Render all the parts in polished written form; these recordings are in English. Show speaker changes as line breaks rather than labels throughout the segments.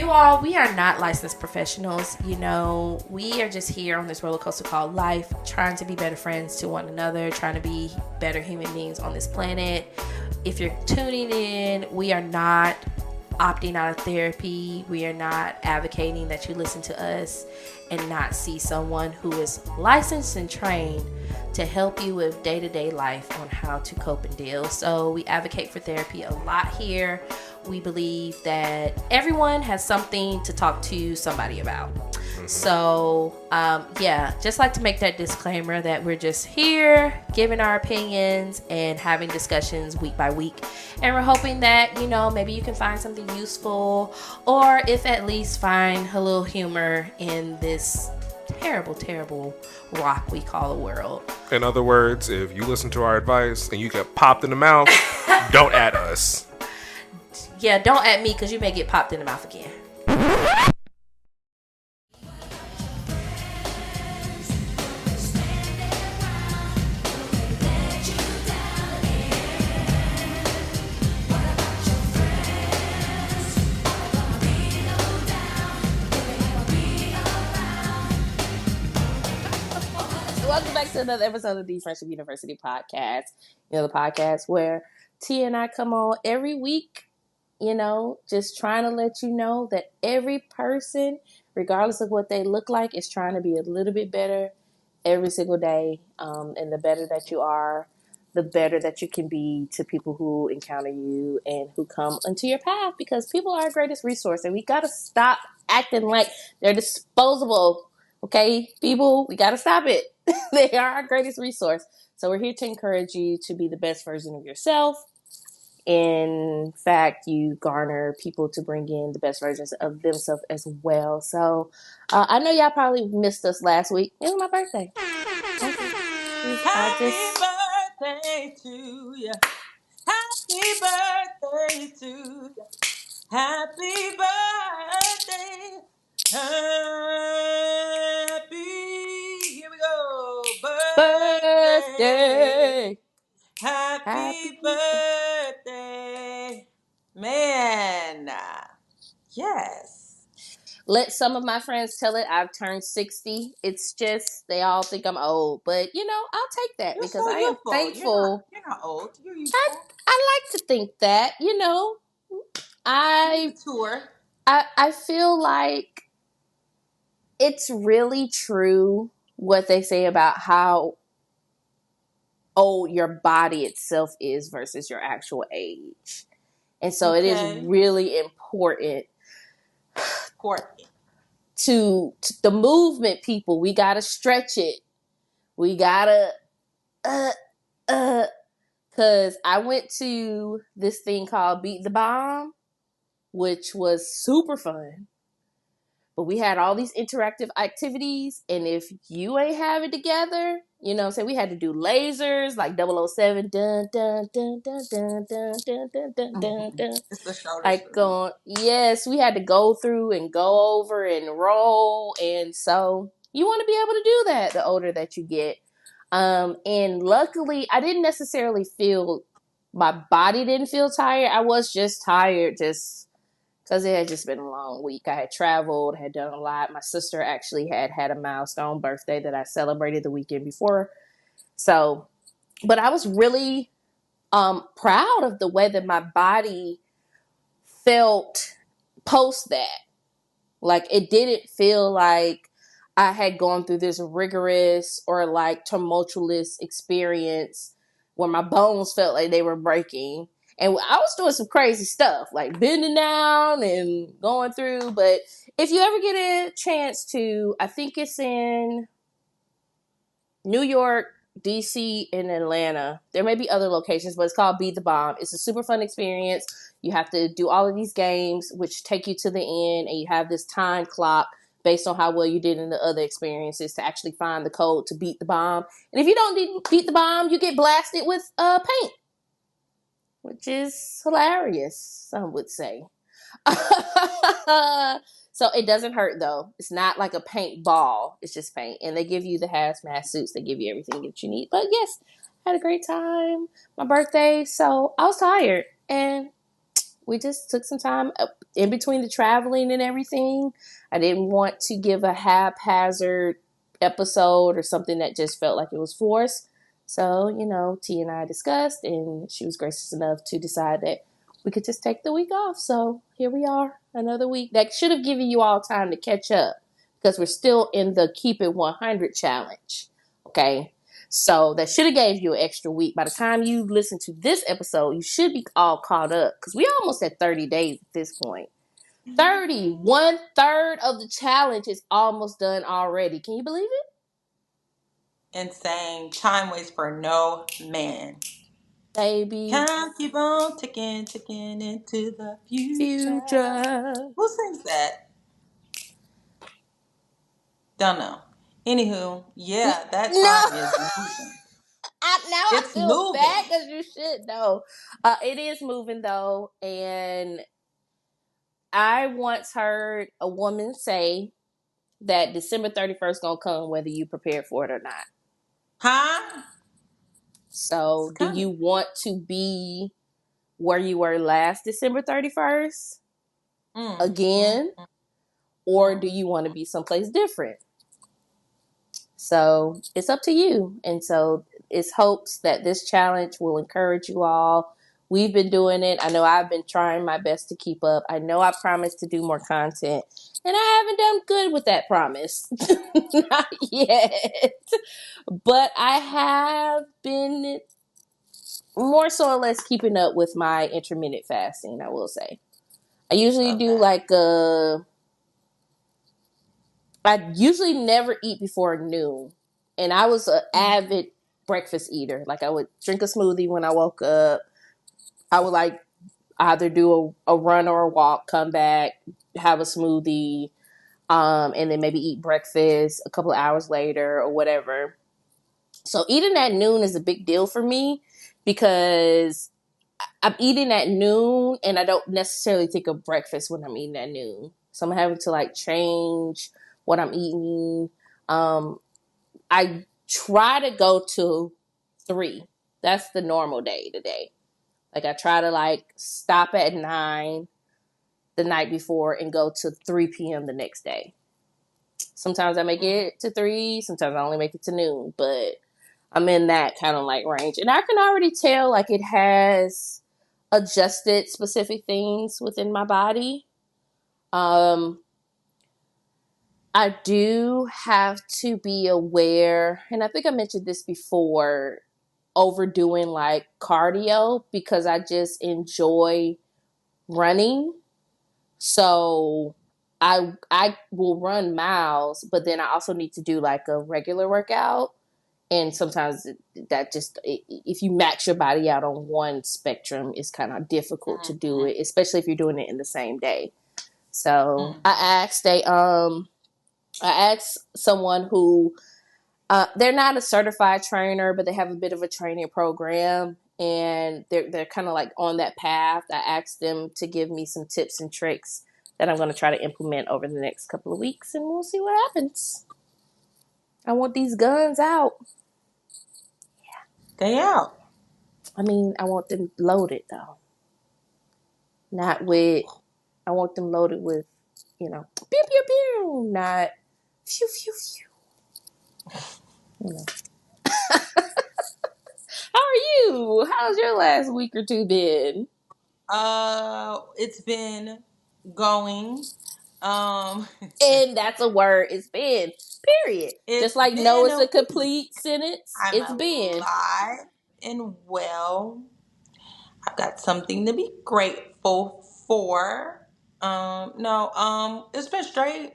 You all, we are not licensed professionals. We are just here on this roller coaster called life, trying to be better friends to one another, trying to be better human beings on this planet. If you're tuning in, we are not opting out of therapy. We are not advocating that you listen to us and not see someone who is licensed and trained to help you with day-to-day life on how to cope and deal. So we advocate for therapy a lot here. We believe that everyone has something to talk to somebody about. So, just like to make that disclaimer that we're just here giving our opinions and having discussions week by week. And we're hoping that, maybe you can find something useful, or if at least find a little humor in this terrible, terrible rock we call the world.
In other words, if you listen to our advice and you get popped in the mouth, don't at us.
Yeah, don't at me because you may get popped in the mouth again. Welcome back to another episode of the Friendship University podcast. The podcast where T and I come on every week, just trying to let you know that every person, regardless of what they look like, is trying to be a little bit better every single day. And the better that you are, the better that you can be to people who encounter you and who come into your path, because people are our greatest resource and we got to stop acting like they're disposable. Okay, people, we got to stop it. They are our greatest resource. So we're here to encourage you to be the best version of yourself. In fact, you garner people to bring in the best versions of themselves as well. So I know y'all probably missed us last week. It was my birthday.
Happy birthday to you. Happy birthday to you. Happy birthday. Here we go. Birthday. Happy birthday. Man. Yes.
Let some of my friends tell it I've turned 60. It's just they all think I'm old. But, I'll take that
You're
because
so
I am
youthful.
thankful.
You're not old. You're youthful.
I like to think that, I
Mature.
I feel like it's really true what they say about how old your body itself is versus your actual age. And so It is really important to the movement, people. We got to stretch it. We got to, because I went to this thing called Beat the Bomb, which was super fun. But we had all these interactive activities, and if you ain't have it together, we had to do lasers like 007, dun dun dun dun dun dun dun dun dun dun dun.
It's the shoulder
Like yes, we had to go through and go over and roll, and so you want to be able to do that the older that you get. And luckily, I didn't necessarily feel my body didn't feel tired. I was just tired, just because it had just been a long week. I had traveled, had done a lot. My sister actually had a milestone birthday that I celebrated the weekend before. So, but I was really proud of the way that my body felt post that. Like, it didn't feel like I had gone through this rigorous or like tumultuous experience where my bones felt like they were breaking. And I was doing some crazy stuff, like bending down and going through. But if you ever get a chance to, I think it's in New York, DC, and Atlanta. There may be other locations, but it's called Beat the Bomb. It's a super fun experience. You have to do all of these games, which take you to the end, and you have this time clock based on how well you did in the other experiences to actually find the code to beat the bomb. And if you don't beat the bomb, you get blasted with paint, which is hilarious, some would say. So it doesn't hurt, though. It's not like a paint ball. It's just paint. And they give you the hazmat suits. They give you everything that you need. But yes, I had a great time. My birthday. So I was tired. And we just took some time in between the traveling and everything. I didn't want to give a haphazard episode or something that just felt like it was forced. So, T and I discussed, and she was gracious enough to decide that we could just take the week off. So here we are, another week. That should have given you all time to catch up because we're still in the Keep It 100 challenge. Okay. So that should have gave you an extra week. By the time you listen to this episode, you should be all caught up because we almost at 30 days at this point. 30, 1/3 of the challenge is almost done already. Can you believe it?
Insane. Time waits for no man.
Baby.
Can't keep on ticking, ticking into the future.
Future.
Who sings that? Don't know. Anywho, yeah, that
No.
time is moving.
Now I
It's
feel bad
moving.
because you should know. It is moving though, and I once heard a woman say that December 31st gonna come whether you prepared for it or not.
Huh? It's
So, do
coming.
you want to be where you were last December 31st
Mm, mm,
again,
mm,
or
mm.
do you want to be someplace different? So, it's up to you. And so, it's hopes that this challenge will encourage you all. We've been doing it. I know I've been trying my best to keep up. I know I promised to do more content, and I haven't done good with that promise. Not yet. But I have been more so or less keeping up with my intermittent fasting, I will say. I usually do
Okay.
like I usually never eat before noon. And I was an avid breakfast eater. Like I would drink a smoothie when I woke up. I would like either do a run or a walk, come back, have a smoothie, and then maybe eat breakfast a couple of hours later or whatever. So eating at noon is a big deal for me because I'm eating at noon and I don't necessarily think of breakfast when I'm eating at noon. So I'm having to like change what I'm eating. I try to go to 3. That's the normal day today. Like I try to like stop at 9 the night before and go to 3 p.m. the next day. Sometimes I make
Mm,
it to 3, sometimes I only make it to noon, but I'm in that kind of like range. And I can already tell like it has adjusted specific things within my body. Um, I do have to be aware, and I think I mentioned this before, overdoing like cardio because I just enjoy running. So I will run miles, but then I also need to do like a regular workout. And sometimes that just, if you max your body out on one spectrum, it's kind of difficult to
mm,
do
mm,
it, especially if you're doing it in the same day. So
mm.
I asked someone who they're not a certified trainer, but they have a bit of a training program, and they're kind of like on that path. I asked them to give me some tips and tricks that I'm going to try to implement over the next couple of weeks, and we'll see what happens. I want these guns out.
They out.
I mean, I want them loaded though, not with. I want them loaded with, pew pew pew, not phew phew phew. You know. How are you? How's your last week or two been?
It's been going. Um,
And that's a word. It's been. Period.
it's
Just like no,
been
it's
a
a
week.
complete sentence.
I'm
It's been.
alive and well. I've got something to be grateful for. No, it's been straight.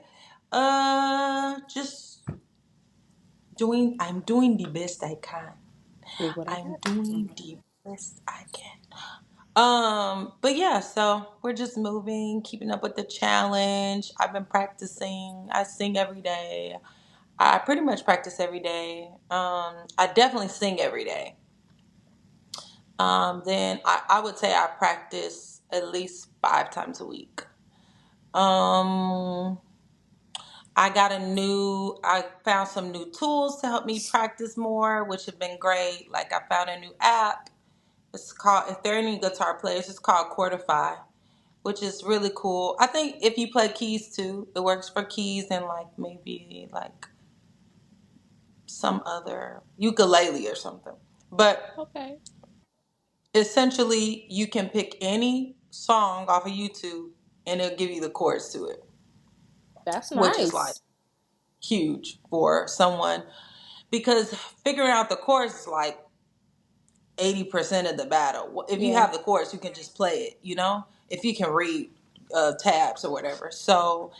Just I'm doing the best I can.
Do what I
I'm
got.
doing the best I can. But yeah, so we're just moving, keeping up with the challenge. I've been practicing. I sing every day. I pretty much practice every day. I definitely sing every day. Then I would say I practice at least 5 times a week. Um, I found some new tools to help me practice more, which have been great. Like I found a new app. It's called, if there are any guitar players, it's called Quartify. which is really cool. I think if you play keys too, it works for keys and like maybe like some other ukulele or something. But
Okay.
essentially, you can pick any song off of YouTube and it'll give you the chords to it,
That's
which is like
nice.
huge for someone because figuring out the chords is like 80% of the battle. If you
Yeah.
have the chords, you can just play it, you know, if you can read tabs or whatever. So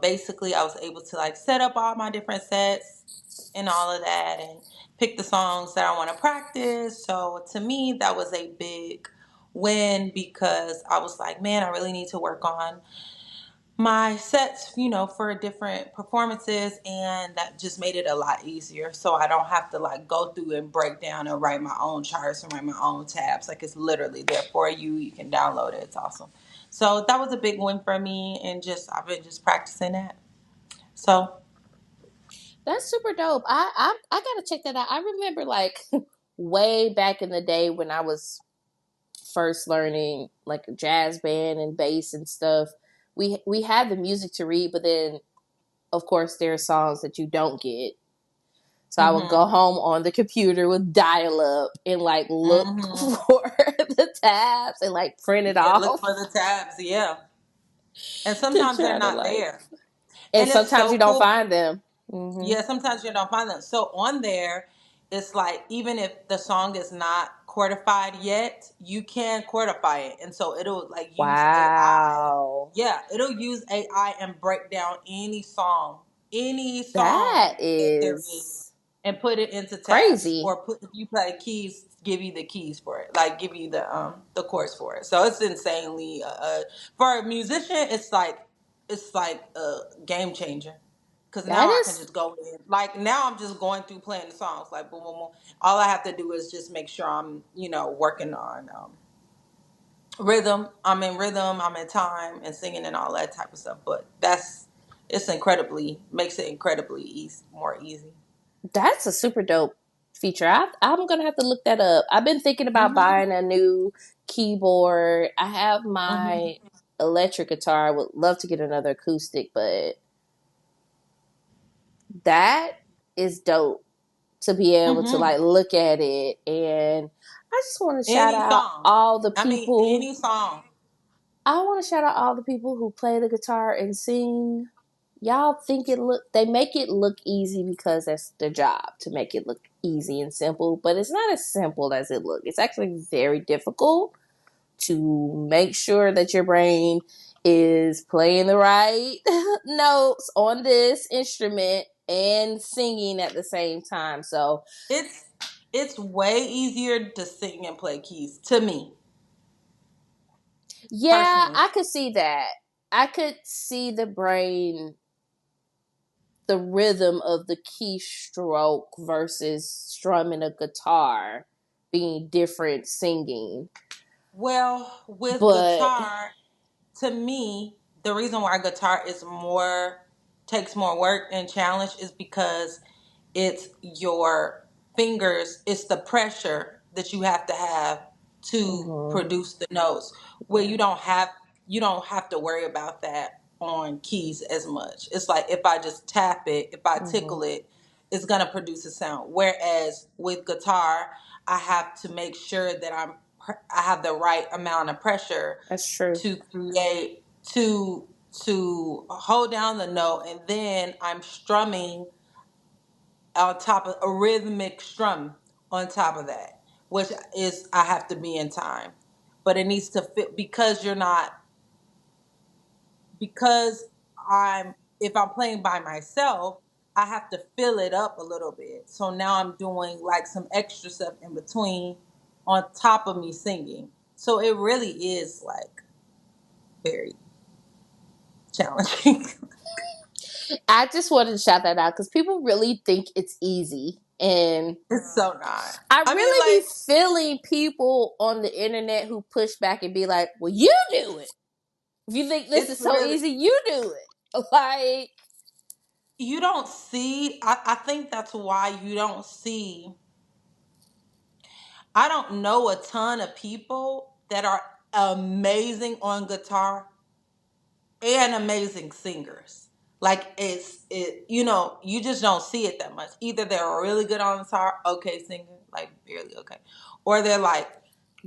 basically, I was able to like set up all my different sets and all of that and pick the songs that I want to practice. So to me, that was a big win because I was like, man, I really need to work on my sets, you know, for different performances, and that just made it a lot easier. So I don't have to like go through and break down and write my own charts and write my own tabs. Like it's literally there for you. You can download it. It's awesome. So that was a big win for me, and just I've been just practicing that. So,
That's super dope. I gotta check that out. I remember like way back in the day when I was first learning like a jazz band and bass and stuff. We had the music to read, but then of course there are songs that you don't get. So I would go
mm-hmm,
home on the computer with dial up and like look
mm-hmm.
for the tabs and like print it
Yeah, look
off
for the tabs. Yeah, and
to
sometimes they're
try to
not
like.
there,
And
and it's
sometimes
so
you don't
cool.
find them. Hmm.
Yeah, sometimes you don't find them. So on there, it's like even if the song is not chordified yet, you can chordify it, and so it'll like use AI.
Wow.
Yeah, it'll use AI and break down any
That
song that there is,
is
and put it into tabs,
crazy.
or put if you play keys, give you the keys for it, like give you the chords for it. So it's insanely for a musician, it's like a game changer. Cause
That
now I can
is
just go in. Like now I'm just going through playing the songs. Like boom, boom, boom. All I have to do is just make sure I'm, you know, working on rhythm. I'm in rhythm. I'm in time and singing and all that type of stuff. But it's incredibly makes it incredibly easy, more easy.
that's a super dope feature. I'm gonna have to look that up. I've been thinking about
Mhm.
buying a new keyboard. I have
Mhm.
my electric guitar. I would love to get another acoustic, but that is dope to be able to
Mhm.
like look at it. And I just want to shout
Any
out
song.
all the
I mean,
people.
any song.
I want to shout out all the people who play the guitar and sing. Y'all think it look, they make it look easy because that's their job to make it look easy and simple, but it's not as simple as it looks. It's actually very difficult to make sure that your brain is playing the right notes on this instrument and singing at the same time. So,
It's it's way easier to sing and play keys to me
yeah,
personally.
I could see that. I could see the brain, the rhythm of the keystroke versus strumming a guitar being different singing.
Well, with
But
guitar, to me, the reason why guitar is more takes more work and challenge is because it's your fingers, it's the pressure that you have to
mhm,
produce the notes where
yeah,
you don't have to worry about that on keys as much. It's like if I just tap it, if I
mhm,
tickle it, it's going to produce a sound. Whereas with guitar, I have to make sure that I have the right amount of pressure
that's true.
to create to hold down the note, and then I'm strumming on top of a rhythmic strum on top of that, which is I have to be in time. But it needs to fit because you're not because I'm if I'm playing by myself, I have to fill it up a little bit. So now I'm doing like some extra stuff in between on top of me singing. So it really is like very challenging.
I just wanted to shout that out because people really think it's easy. And
It's so not.
I
I mean,
really be
like,
feeling people on the internet who push back and be like, well, you do it. If you think this
it's
is so
really,
easy, you do it. Like,
you don't see, I think that's why you don't see, I don't know a ton of people that are amazing on guitar and amazing singers. Like you just don't see it that much. Either they're really good on guitar, okay singer, like barely okay, or they're like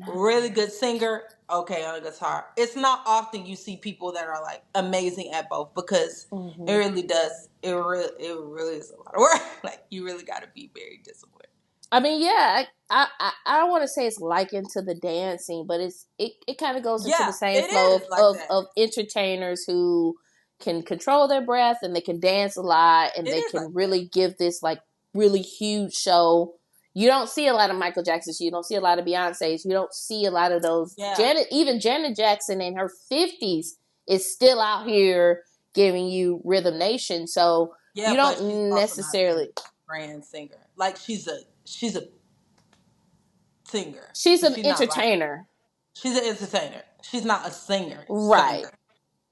really good singer, okay on a guitar. It's not often you see people that are like amazing at both because it
Mm-hmm.
really does. It really is a lot of work. Like you really got to be very disciplined.
I mean, yeah, I don't want to say it's likened to the dancing, but it kind of goes into the
Yeah,
same
it
flow
is like that.
of entertainers who can control their breath and they can dance a lot and
It
they
is like
can really give this like really huge show. You don't see a lot of Michael Jacksons, you don't see a lot of Beyonces, you don't see a lot of those.
yeah,
Even Janet Jackson in her 50s is still out here giving you Rhythm Nation. So
yeah,
you
but she's
don't
also not a
necessarily.
grand singer. Like she's a singer.
She's an
She's not like
entertainer.
she's an entertainer. She's not a singer.
Right.
Singer.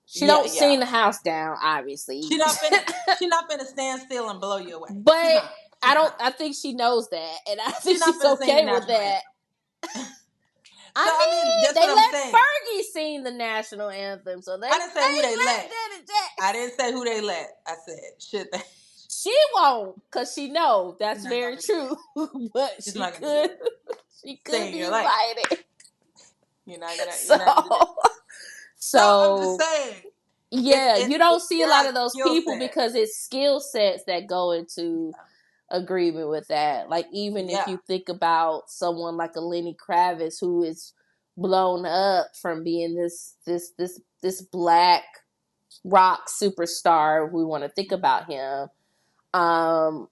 She
Yeah,
don't
yeah.
sing the house down, obviously.
She not finna stand still and blow you away. She's
But
not. She's not.
I think she knows that. And I
She's
think
not
she's
finna sing the
okay with
national anthem.
that.
So I mean,
I mean,
that's
they
what I'm
let
saying.
Fergie sing the national anthem, so they
I didn't say who they
let
let.
Janet
I
Jackson.
didn't say who they let. I said should they?
She won't, cause she know
She's
that's
not
very
gonna do
true.
it.
But
She's
she
not gonna do
could,
it.
she
Stay
could
in
be
your lane.
invited.
You're not gonna.
So,
You're not gonna do that. So I'm just
so
saying.
yeah, you don't
It's
see a
there
lot
are
of those
skill
people
sets.
because it's skill sets that go into agreement with that. Like even if
Yeah.
you think about someone like a Lenny Kravitz who is blown up from being this black rock superstar, if we want to think about him, um,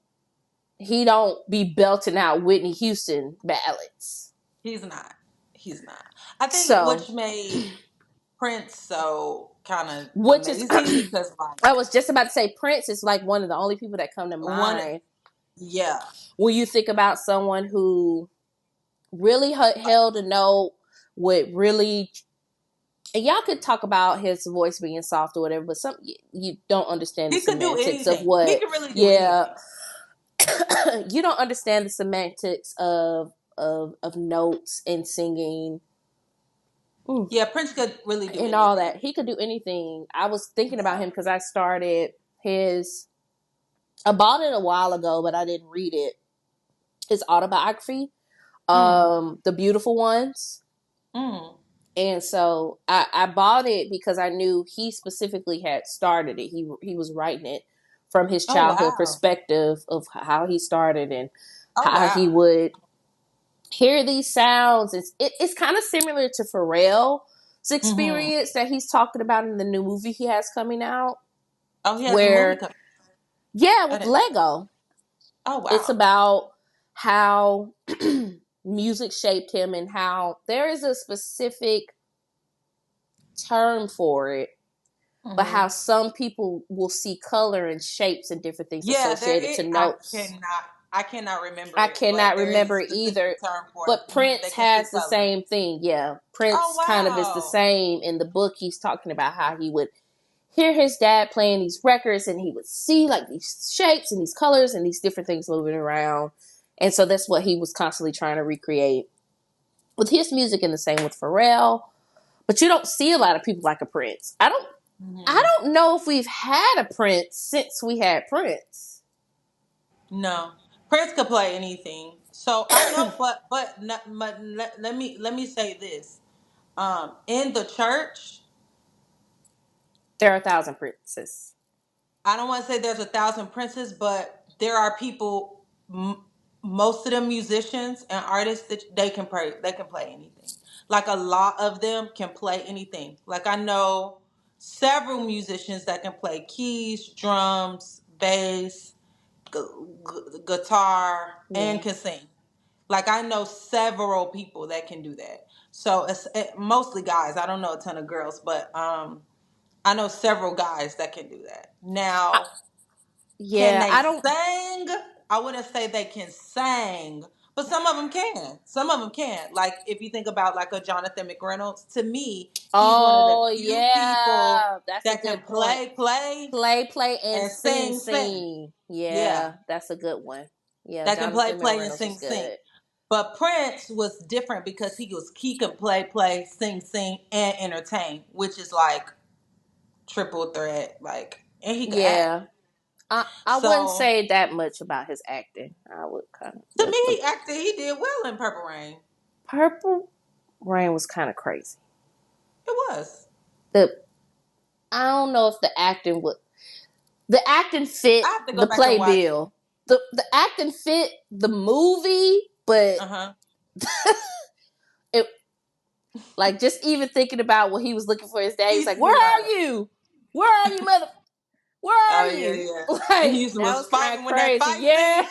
he don't be belting out Whitney Houston ballads.
He's not. He's not. I think
So,
which made Prince so kind of
which is,
amazing because like
I was just about to say, Prince is like one of the only people that come to
one,
mind
yeah,
when you think about someone who really held a note with really, and y'all could talk about his voice being soft or whatever, but some you don't understand the
he could do
semantics of
anything. He
what.
could really do
Yeah,
anything.
you don't understand the semantics of notes and singing.
Yeah, Prince could really do
And all
anything.
that. He could do anything. I was thinking about
Yeah.
him because I started his. I bought it a while ago, but I didn't read it. His autobiography,
Mm.
The Beautiful Ones.
Mm.
And so I bought it because I knew he specifically had started it. He was writing it from his
Oh
childhood
wow.
perspective of how he started and
Oh
how he
wow.
would hear these sounds. It's kind of similar to Pharrell's
Mm-hmm.
experience that he's talking about in the new movie he has coming out.
Oh, he has a movie
Where,
coming.
yeah,
I
with
didn't.
Lego,
Oh
it's
wow.
about how music shaped him and how there is a specific term for it, but
Mm-hmm.
how some people will see color and shapes and different things
Yeah, there
associated
is.
to notes.
I cannot remember
I
it, but
cannot
there is a
remember
specific
either.
term for it.
But
Mm-hmm. They
Prince
can see
has the
color.
same thing. Yeah.
Oh
Prince kind of is the
wow.
same. In the book, he's talking about how he would hear his dad playing these records and he would see like these shapes and these colors and these different things moving around. And so that's what he was constantly trying to recreate with his music, and the same with Pharrell. But you don't see a lot of people like a Prince. I
Mm-hmm.
don't know if we've had a Prince since we had Prince.
No, Prince could play anything. So I know, but let me say this. In the church,
There are a thousand Princes.
I don't want to say there's 1,000 princes, but there are people. Most of them musicians and artists that they can play. They can play anything. Like a lot of them can play anything. Like I know several musicians that can play keys, drums, bass, guitar, and
Yeah.
can sing. Like I know several people that can do that. So mostly guys. I don't know a ton of girls, but I know several guys that can do that.
I,
Now, can
yeah,
they
I don't.
sing? I wouldn't say they can sing, but some of them can. Some of them can. Like if you think about like a Jonathan McReynolds, to me, he's one of the
Oh,
few people
yeah. That's a
that can
good point.
play,
Play, and
and
sing,
sing.
sing.
Yeah,
Yeah, that's a good one. Yeah,
that can
Jonathan
play, and
McReynolds
sing,
is
sing.
good.
But Prince was different because he could play, sing, and entertain, which is like triple threat. Like, and he could act.
Yeah. I wouldn't
So
say that much about his acting. I would kind of
to me, he acted. He did well in Purple Rain.
Purple Rain was kind of crazy.
It was.
The I don't know if the acting fit
I have to go
the
back and watch it.
playbill. The acting fit the movie, but
Uh-huh.
it like just even thinking about what he was looking for his dad, he was like,
Pieces
"Where
and
are
all.
you? Where are you, mother? Where
Oh
are
yeah,
you?"
yeah. And
Like
he
that
was
was kind
fighting
of
when that
crazy.
fight
Yeah,
scene.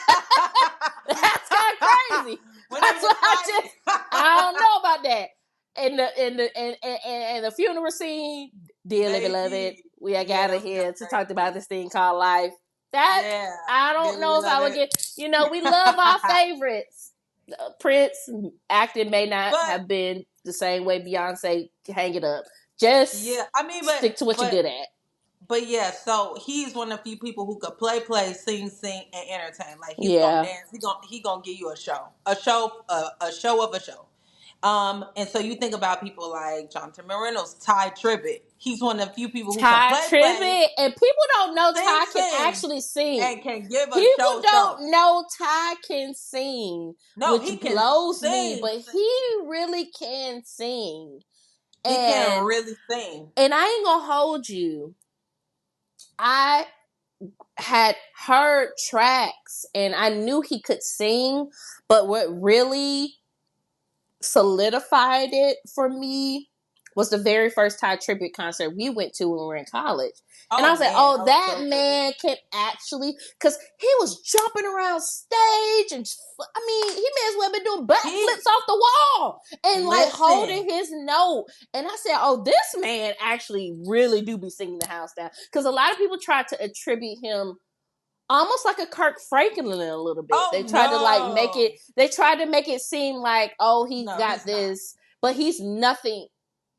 that's kind of crazy.
When they
That's
was
what I don't
fighting.
know about that. And the funeral scene, dearly beloved,
Baby.
we are
Yeah,
gathered
that was kind
here
of
to talk about
crazy.
this thing called life. That
Yeah.
I don't
Dearly
know if I would
beloved.
get. We love our favorites. Prince acting may not
But
have been the same way Beyonce. Hang it up. Just
yeah, I mean,
stick to what you're good at.
but yeah, so he's one of the few people who could play, sing, and entertain. Like he's gonna
Yeah.
dance. He gonna give you a show of a show. And so you think about people like Jonathan Moreno's Ty Tribbett. He's one of the few people who can
Ty
play,
Tribbett, and people don't know Ty can
sing,
actually sing.
and can give a
People
show.
don't know Ty can sing,
No,
which
he can
blows me,
sing.
but he really can sing.
He can
And
really sing.
and I ain't gonna hold you. I had heard tracks and I knew he could sing, but what really solidified it for me was the very first Ty Tribbett concert we went to when we were in college. And I was
Oh
like,
man,
oh,
that was
that
so good.
man can actually, because he was jumping around stage and, I mean, he may as well have been doing
He
backflips off the wall and like
listen.
holding his note. And I said, oh, this man actually really do be singing the house down. Because a lot of people try to attribute him almost like a Kirk Franklin a little bit. They
Oh
tried to like make it.
no,
They tried to make it seem like, oh, he's
no,
got
he's not.
this, but he's nothing.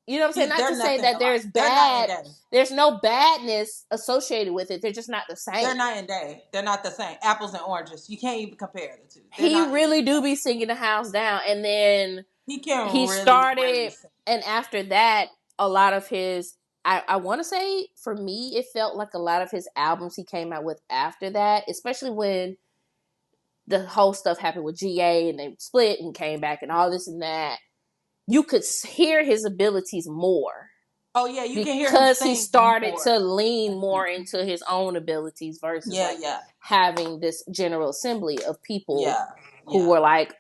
You know what I'm saying? Not
They're
to say
nothing
that
alike.
there's
They're night and
bad.
day.
There's no badness associated with it. They're just not the
They're
same.
night and day. They're not the same. Apples and oranges. You can't even compare the two. They're
He
not even
really
the
do
same.
be singing the house down, and then
He can
he
really
started,
sing.
and after that, a lot of his. I want to say for me, it felt like a lot of his albums he came out with after that, especially when the whole stuff happened with GA and they split and came back and all this and that, you could hear his abilities more
Oh yeah, you can hear him
because he
sing
started
more.
to lean more into his own abilities versus
Yeah,
like
yeah,
having this general assembly of people
yeah,
who
yeah.
were like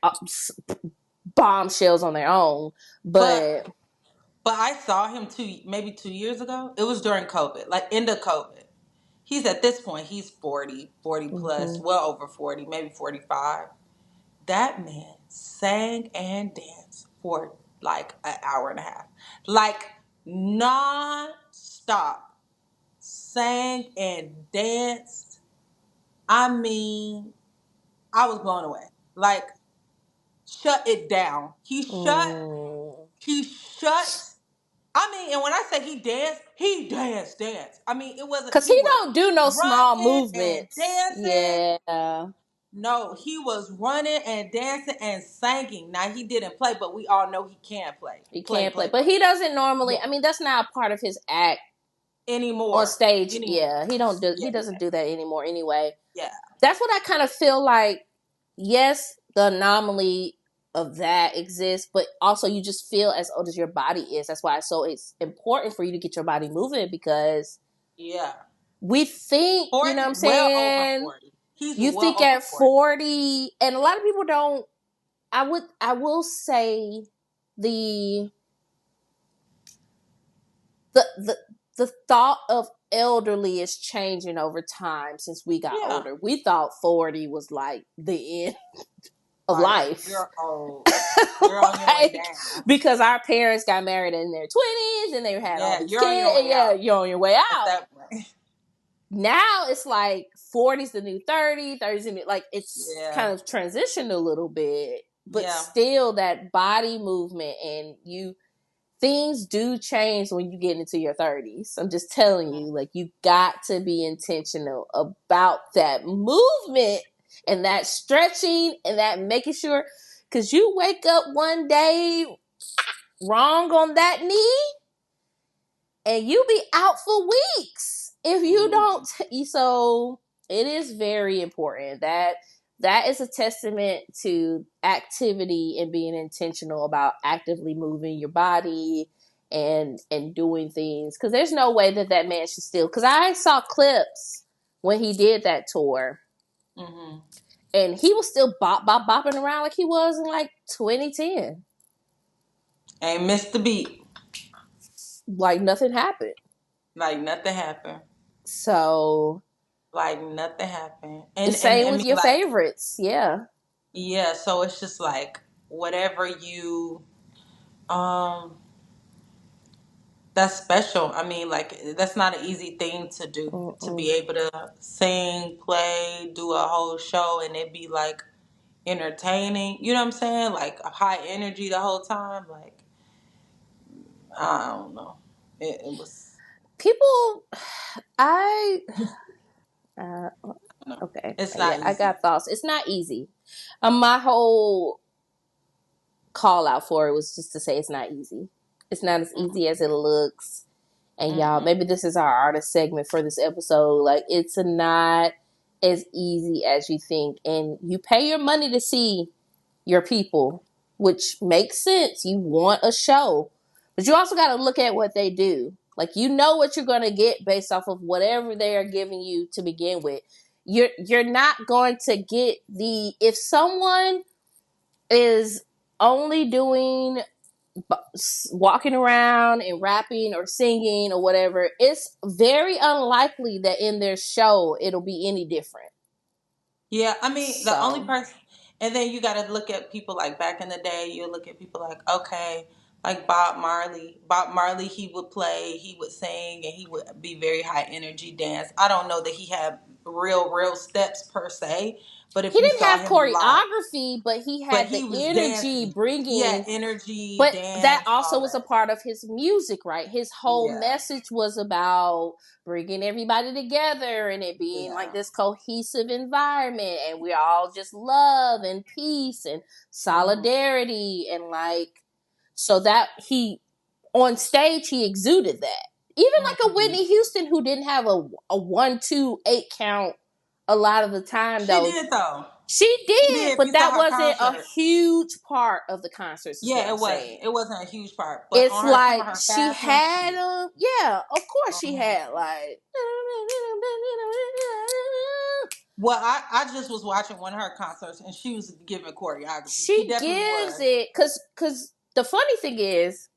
bombshells on their own.
But
But
I saw him maybe 2 years ago. It was during COVID, like end of COVID. He's at this point, he's 40 plus,
mhm.
well over 40, maybe 45. That man sang and danced for like an hour and a half. Like non-stop. Sang and danced. I mean, I was blown away. Like, shut it down.
Mm.
He shut. I mean, and when I say he danced. I mean, it wasn't,
Cause
he
he
was
don't do no small
running and
movements.
dancing.
Yeah.
No, he was running and dancing and singing. Now, he didn't play, but we all know he can play.
He
Play,
can't play.
play,
But
play.
he doesn't normally,
Yeah.
I mean, that's not a part of his act on
Anymore.
stage.
Anymore.
Yeah, he
Yeah,
doesn't do that anymore anyway.
yeah.
That's what I kind of feel like. Yes, the anomaly of that exists, but also you just feel as old as your body is. That's why it's important for you to get your body moving because
Yeah.
we think, you know what
40,
I'm
well over
saying?
40. He's
You
well
think
over
at
40.
40, and a lot of people don't. I will say the the the thought of elderly is changing over time since we got
Yeah.
older. We thought 40 was like the end of
Like,
life.
you're old. You're on your way
Like,
down.
because our parents got married in their 20s and they had all
Yeah,
these
you're on your
kids, and
way
yeah,
out
you're on your way
at
out.
that point.
Now it's like 40's the new 30, 30's the new, like it's
Yeah.
kind of transitioned a little bit, but
Yeah.
still that body movement and things do change when you get into your 30s. I'm just telling you, like, you got to be intentional about that movement and that stretching and that making sure. Cause you wake up one day wrong on that knee and you be out for weeks if you don't. So it is very important that is a testament to activity and being intentional about actively moving your body and doing things. Because there's no way that man should still. Because I saw clips when he did that tour,
Mm-hmm.
and he was still bopping around like he was in like 2010,
Ain't missed the beat.
like nothing happened.
Like nothing happened.
So
Like nothing happened.
the
And
same
I
with
mean,
your
like,
favorites, yeah.
yeah, so it's just like whatever you um that's special. I mean, like that's not an easy thing to do, to
Mm-mm.
be able to sing, play, do a whole show and it be like entertaining. You know what I'm saying? Like a high energy the whole time. Like I don't know. It was
People, I uh,
no.
okay,
It's
yeah,
not
I
easy.
got thoughts. It's not easy. My whole call out for it was just to say it's not easy. It's not as easy as it looks. And y'all,
Mm-mm.
maybe this is our artist segment for this episode. Like, it's not as easy as you think, and you pay your money to see your people, which makes sense. You want a show, but you also got to look at what they do. Like, you know what you're going to get based off of whatever they are giving you to begin with. You're not going to get the, if someone is only doing walking around and rapping or singing or whatever, it's very unlikely that in their show it'll be any different.
Yeah, I mean, the only
So
person, and then you got to look at people like back in the day. You look at people like, okay, like Bob Marley. Bob Marley, he would play, he would sing, and he would be very high energy dance. I don't know that he had real steps per se, but
he
if you
didn't
saw
have
him live,
choreography, but he
but
had the
he was
energy
dancing. He had
bringing.
energy,
But that
dance,
also
all
was a
that.
part of his music, right? His whole
Yeah,
message was about bringing everybody together and it being like
yeah.
this cohesive environment, and we're all just love and peace and
Hmm.
solidarity, and like, so that he, on stage, he exuded that. Even like a
Hmm.
Whitney Houston, who didn't have a 1, 2, 8 count a lot of the time,
She
though.
did though.
She
She
did,
did. If
but
you saw
that
her
wasn't a
concert,
huge part of the concerts, is what
yeah,
I'm
it wasn't.
saying.
It wasn't a huge part, but
It's
on her some
like
of her
she
fast ones, she
had
did.
a, yeah, of course she
Mhm.
had like,
Well, I just was watching one of her concerts and she was giving choreography. She
she
definitely
gives
was.
it, because the funny thing is,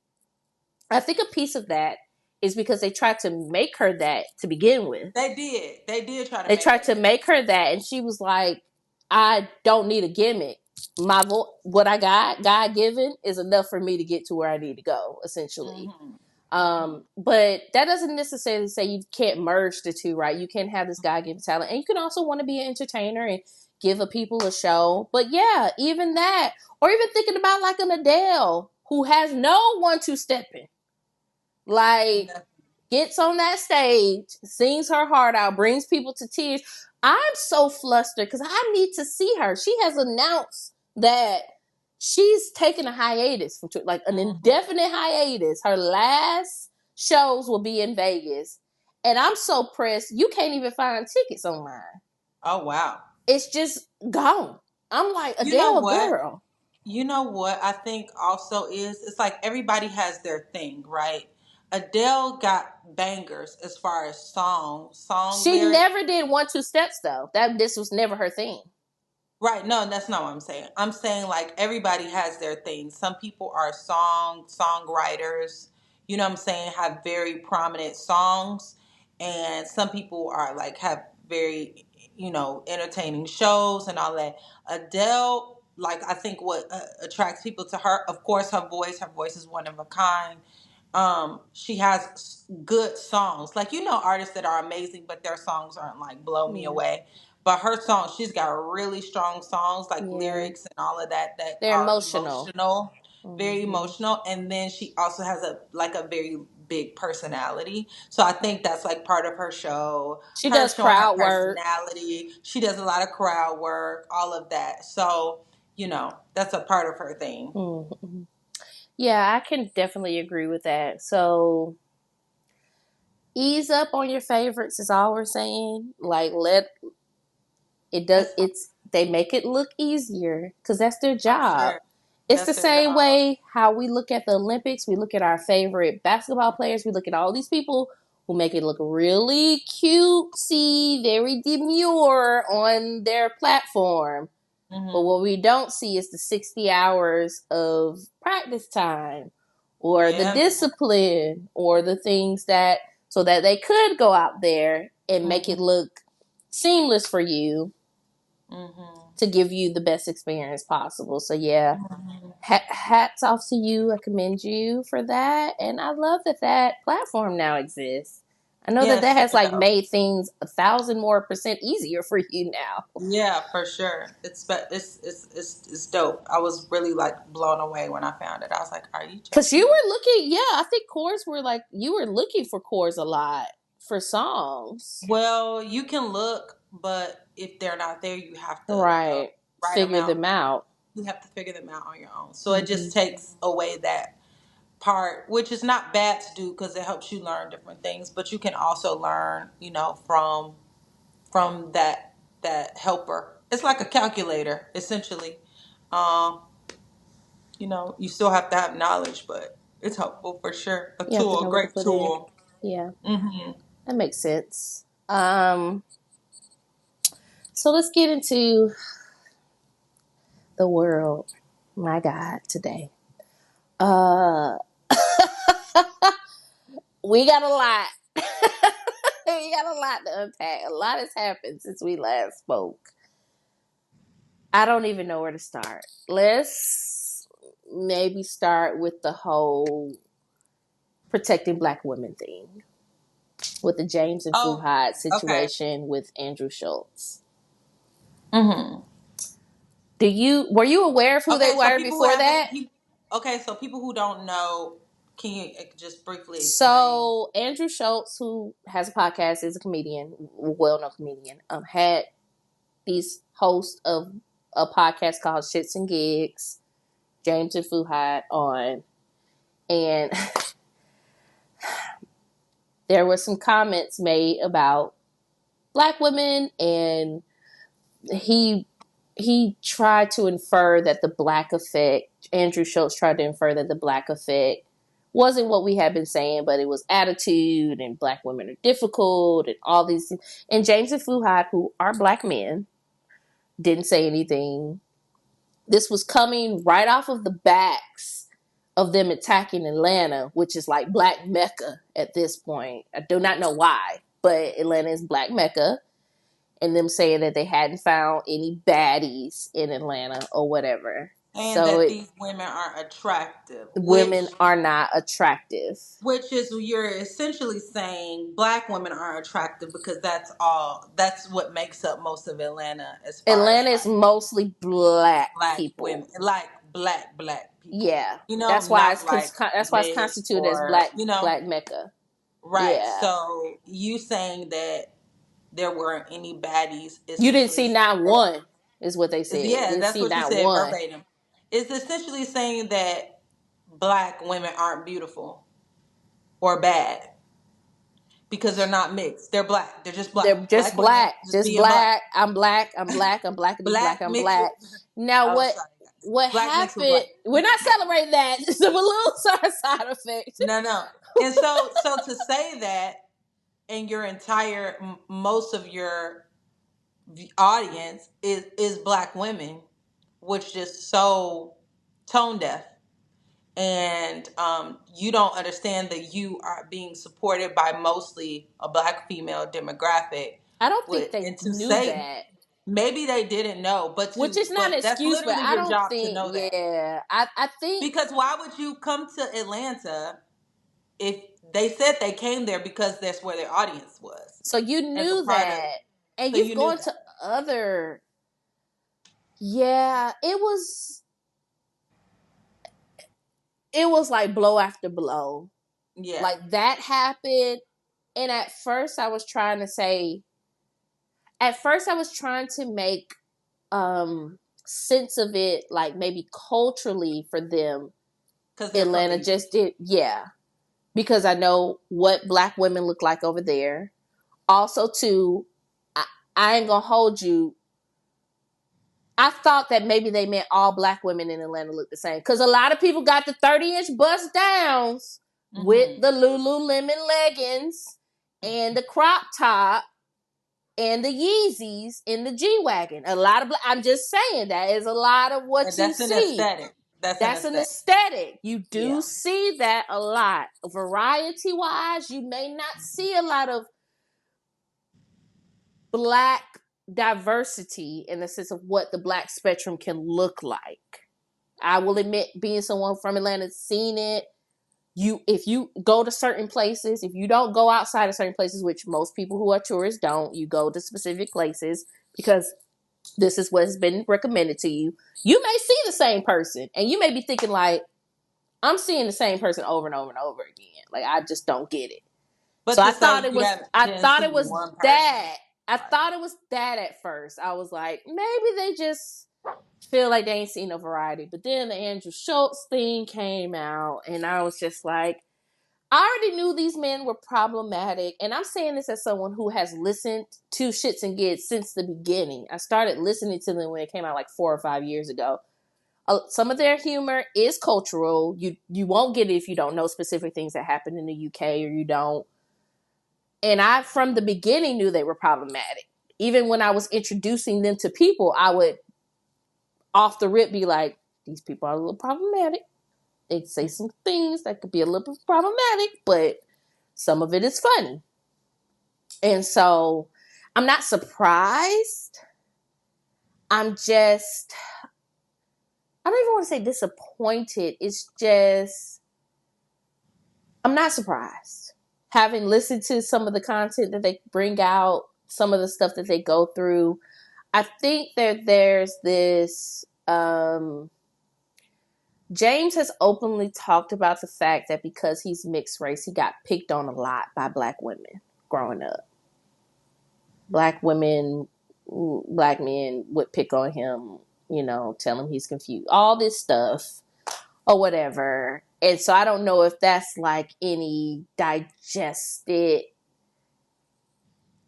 I think a piece of that is because they tried to make her that to begin with.
They did. They did try to
They
make
tried
her
to
that.
make her that, and she was like, "I don't need a gimmick. What I got, God given, is enough for me to get to where I need to go." Essentially,
Hmm. Hmm.
but that doesn't necessarily say you can't merge the two, right? You can have this God given talent, and you can also want to be an entertainer and give a people a show. But yeah, even that, or even thinking about like an Adele who has no 1, 2 stepping, like gets on that stage, sings her heart out, brings people to tears. I'm so flustered because I need to see her. She has announced that she's taking a hiatus from like an
Hmm.
indefinite hiatus. Her last shows will be in Vegas. And I'm so pressed, you can't even find tickets online.
Oh wow.
It's just gone. I'm like,
You know
Adele,
what?
girl.
You know what I think also is it's like everybody has their thing, right? Adele got bangers as far as song
She
lyrics.
never did 1, 2 steps though. This was never her thing.
Right. No, that's not what I'm saying. I'm saying like everybody has their thing. Some people are songwriters, you know what I'm saying, have very prominent songs. And some people are like have very, entertaining shows and all that. Adele, like I think what attracts people to her, of course, her voice is one of a kind. She has good songs. Like artists that are amazing, but their songs aren't like blow me
Yeah.
away. But her songs, she's got really strong songs, like
Yeah.
lyrics and all of that that
They're
are
emotional.
emotional, very
Mm-hmm.
emotional. And then she also has a very big personality. So I think that's like part of her show,
She
her
does
showing her
crowd work.
personality. She does a lot of crowd work, all of that. So that's a part of her thing.
Mm-hmm. Yeah, I can definitely agree with that. So ease up on your favorites is all we're saying. Like let it does
That's
it's they make it look easier because that's their
for
job.
sure.
It's
That's
the
their
same
job.
way how we look at the Olympics. We look at our favorite basketball players. We look at all these people who make it look really cutesy, very demure on their platform. But
Hmm.
what we don't see is the 60 hours of practice time or the
Yeah.
discipline or the things that so that they could go out there and make
Hmm.
it look seamless for you
Hmm.
to give you the best experience possible. So yeah,
Hmm.
hats off to you. I commend you for that, and I love that that platform now exists. I know that
Yeah,
that has
super
like
dope.
made things 1,000% more easier for you now.
Yeah, for sure. It's dope. I was really like blown away when I found it. I was like, "Are you
Cause
joking
you
me?"
were looking, yeah, I think chords were like you were looking for chords a lot for songs,
Well, you can look, but if they're not there, you have to
right?
write them
Figure
out.
them out.
You have to figure them out on your own. So it
Hmm.
just takes away that part, which is not bad to do because it helps you learn different things. But you can also learn, from that helper. It's like a calculator, essentially. Um, you still have to have knowledge, but it's helpful for sure. A
You have to
tool, a
know what to
great
put in.
tool.
Yeah,
Hmm.
that makes sense. So let's get into the world. My God, today. Uh, we got a lot. We got a lot to unpack. A lot has happened since we last spoke. I don't even know where to start. Let's maybe start with the whole protecting black women thing with the James and
Oh,
Fuhad
okay.
situation with Andrew Schultz.
Hmm.
Do you were you aware of who they
Okay, so
were
people who
before
haven't,
that?
okay, so people who don't know, can you just briefly explain?
So Andrew Schultz, who has a podcast, is a comedian, well-known comedian. Had these hosts of a podcast called Shits and Gigs, James and Fuhad on, and there were some comments made about black women, and he he tried to infer that the black effect. Andrew Schultz tried to infer that the black effect wasn't what we had been saying, but it was attitude and black women are difficult and all these things. And James and Fuhad, who are black men, didn't say anything. This was coming right off of the backs of them attacking Atlanta, which is like Black Mecca at this point. I do not know why, but Atlanta is Black Mecca. And them saying that they hadn't found any baddies in Atlanta or whatever.
And
So
that
it,
these women are attractive,
women are not attractive.
which is you're essentially saying black women are attractive because that's what makes up most of Atlanta as far as
Atlanta is
like
mostly black
black women,
people.
like black people.
Yeah,
Not like
that's why it's
mixed
constituted as
or
Black Mecca.
right.
Yeah,
So you saying that there weren't any baddies
you didn't
essentially
see
saying
not
that,
one is what they said.
yeah,
Didn't
that's
see
what you
not
said
one.
verbatim. It's essentially saying that black women aren't beautiful or bad because they're not mixed. They're black. They're just
They're
black.
just
Black women
black,
just
just
being black.
black. I'm black. I'm black. I'm blackity black.
Black
I'm
mixed with,
black. Now
oh, sorry guys.
what
Black mixed with
happened?
black.
We're not celebrating that. It's a little side effect.
No, no. And so to say that and your entire, most of your audience is black women, which is so tone deaf. And you don't understand that you are being supported by mostly a black female demographic.
I don't think they
And to
knew
say
that,
maybe they didn't know,
which is not an
but that's
excuse. But
literally
I
your
don't
job to
think.
know that.
Yeah, I think
Because why would you come to Atlanta if they said they came there because that's where their audience was
so. You
as a
knew
part of,
that, and
so
you've
you knew
gone
that.
to other. Yeah, it was like blow after blow.
Yeah.
Like that happened, and at first I was trying to make sense of it, like maybe culturally for them,
Because they're from
Atlanta
the.
just did, yeah. Because I know what black women look like over there. Also, too, I ain't gonna hold you. I thought that maybe they meant all black women in Atlanta look the same. Because a lot of people got the 30-inch bust downs with
Mm-hmm.
the Lululemon leggings and the crop top and the Yeezys in the G-Wagon. A lot of I'm just saying that is a lot of what you
That's an
see.
aesthetic. That's an
That's an
aesthetic.
aesthetic. You do
Yeah.
see that a lot. Variety wise, you may not see a lot of black diversity in the sense of what the black spectrum can look like. I will admit, being someone from Atlanta, seen it. If you go to certain places, if you don't go outside of certain places, which most people who are tourists don't, you go to specific places because this is what has been recommended to you. You may see the same person, and you may be thinking like, I'm seeing the same person over and over and over again. Like, I just don't get it. So
But
I
to
thought
say
it
you
was
haven't
I
didn't
thought
see
it was
one person.
that. I
Like,
thought it was that at first. I was like, maybe they just feel like they ain't seen no variety. But then the Andrew Schultz thing came out, and I was just like, I already knew these men were problematic. And I'm saying this as someone who has listened to Shits and Gigs since the beginning. I started listening to them when it came out like 4 or 5 years ago. Some of their humor is cultural. You won't get it if you don't know specific things that happen in the UK, or you don't. And I, from the beginning, knew they were problematic. Even when I was introducing them to people, I would off the rip be like, these people are a little problematic. They say some things that could be a little bit problematic, but some of it is funny. And so I'm not surprised. I'm just, I don't even want to say disappointed. It's just, I'm not surprised. Having listened to some of the content that they bring out, some of the stuff that they go through, I think that there's this. James has openly talked about the fact that because he's mixed race, he got picked on a lot by black women growing up. Black women, black men would pick on him, tell him he's confused, all this stuff or whatever. And so I don't know if that's like any digested,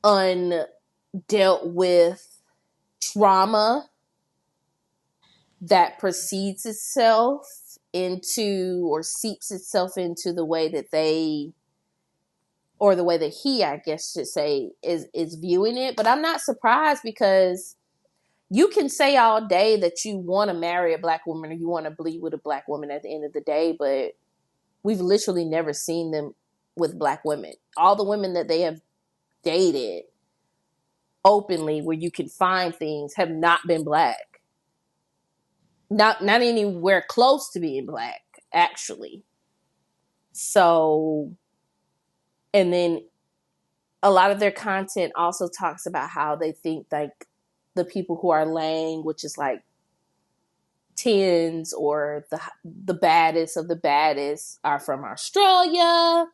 undealt with trauma that precedes itself into or seeps itself into the way that they, or the way that he, I guess should say, is viewing it. But I'm not surprised, because you can say all day that you want to marry a black woman or you want to bleed with a black woman at the end of the day, but we've literally never seen them with black women. All the women that they have dated openly, where you can find things, have not been black. Not anywhere close to being black, actually. So, and then a lot of their content also talks about how they think like the people who are laying, which is like tens or the baddest of the baddest, are from Australia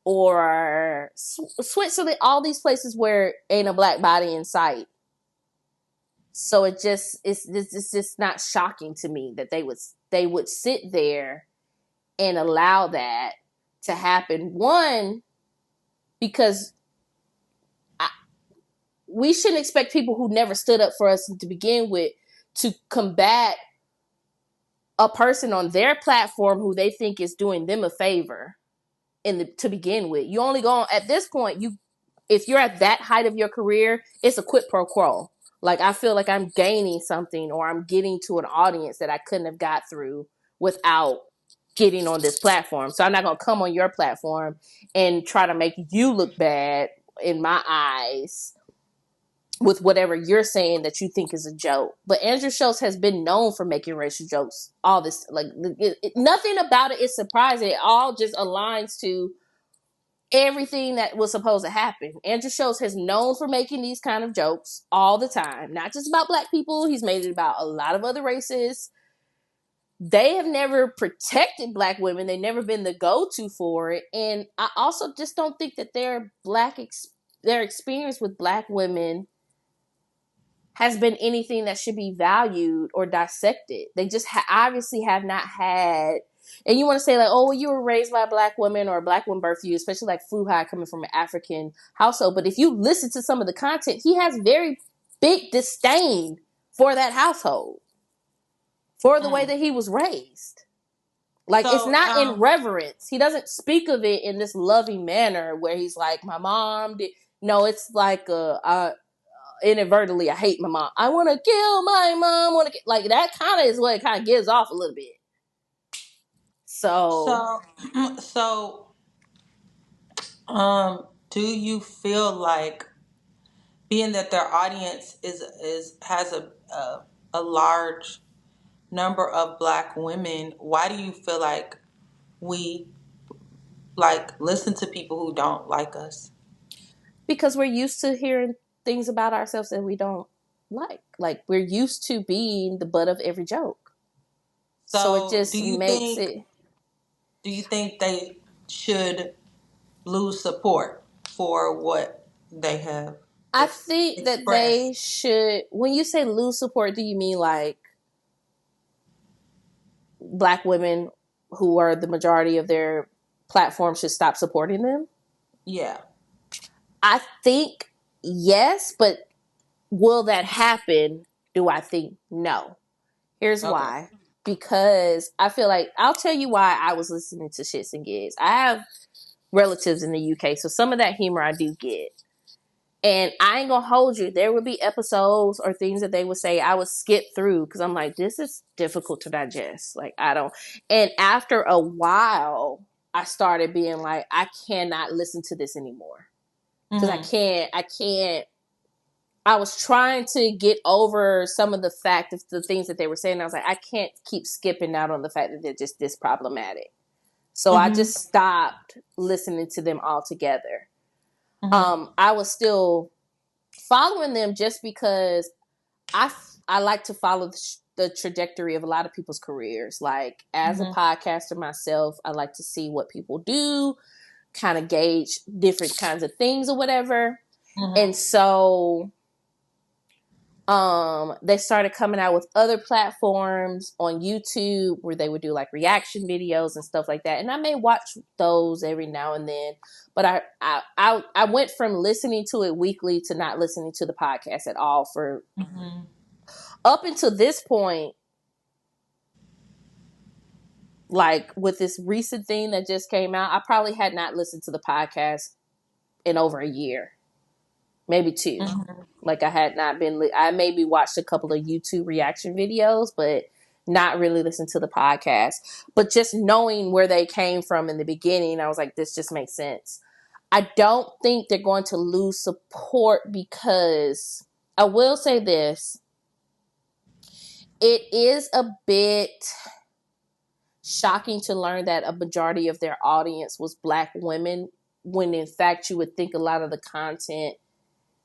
or Switzerland, all these places where ain't a black body in sight. So it's just not shocking to me that they would sit there and allow that to happen. One, because we shouldn't expect people who never stood up for us to begin with to combat a person on their platform who they think is doing them a favor to begin with. You only go on, at this point, if you're at that height of your career, it's a quid pro quo. Like, I feel like I'm gaining something, or I'm getting to an audience that I couldn't have got through without getting on this platform. So I'm not going to come on your platform and try to make you look bad in my eyes with whatever you're saying that you think is a joke. But Andrew Schultz has been known for making racial jokes. All this, like, nothing about it is surprising. It all just aligns to everything that was supposed to happen. Andrew Schultz has known for making these kind of jokes all the time, not just about black people. He's made it about a lot of other races. They have never protected black women. They've never been the go-to for it. And I also just don't think that their experience with black women has been anything that should be valued or dissected. They just obviously have not had. And you want to say like, oh, well, you were raised by a black woman or a black woman birthed you, especially like Fuhai coming from an African household. But if you listen to some of the content, he has very big disdain for that household, for the way that he was raised. Like, it's
So,
not in reverence. He doesn't speak of it in this loving manner where he's like, my mom did. No, it's like inadvertently, I hate my mom. I want to kill my mom. Like that kind of is what it kind of gives off a little bit. So
so, so, do you feel like being that their audience is has a large number of black women, why do you feel like we like listen to people who don't like us?
because we're used to hearing things about ourselves that we don't like we're used to being the butt of every joke. So it
So,
just makes it.
do you think they should lose support for what they have
I think that they
expressed?
should. When you say lose support, do you mean like black women who are the majority of their platform should stop supporting them?
Yeah.
I think yes, but will that happen? Do I think no? Here's
Okay.
why. Because I feel like I'll tell you why I was listening to Shits and Gigs. I have relatives in the UK, so some of that humor I do get. And I ain't gonna hold you. There would be episodes or things that they would say I would skip through because I'm like, this is difficult to digest. Like, I don't. And after a while, I started being like, I cannot listen to this anymore because
Mm-hmm.
I can't. I was trying to get over some of the fact of the things that they were saying. I was like, I can't keep skipping out on the fact that they're just this problematic. So I
Mm-hmm.
just stopped listening to them altogether.
Mm-hmm.
I was still following them just because I like to follow the trajectory of a lot of people's careers. Like as a
Mm-hmm.
podcaster myself, I like to see what people do, kind of gauge different kinds of things or whatever. And
Mm-hmm.
so they started coming out with other platforms on YouTube where they would do like reaction videos and stuff like that. And I may watch those every now and then, but I went from listening to it weekly to not listening to the podcast at all for
Mm-hmm.
up until this point. Like with this recent thing that just came out, I probably had not listened to the podcast in over a year, maybe two.
Mm-hmm.
Like I had not been. I maybe watched a couple of YouTube reaction videos, but not really listened to the podcast. But just knowing where they came from in the beginning, I was like, this just makes sense. I don't think they're going to lose support because I will say this. It is a bit shocking to learn that a majority of their audience was black women when in fact you would think a lot of the content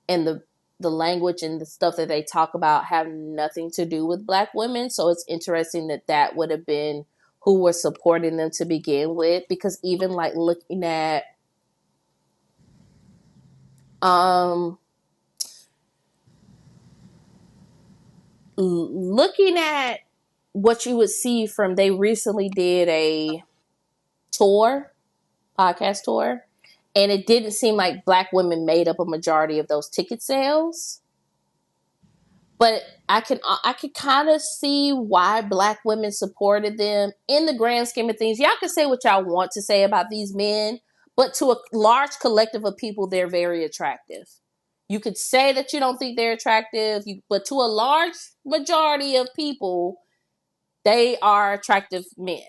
and the language and the stuff that they talk about have nothing to do with black women. So it's interesting that that would have been who were supporting them to begin with, because even like um looking at what you would see from, they recently did a tour, podcast tour, and it didn't seem like black women made up a majority of those ticket sales. But I could kind of see why black women supported them in the grand scheme of things. Y'all can say what y'all want to say about these men, but to a large collective of people, they're very attractive. You could say that you don't think they're attractive, but to a large majority of people, they are attractive men.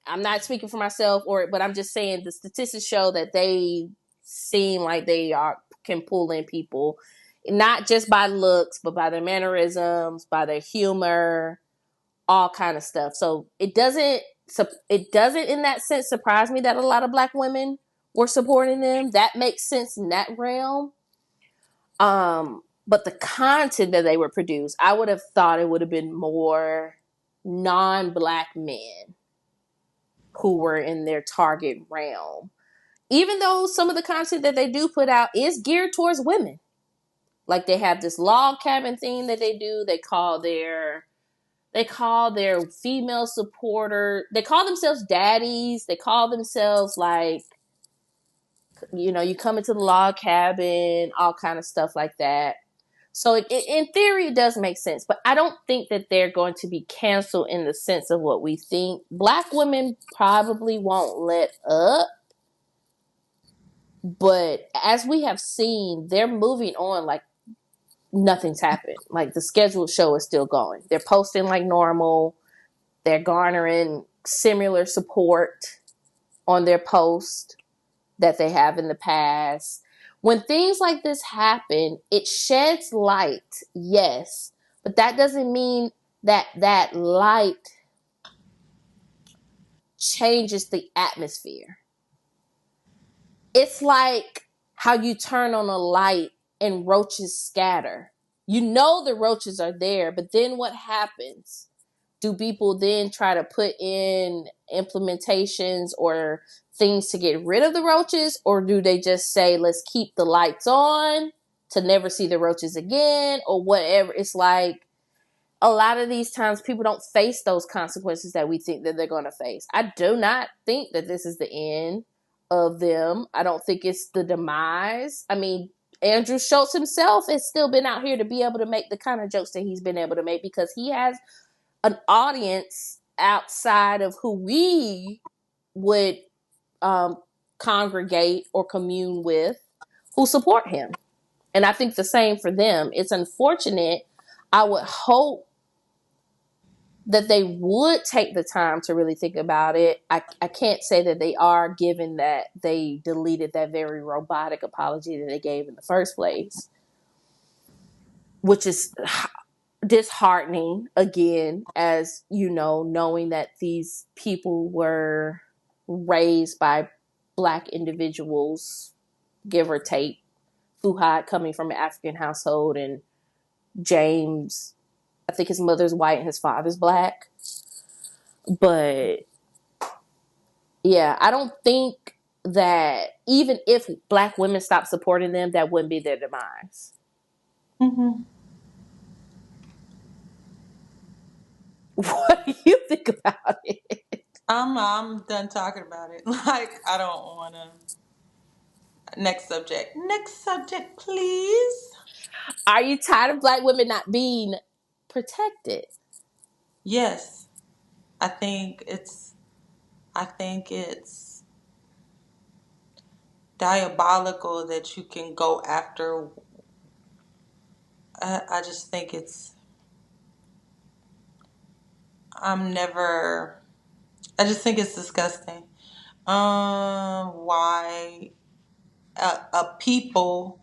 I'm not speaking for myself, but I'm just saying the statistics show that they seem like they are can pull in people, not just by looks, but by their mannerisms, by their humor, all kind of stuff. So it doesn't in that sense surprise me that a lot of black women were supporting them. That makes sense in that realm. But the content that they would produce, I would have thought it would have been more non-black men who were in their target realm. Even though some of the content that they do put out is geared towards women. Like they have this log cabin thing that they do. They call their female supporter. They call themselves daddies. They call themselves like, you come into the log cabin, all kind of stuff like that. So in theory, it does make sense, but I don't think that they're going to be canceled in the sense of what we think. Black women probably won't let up, but as we have seen, they're moving on like nothing's happened. Like the scheduled show is still going. They're posting like normal. They're garnering similar support on their post that they have in the past. When things like this happen, it sheds light, yes, but that doesn't mean that that light changes the atmosphere. It's like how you turn on a light and roaches scatter. You know the roaches are there, but then what happens? Do people then try to put in implementations or things to get rid of the roaches, or do they just say let's keep the lights on to never see the roaches again, or whatever? It's like a lot of these times people don't face those consequences that we think that they're going to face. I do not think that this is the end of them. I don't think it's the demise. I mean, Andrew Schultz himself has still been out here to be able to make the kind of jokes that he's been able to make because he has an audience outside of who we would congregate or commune with who support him. And I think the same for them. It's unfortunate. I would hope that they would take the time to really think about it. I can't say that they are, given that they deleted that very robotic apology that they gave in the first place, which is disheartening again, as you know, knowing that these people were raised by Black individuals, give or take. Fuhad coming from an African household, and James, I think his mother's white and his father's Black. But yeah, I don't think that even if Black women stopped supporting them, that wouldn't be their demise.
Mm-hmm.
What do you think about it?
I'm done talking about it. Like I don't want to. Next subject. Next subject, please.
Are you tired of Black women not being protected?
Yes, I think it's. I think it's diabolical that you can go after. I just think it's. I'm never. I just think it's disgusting. Why a people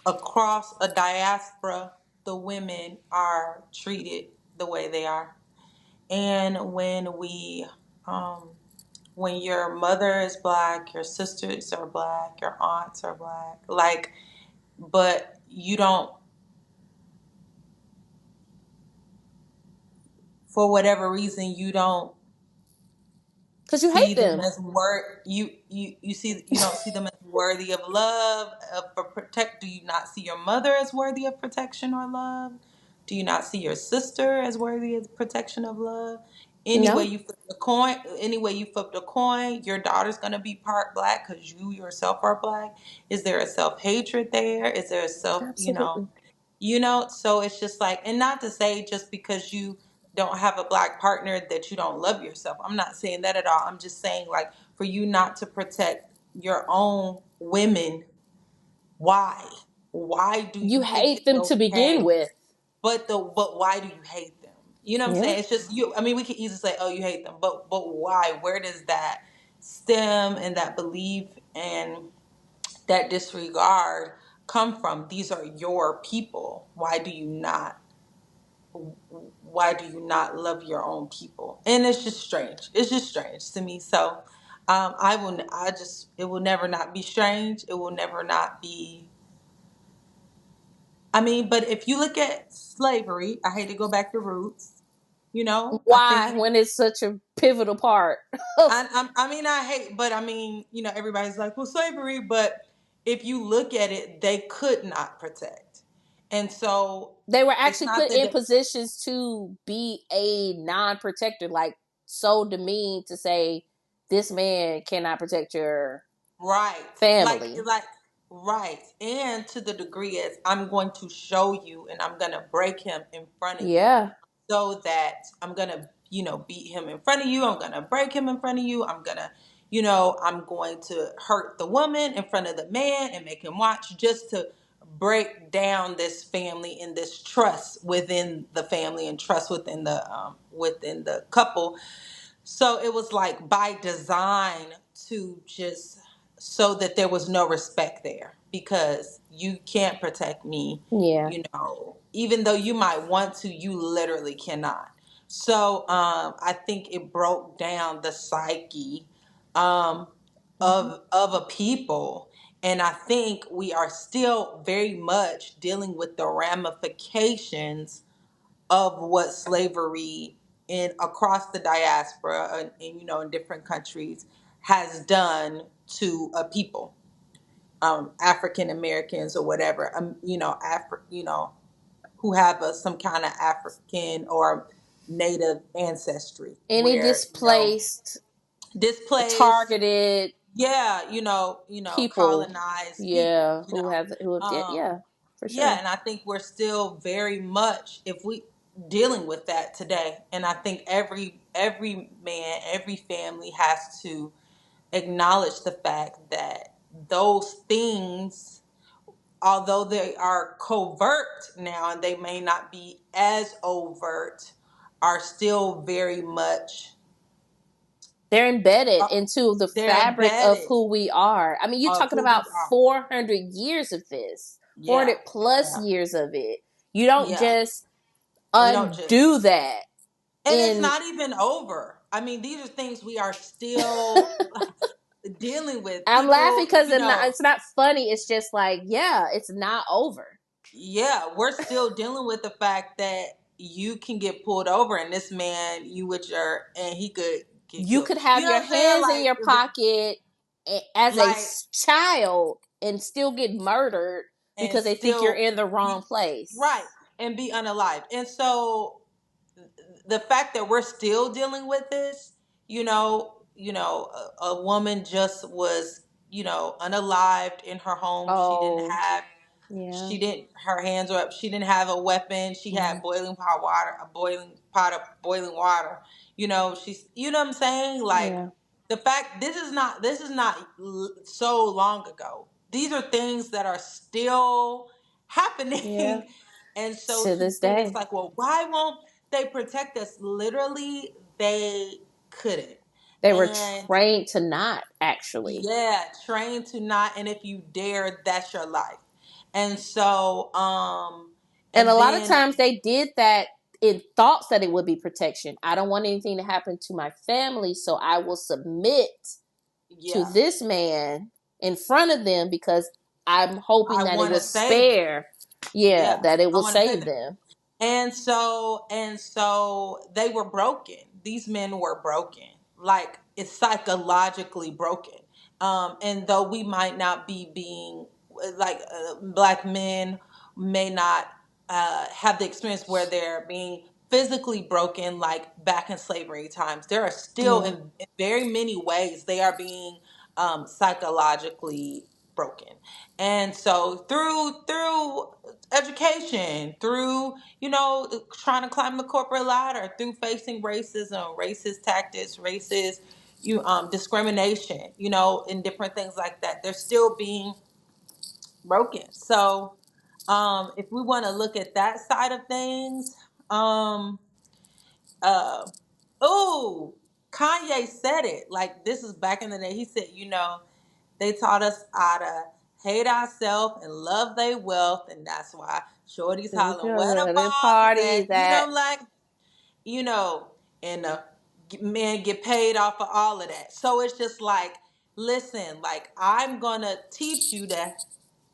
across a diaspora, the women are treated the way they are, and um, when your mother is Black, your sisters are Black, your aunts are Black, like, but you don't, for whatever reason, you don't
Because you
see
hate
them
them.
as you see you don't see them as worthy of love, for protect. Do you not see your mother as worthy of protection or love? Do you not see your sister as worthy of protection of love?
No,
Any way you flip the coin, your daughter's gonna be part Black because you yourself are Black. Is there a self hatred there? Is there a self,
absolutely.
so it's just like, and not to say just because you don't have a Black partner that you don't love yourself. I'm not saying that at all. I'm just saying, like, for you not to protect your own women, why? Why do
You
you think
hate
it's
them to begin
okay?
with.
But why do you hate them? You know what I'm
Yeah.
saying? It's just you. I mean, we could easily say, "Oh, you hate them," but why? Where does that stem and that belief and that disregard come from? These are your people. Why do you not love your own people? And it's just strange. It's just strange to me. So it will never not be strange. It will never not be. I mean, but if you look at slavery, I hate to go back to roots. I
Why,
think
when it's such a pivotal part of
I mean, I hate, but I mean, everybody's like, well, slavery, but if you look at it, they could not protect. And so
They were
it's
actually
not
put
that
in positions to be a non-protector, like so demeaned to say this man cannot protect your
right.
family.
Right. And to the degree as I'm going to show you and I'm gonna break him in front of you
Yeah.
so that I'm gonna, beat him in front of you. I'm gonna break him in front of you. I'm going to hurt the woman in front of the man and make him watch just to break down this family and this trust within the family and trust within the couple. So it was like by design to just so that there was no respect there because you can't protect me,
Yeah.
even though you might want to, you literally cannot. So I think it broke down the psyche um,
Mm-hmm.
of a people. And I think we are still very much dealing with the ramifications of what slavery in across the diaspora and in different countries has done to a people, African Americans or whatever, who have some kind of African or native ancestry,
Any
where
displaced,
displaced,
targeted
yeah,
people,
colonized people,
yeah, who have
um,
yeah, for
yeah,
sure.
and I think we're still very much if we dealing with that today. And I think every man, every family has to acknowledge the fact that those things, although they are covert now and they may not be as overt, are still very much
They're embedded
uh,
into the
they're
fabric of
embedded
who we are. I mean, you're
of
talking
who
about
we are.
400 years of this,
Yeah,
400 plus
yeah,
years of it. You don't
yeah.
just
We don't just
undo that
And it's
in
not even over. I mean, these are things we are still dealing with.
I'm laughing
People,
because it's not funny. It's just like, yeah, it's not over.
yeah, we're still dealing with the fact that you can get pulled over and this man, and he could get
You
killed.
could
You
have
know
your
what I'm saying?
hands in your pocket as a
Like,
child and still get murdered
and
because they think you're
still
in the wrong
be
place.
right and be unalived. And so the fact that we're still dealing with this, a woman just was, unalived in her home.
Oh, yeah,
She didn't, her hands were up. She didn't have a weapon. She
yeah,
had a boiling pot of boiling water. You know what I'm saying? Like
yeah,
the fact, this is not so long ago. These are things that are still
yeah.
happening. And so
To
to
this
say it's
day,
like, well, why won't they protect us? Literally, they couldn't.
they were
And
trained to not actually.
yeah, trained to not, and if you dare, that's your life. And so,
And a
and
lot of
then
times they did that in thoughts that it would be protection. I don't want anything to happen to my family, so I will submit to
yeah,
this man in front of them because I'm hoping
I
that it
want to
will
save them.
spare, yeah,
Yeah,
that it
I
will
want to save
save
them.
them.
And so they were broken. These men were broken. Like it's psychologically broken. And though we might not be being like black men may not have the experience where they're being physically broken like back in slavery times, there are still
Yeah.
in very many ways they are being psychologically broken. And so through education, through trying to climb the corporate ladder, through facing racism, racist tactics, racist discrimination, and different things like that, they're still being broken. So if we want to look at that side of things, um uh oh, Kanye said it. Like this is back in the day. He said, they taught us how to hate ourselves and love their wealth, and that's why Shorty's hollering, "Where the
The
parties
party
at?"
that
Like you know, and men get paid off of all of that. So it's just like, listen, like I'm gonna teach you to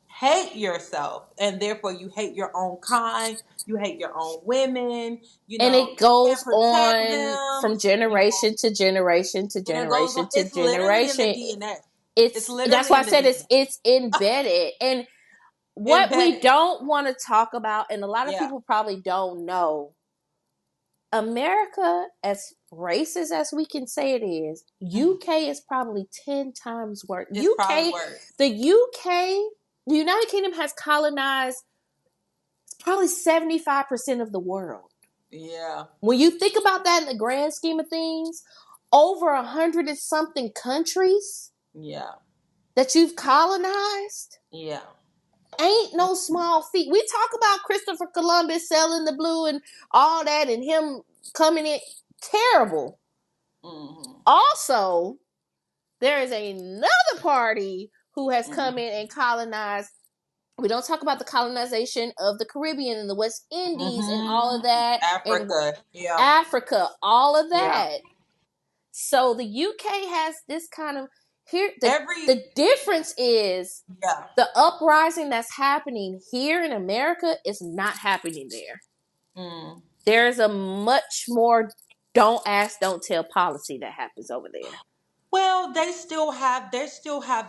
hate yourself, and therefore you hate your own kind, you hate your own women.
and it
You can't
goes
protect
on
them.
from generation to generation to
And it goes
generation
on.
to
It's literally in the
generation.
DNA. It's
That's
literally
why I
in the
said
DNA.
it's embedded. And what we
Embedded.
don't want to talk about, and a lot of
Yeah.
people probably don't know, America, as racist as we can say it is,
Mhm.
UK is probably 10 times worse.
It's probably worse.
The UK, the United Kingdom has colonized probably 75% of the world.
Yeah.
When you think about that in the grand scheme of things, over 100 and something countries
Yeah.
that you've colonized
Yeah.
ain't no small feat. We talk about Christopher Columbus sailing the blue and all that and him coming in. Terrible.
Mm-hmm.
Also, there is another party who has come
Mm-hmm.
in and colonized. We don't talk about the colonization of the Caribbean and the West Indies and all of
Mm-hmm.
that, and
Africa. Yeah.
Africa, all of
Yeah.
that. So the UK has this kind of here.
Every
The difference is
yeah.
the uprising that's happening here in America is not happening there.
Mm.
There's a much more don't ask, don't tell policy that happens over there.
Well, they still have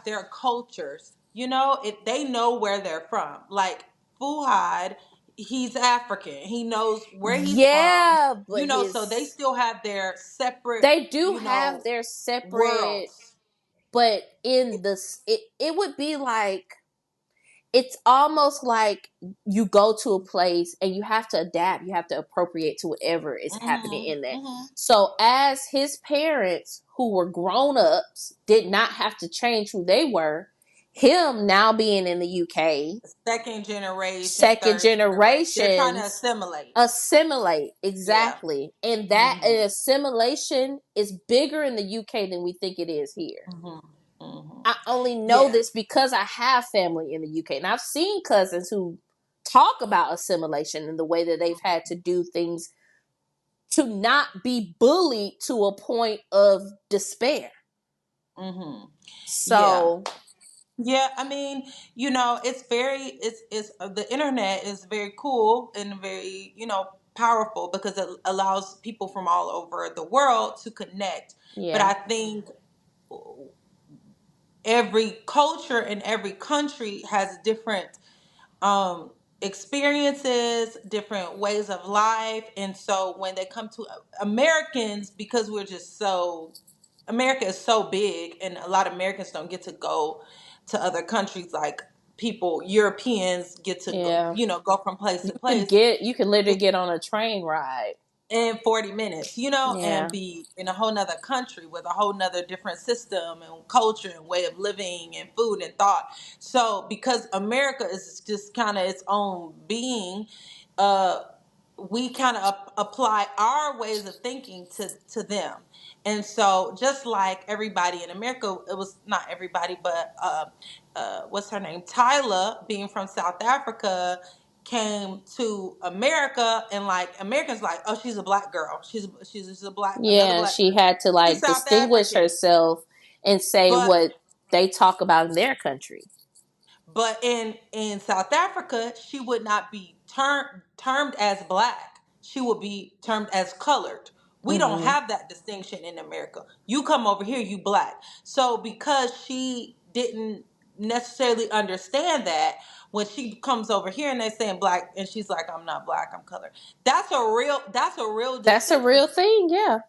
their cultures. You know, if they know where they're from. Like Fuhad, he's African. He knows where he's from.
Yeah,
You
but
know, so they
his
still have their separate,
they do
you
have
know,
their separate,
worlds.
but in this it would be like it's almost like you go to a place and you have to adapt, you have to appropriate to whatever is happening
Mm-hmm.
in that.
Mm-hmm.
So as his parents who were grown-ups did not have to change who they were, him now being in the UK,
Second generation,
second
third generation, they're trying to
generations,
assimilate.
assimilate
Yeah.
exactly. And that
Mm-hmm.
an assimilation is bigger in the UK than we think it is here.
Mm-hmm. Mm-hmm.
I only know
Yeah.
this because I have family in the UK, and I've seen cousins who talk about assimilation and the way that they've had to do things to not be bullied to a point of despair.
Mm-hmm. Yeah.
So,
Yeah, I mean, it's the internet is very cool and very, powerful because it allows people from all over the world to connect. But
yeah,
I think every culture and every country has different um experiences, different ways of life, and so when they come to Americans, because America is so big, and a lot of Americans don't get to go to other countries like people Europeans get to go,
yeah.
go from place to place
You can literally get on a train ride.
in 40 minutes, and
Yeah,
be in a whole nother country with a whole nother different system and culture and way of living and food and thought. So because America is just kind of its own being, uh, we kind of apply our ways of thinking to them. And so just like everybody in America, it was not everybody, but what's her name? Tyler, being from South Africa, came to America, and like Americans like, oh, she's a black girl. She's just another
yeah.
black
She
girl.
had to
She's
like
South
distinguish
African.
herself and say
But
what they talk about in their country.
But in South Africa, she would not be termed as black. She would be termed as colored. We don't
Hmm.
have that distinction in America. You come over here, you black. So because she didn't necessarily understand that, when she comes over here and they're saying black, and she's like, I'm not black, I'm colored. That's a real
That's a real
distinction
thing. Yeah,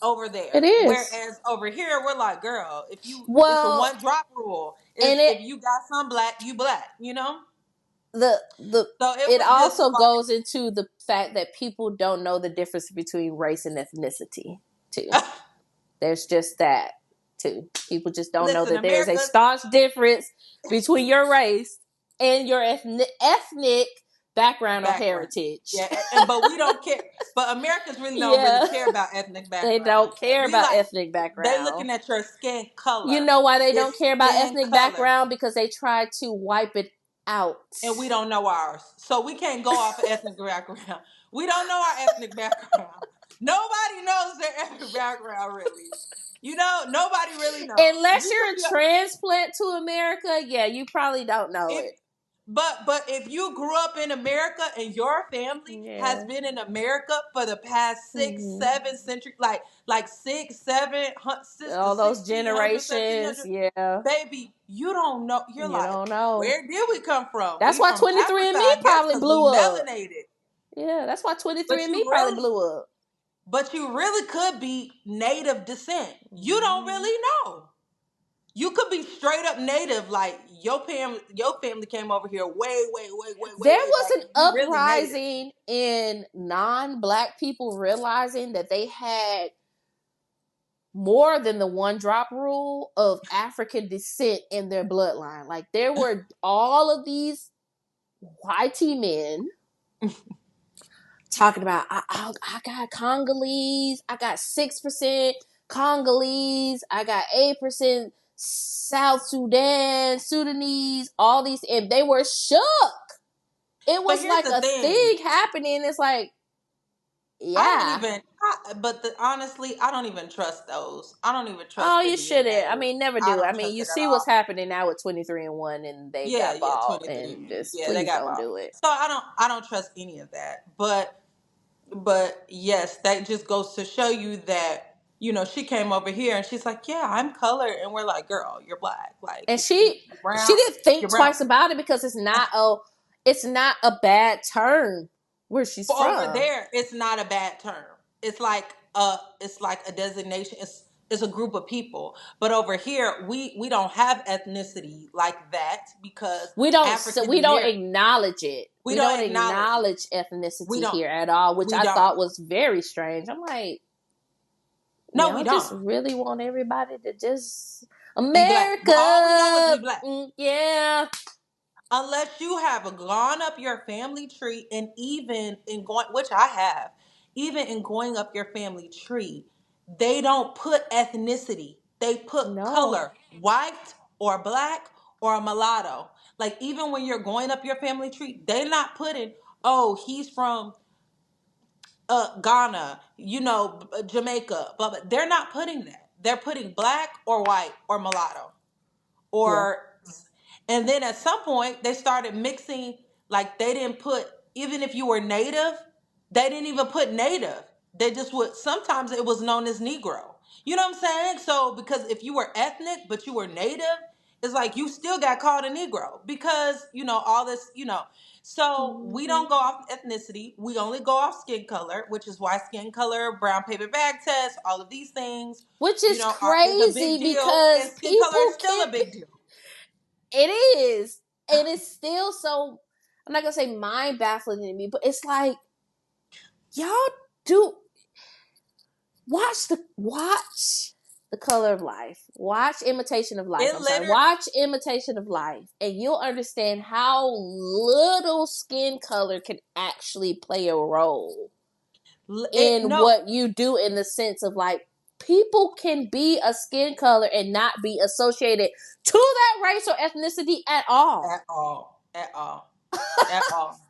over
it
there.
is.
Whereas over here, we're like, girl, it's a
Well,
one drop rule.
and
If you got some black, you black.
the
So it
it
was just
also
like,
goes into the fact that people don't know the difference between race and ethnicity too. There's just that too. People just don't know
listen,
that there is a
America
staunch difference between your race and your ethnic background or
background.
heritage.
Yeah, but we don't care. But Americans really don't really
Yeah,
care about ethnic
they
background
don't
like that.
care
We
about
like
ethnic
they
background.
looking at your skin
You
color.
know why they don't
It's
care about
skin
ethnic
color.
background? Because they try to wipe it out.
And we don't know ours. So we can't go off of ethnic background. We don't know our ethnic background. Nobody knows their ethnic background really. Nobody really knows.
Unless
We could
you're a
be
transplant to America, yeah, you probably don't know
if
it.
But if you grew up in America and your family has
Yeah.
been in America for the past six,
Hmm.
7 centuries, like six, seven, since the
All those
1600s,
generations.
1700s,
Yeah.
baby, you don't know. You're
You
like,
don't know.
where did we come from?
That's
We
why
from
23 and
Africa,
Me
I guess,
probably
because we
blew up.
melanated.
Yeah, that's why 23
But
and Me
you
probably
really,
blew up.
but you really could be native descent. You don't
Hmm.
really know. You could be straight up native, like your family came over here
There
way
was
back,
an
and you really native.
uprising in non-black people realizing that they had more than the one drop rule of African descent in their bloodline. Like there were all of these YT men talking about I got Congolese, I got 6% Congolese, I got 8% South Sudanese, all these, and they were shook. It
But
was
here's
like
the
a
thing.
thing happening. It's like,
I don't
yeah.
even. Honestly, I don't even trust those. I don't even
Oh,
trust the
you shouldn't. I
DNA.
mean, never
I
do. I
don't
mean,
trust
you
it at
see what's
all.
happening now with 23 and 1, and they
Yeah,
got
yeah,
bought,
23.
and just
Yeah, they
please
got
don't
bought.
do it.
So I don't trust any of that. But yes, that just goes to show you that she came over here and she's like, yeah, I'm colored, and we're like, girl, you're black. Like
And
you're
she
brown.
didn't
You're
think
brown.
twice about it because it's not a bad term where she's
For over
from.
there, it's not a bad term. It's like a designation. It's a group of people. But over here, we don't have ethnicity like that because African
We don't
American.
acknowledge it.
We
We
don't
don't
acknowledge it.
acknowledge
We
ethnicity
don't.
here at all, which
We
I
don't.
thought was very strange. I'm like,
No, we
y'all just
don't.
really want everybody to just
Be black. Well, all we know is we
America.
black.
Yeah.
Unless you have gone up your family tree, and even in going, which I have, even in going up your family tree, they don't put ethnicity. They put
No.
color, white or black or mulatto. Like even when you're going up your family tree, they're not putting, oh, he's from Ghana, Jamaica, but they're not putting that. They're putting black or white or mulatto
Yeah.
or and then at some point they started mixing, like they didn't put, even if you were native, they didn't even put native. They just would, sometimes it was known as negro. You know what I'm saying? So because if you were ethnic but you were native, it's like you still got called a negro because all this. So we
Hmm.
don't go off ethnicity, we only go off skin color, which is why skin color, brown paper bag test, all of these things
Which is
is a big
crazy
deal, and
because
skin color is
people
still a
can't.
big deal.
It is, and it's still so. I'm not gonna say mind baffling to me, but it's like y'all do watch the Color of Life. Watch Imitation of Life.
It
I'm sorry.
literally,
Watch Imitation of Life, and you'll understand how little skin color can actually play a role in
no,
what you do, in the sense of like people can be a skin color and not be associated to that race or ethnicity at all.
at all.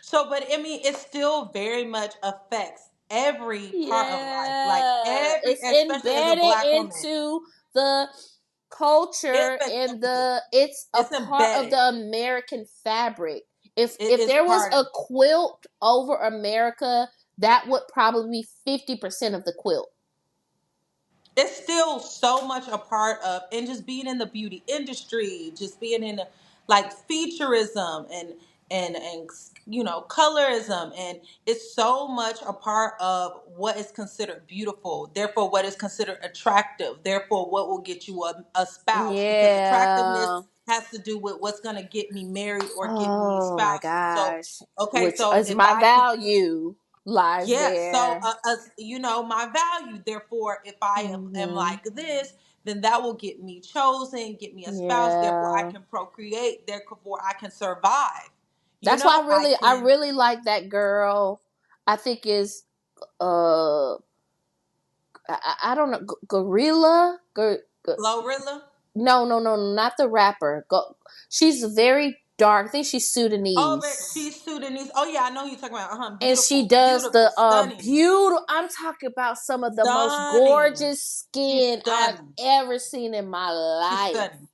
So, but I mean, it still very much affects every part of life. Like
Yeah,
every,
it's
especially as a
embedded
black woman,
into the
it's
culture, and it's a
it's
part of
embedded.
the American fabric.
It
If
is
there was
part
a
of it.
quilt over America, that would probably be 50% of the quilt.
It's still so much a part of, and just being in the beauty industry, just being in the, like featureism and colorism, and it's so much a part of what is considered beautiful, therefore what is considered attractive, therefore what will get you a spouse, because attractiveness
Yeah.
has to do with what's going to get me married or get me
Oh my
spouses. So
gosh.
okay,
Which
so
is
if
my
I can,
value lies
yeah, so
there.
my value. Therefore, if I am
Hmm.
like this, then that will get me chosen, get me a spouse. Therefore, I
Yeah.
can procreate. Therefore, I can survive.
That's why
I
I
can.
really like that girl. I think is uh I don't know, Gorilla.
Glorilla.
No, not the rapper. She's very dark. I think she's
Oh, but
Sudanese,
she's Sudanese. Oh yeah, I know who you're talking about.
and she
Beautiful,
does
beautiful,
the
stunning,
beautiful. I'm talking about some of the most
stunning.
gorgeous
She's
skin I've
stunning.
ever seen in my
She's
life.
stunning.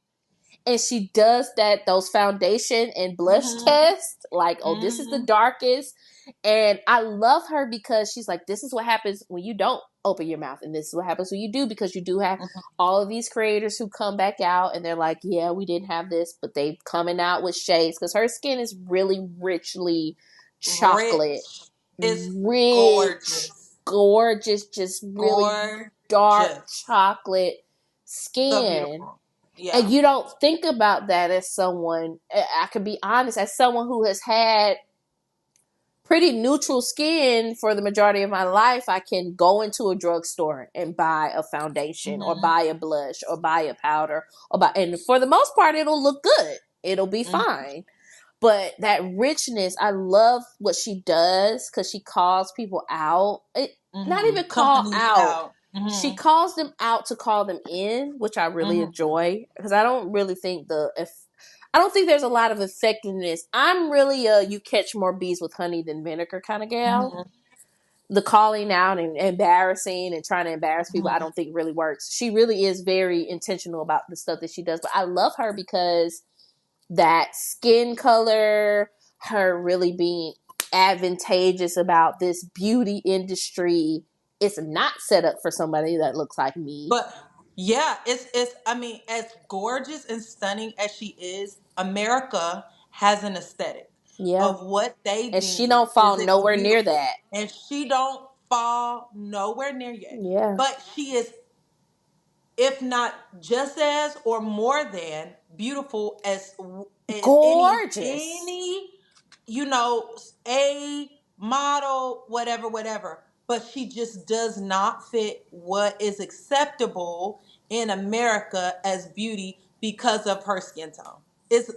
and she does those foundation and blush
Mm-hmm.
tests, like, oh, this is the
Mm-hmm.
darkest. And I love her because she's like, this is what happens when you don't open your mouth, and this is what happens when you do, because you do have all of these creators who come back out and they're like, yeah, we didn't have this, but they coming out with shades, because her skin is really richly chocolate,
Rich. It's
rich,
gorgeous.
gorgeous, just really dark
Gorgeous.
chocolate
So
skin.
beautiful. Yeah.
And you don't think about that as someone, I can be honest, as someone who has had pretty neutral skin for the majority of my life. I can go into a drugstore and buy a foundation or
Mm-hmm.
buy a blush or buy a powder and for the most part, it'll look good. It'll be
Mm-hmm.
fine. But that richness, I love what she does, because she calls people out. Not
Mm-hmm.
even call
Companies
out.
out.
She
Mm-hmm.
calls them out to call them in, which I really
Mm-hmm.
enjoy, because I don't really think I don't think there's a lot of effectiveness. I'm really a you catch more bees with honey than vinegar kind of gal.
Mm-hmm.
The calling out and embarrassing and trying to embarrass people, I
Mm-hmm.
don't think really works. She really is very intentional about the stuff that she does. But I love her because that skin color, her really being advantageous about this beauty industry, it's not set up for somebody that looks like me.
But yeah, it's I mean, as gorgeous and stunning as she is, America has an aesthetic
Yeah.
of what they
And she
deem
don't fall
physical
nowhere near
beautiful.
that.
And she don't fall nowhere near yet.
Yeah.
But she is, if not just as or more than beautiful as
Gorgeous.
any, you know, a model, whatever, but she just does not fit what is acceptable in America as beauty because of her skin tone. It's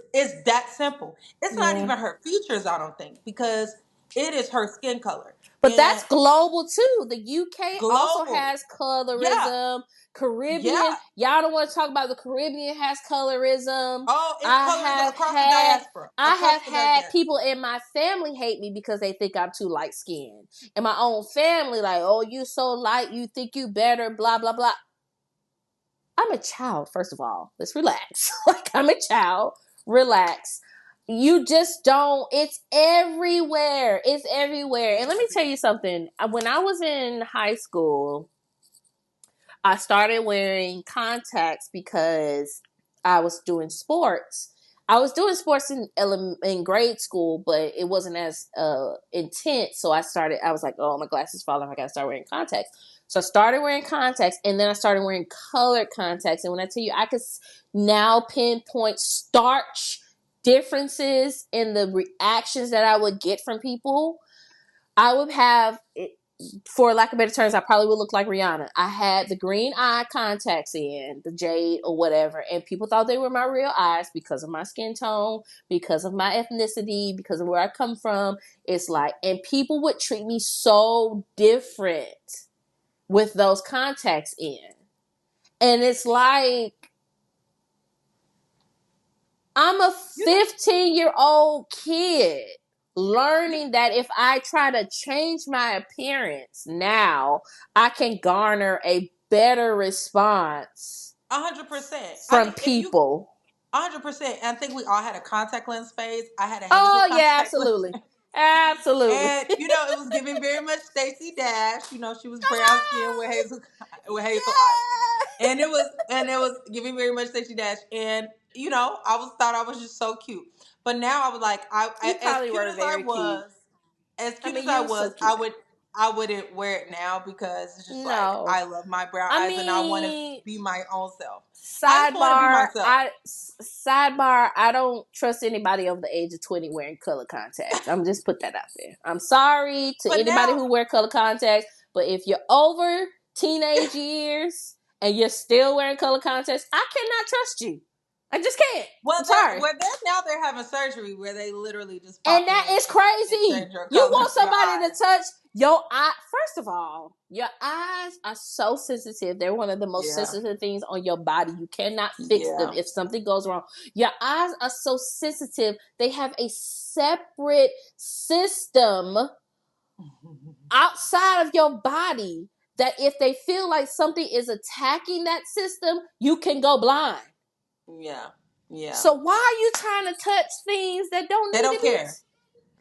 that simple. It's not
Yeah.
even her features, I don't think, because it is her skin color.
But
And
that's global too. The UK also
global.
has
Yeah.
colorism. Caribbean,
Yeah.
y'all don't want to talk about the Caribbean has colorism.
Oh, it's
I
colorism
have
across the
had
diaspora.
I
Across
have
the
had
diaspora.
people in my family hate me because they think I'm too light skinned. And my own family, like, oh, you so light, you think you better, blah, blah, blah. I'm a child, first of all. Let's relax. Like, I'm a child. Relax. You just don't. It's everywhere. It's everywhere. And let me tell you something. When I was in high school, I started wearing contacts because I was doing sports. I was doing sports in grade school, but it wasn't as intense. So I was like, oh, my glasses fall off. I got to start wearing contacts. So I started wearing contacts, and then I started wearing colored contacts. And when I tell you, I could now pinpoint starch differences in the reactions that I would get from people. I would have, for lack of better terms, I probably would look like Rihanna. I had the green eye contacts in, the jade or whatever, and people thought they were my real eyes because of my skin tone, because of my ethnicity, because of where I come from. It's like, and people would treat me so different with those contacts in. And it's like, I'm a
You know,
15-year-old kid learning that if I try to change my appearance now, I can garner a better response
100%. I
from
mean, if you
people.
100%. I think we all had a contact lens phase. I had a hazel
Oh, yeah,
contact lens.
absolutely. Absolutely.
And it was giving very much Stacey Dash. She was brown skin with hazel eyes, and it was giving very much Stacey Dash. And I was thought I was just so cute. But now I was like,
You
as
probably
cute
were
as I
very cute.
was, as
I
cute
mean,
as I
you were so
was,
cute.
I wouldn't wear it now because it's just like
No.
I love my brown
I
eyes and I want to
mean,
be my own self. I just want to be
sidebar,
myself.
I don't trust anybody over the age of 20 wearing color contacts. I'm just put that out there. I'm sorry to
But
anybody
now,
who wear color contacts, but if you're over teenage years and you're still wearing color contacts, I cannot trust you. I just can't. I'm sorry.
they're having surgery where they literally just
And
pop
that
in
is
and
crazy.
change your
You
color
want
of your
somebody to
eyes.
touch your eye. First of all, your eyes are so sensitive. They're one of the most
Yeah,
sensitive things on your body. You cannot fix them
yeah.
if something goes wrong. Your eyes are so sensitive. They have a separate system outside of your body that if they feel like something is attacking that system, you can go blind.
Yeah. Yeah.
So why are you trying to touch things that don't
They
need
don't
to be?
care.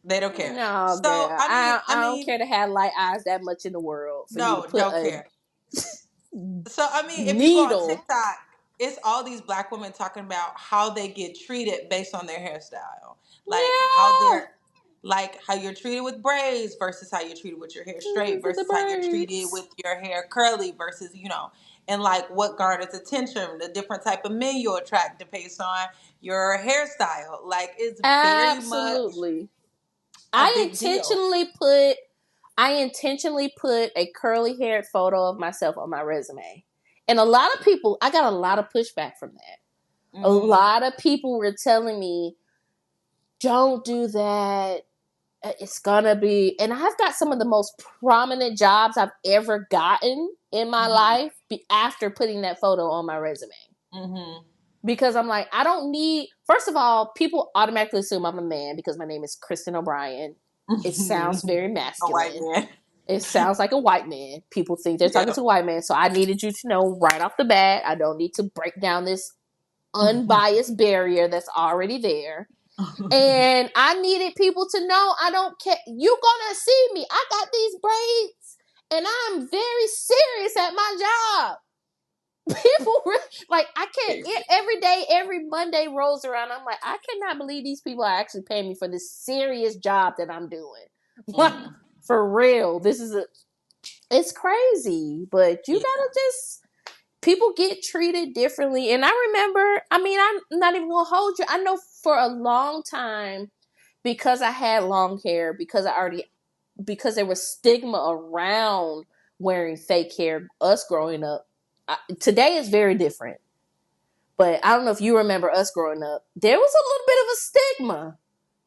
They don't care.
No,
So
girl.
I mean,
I don't care to have light eyes that much in the world for you to
no,
put
don't
a
care. So I mean, if you go on
needle.
TikTok, it's all these black women talking about how they get treated based on their hairstyle,
Yeah.
like how you're treated with braids versus how you're treated with your hair straight
For the
versus how you're treated
braids.
with your hair curly versus and like what garners attention, the different type of men you attract based on your hairstyle. Like it's very much
Absolutely.
a
I
big deal.
intentionally put I intentionally put a curly haired photo of myself on my resume. And I got a lot of pushback from that. A
Hmm.
lot of people were telling me, don't do that. It's gonna be, and I've got some of the most prominent jobs I've ever gotten in my
Hmm.
life after putting that photo on my resume.
Hmm.
Because I'm like, I don't need, first of all, people automatically assume I'm a man because my name is Christan O'Brien. It sounds very
A white
masculine.
man.
It sounds like a white man. People think they're talking
Yeah.
to a white man. So I needed you to know right off the bat, I don't need to break down this unbiased barrier that's already there. And I needed people to know I don't care. You're gonna see me. I got these braids and I'm very serious at my job. People like, I can't, every day, every Monday rolls around. I'm like, I cannot believe these people are actually paying me for this serious job that I'm doing. Like,
Mm.
for real. It's crazy, but you
Yeah.
gotta just, people get treated differently. And I remember, I mean, I'm not even gonna hold you. I know for a long time, because I had long hair, because there was stigma around wearing fake hair, us growing up. Today is very different. But I don't know if you remember us growing up. There was a little bit of a stigma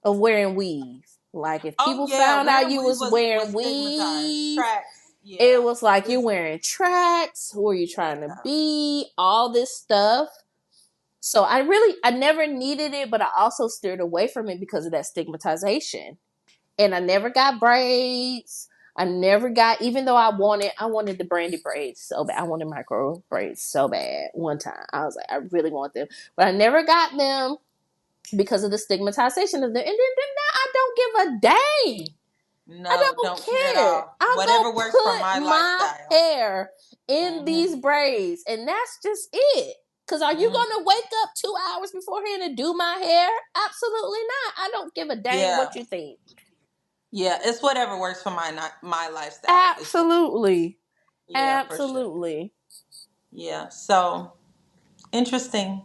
of wearing weave. Like if
Oh
people
yeah,
found out
wearing
you
weave
was
was
wearing
stigmatized.
weave,
Tracks.
it
Yeah.
was like you're
It's
wearing tracks. Who are you trying to
yeah.
be? All this stuff. So I never needed it, but I also steered away from it because of that stigmatization. And I never got braids. I never got, even though I wanted the brandy braids so bad. I wanted micro braids so bad one time. I was like, I really want them. But I never got them because of the stigmatization of them. And then now I don't give a dang. I
No,
don't
don't care at
care.
all.
I'm
Whatever
gonna
works for my
put my
lifestyle.
hair in
Hmm.
these braids, and that's just it. Cause are you
Hmm.
gonna wake up 2 hours beforehand and do my hair? Absolutely not. I don't give a dang
Yeah.
what you think.
Yeah. It's whatever works for my lifestyle. It's just
Absolutely.
yeah, for sure.
Absolutely.
Yeah. So interesting.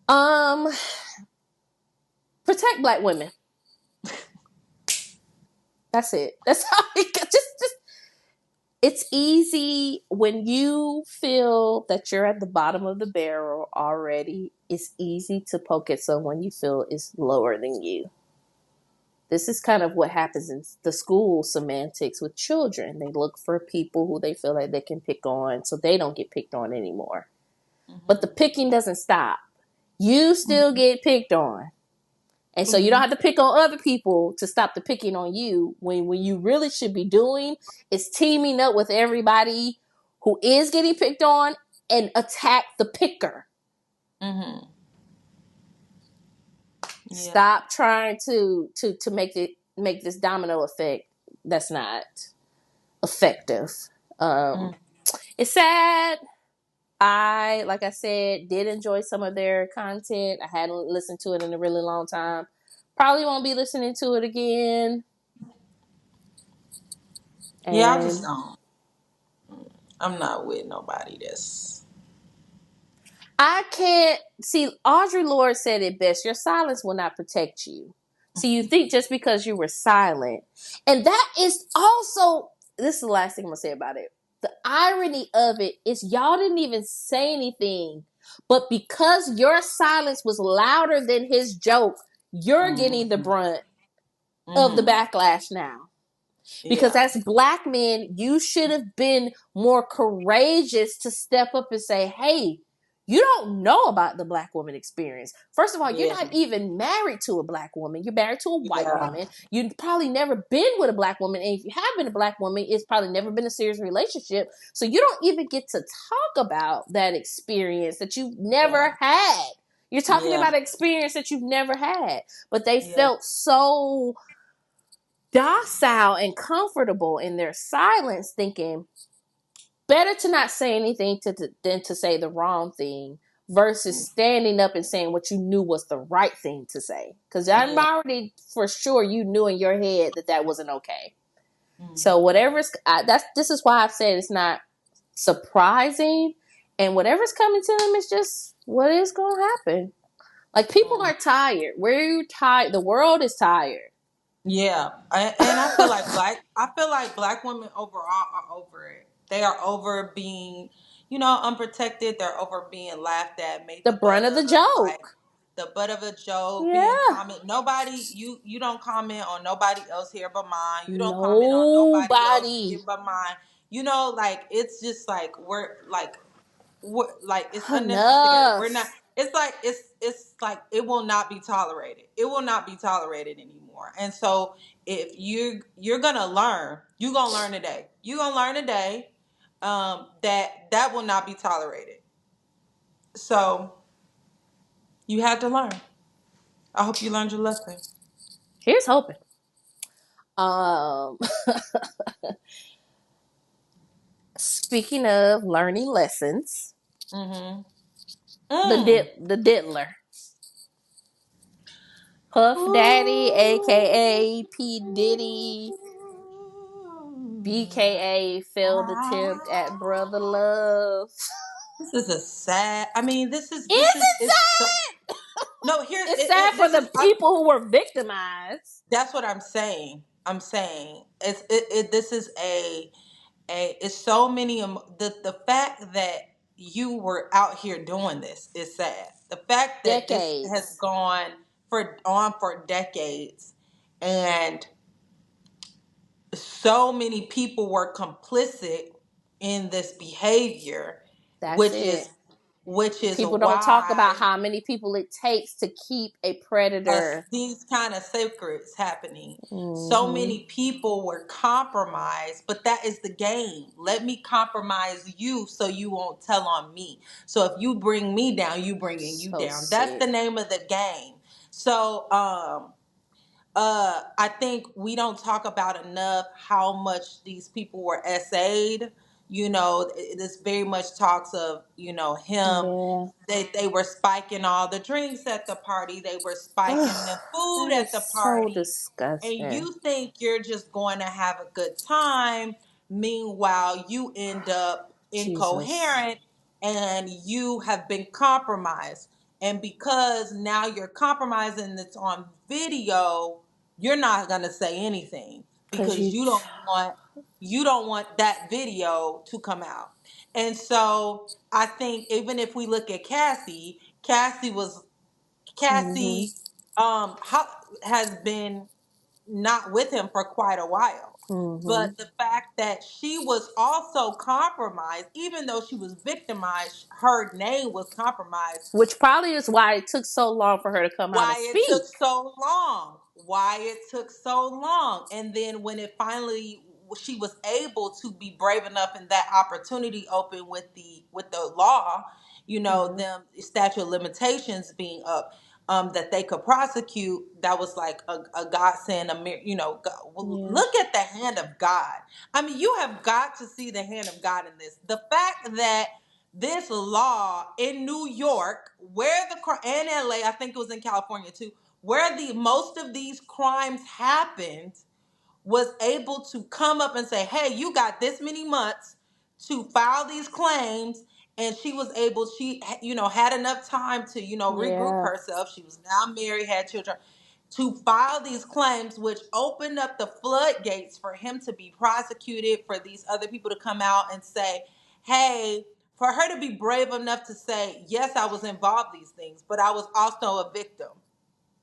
Um, protect black women. That's it. That's how it goes. Just it's easy when you feel that you're at the bottom of the barrel already. It's easy to poke at someone you feel is lower than you. This is kind of what happens in the school semantics with children. They look for people who they feel like they can pick on so they don't get picked on anymore. But the
Hmm.
picking doesn't stop. You still get picked on. And so you don't
Hmm.
have to pick on other people to stop the picking on you. When you really should be doing is teaming up with everybody who is getting picked on and attack the picker.
Hmm. Yeah.
Stop trying to make this domino effect that's not effective. Um,
Mm.
it's sad. Like I said, did enjoy some of their content. I hadn't listened to it in a really long time. Probably won't be listening to it again.
Yeah. I just
And
don't. I'm not with nobody that's.
I can't see. Audre Lorde said it best: "Your silence will not protect you." So you think just because you were silent, and that is also, this is the last thing I'm gonna say about it. The irony of it is y'all didn't even say anything, but because your silence was louder than his joke, you're getting the
Hmm.
brunt of the
Hmm.
backlash now. Because
Yeah.
as black men, you should have been more courageous to step up and say, "Hey, You don't know about the Black woman experience. First of all, you're
Yeah.
not even married to a Black woman. You're married to a white
Yeah.
woman. You've probably never been with a Black woman. And if you have been a Black woman, it's probably never been a serious relationship. So you don't even get to talk about that experience that you've never had. You're talking
Yeah.
about an experience that you've never had. But they
Yeah.
felt so docile and comfortable in their silence, thinking, better to not say anything than to say the wrong thing versus standing up and saying what you knew was the right thing to say. Because I'm
Yeah.
already for sure you knew in your head that that wasn't okay.
Mm.
So whatever's this is why I've said it's not surprising, and whatever's coming to them is just what is going to happen. Like people
Mm.
are tired. We're tired. The world is tired.
Yeah, and I feel like black women overall are over it. They are over being, unprotected. They're over being laughed at, made
The
the
brunt
butt
of the
of, like
joke.
the butt of a joke, being
Yeah.
comment. Nobody, you don't comment on nobody else here but mine. You don't comment on nobody else here
Nobody.
but mine. Like it's just like like it's unnecessary. We're not.
Enough.
It's like it will not be tolerated. It will not be tolerated anymore. And so if you're gonna learn, you're gonna learn today. You're gonna learn today that will not be tolerated. So you had to learn. I hope you learned your lesson.
Here's hoping. Um, Speaking of learning lessons,
Mm-hmm.
the
Mm.
the diddler, Puff Daddy, aka P Diddy, BKA failed attempt at brother love.
This is a sad. I mean, this is
Is
this is
it
it's so,
sad?
no. Here,
It's sad for
this
the
is.
people who were victimized.
That's what I'm saying. I'm saying this is it's so many the fact that you were out here doing this is sad. The fact that this has
Decades.
gone for decades, and so many people were complicit in this behavior,
That's
which
it.
is which is
People don't talk about
why
how many people it takes to keep a predator.
these kind of secrets happening. So
Hmm.
many people were compromised, but that is the game. Let me compromise you so you won't tell on me. So if you bring me down, you bringing you
So
down. That's the
sick.
name of the game. So I think we don't talk about enough how much these people were SA'd. This very much talks of, him.
Yeah.
They were spiking all the drinks at the party. They were spiking the food
That
at
is
the
so
party. And
disgusting.
you think you're just going to have a good time. Meanwhile, you end up
Jesus.
incoherent and you have been compromised. And because now you're compromising, it's on video, you're not going to say anything
Cause
because
you
you don't want that video to come out. And so I think even if we look at
mm-hmm,
Cassie has been not with him for quite a while.
mm-hmm.
But the fact that she was also compromised, even though she was victimized, her name was compromised.
Which probably is why it took so long for her to come out and
Why it took
speak.
so long. Why it took so long. And then when it finally she was able to be brave enough and that opportunity open with the law,
Yeah.
them statute of limitations being up, that they could prosecute, that was like a godsend, God, well,
Yeah.
look at the hand of God. I mean, you have got to see the hand of God in this. The fact that this law in New York, where and LA, I think it was in California too, where the most of these crimes happened, was able to come up and say, "Hey, you got this many months to file these claims." And she was able, she had enough time to regroup
Yeah.
herself. She was now married, had children, to file these claims, which opened up the floodgates for him to be prosecuted, for these other people to come out and say, hey, for her to be brave enough to say, yes, I was involved in these things, but I was also a victim.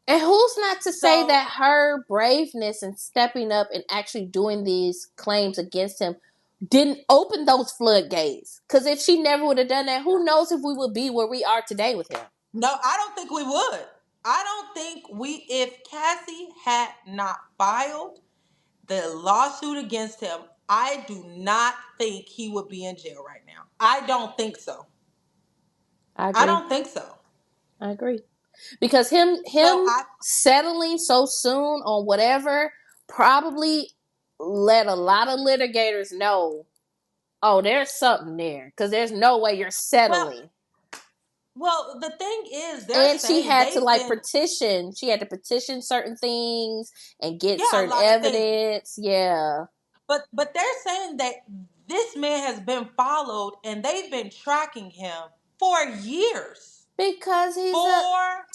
And who's not to say
So,
that her braveness and stepping up and actually doing these claims against him didn't open those floodgates. Because if she never would have done that, who knows if we would be where we are today with him.
No, I don't think we would. I don't think if Cassie had not filed the lawsuit against him, I do not think he would be in jail right now. I don't think so.
I
I
agree.
don't think so.
I agree. Because him
So
him settling so soon on whatever probably let a lot of litigators know, oh, there's something there. Because there's no way you're
well,
settling.
the thing is, they're
And she
saying
had to
they've
like
been,
petition. She had to petition certain things and get
yeah, a
certain
lot of things.
evidence. Yeah.
But they're saying that this man has been followed and they've been tracking him for years.
Because he's a.
For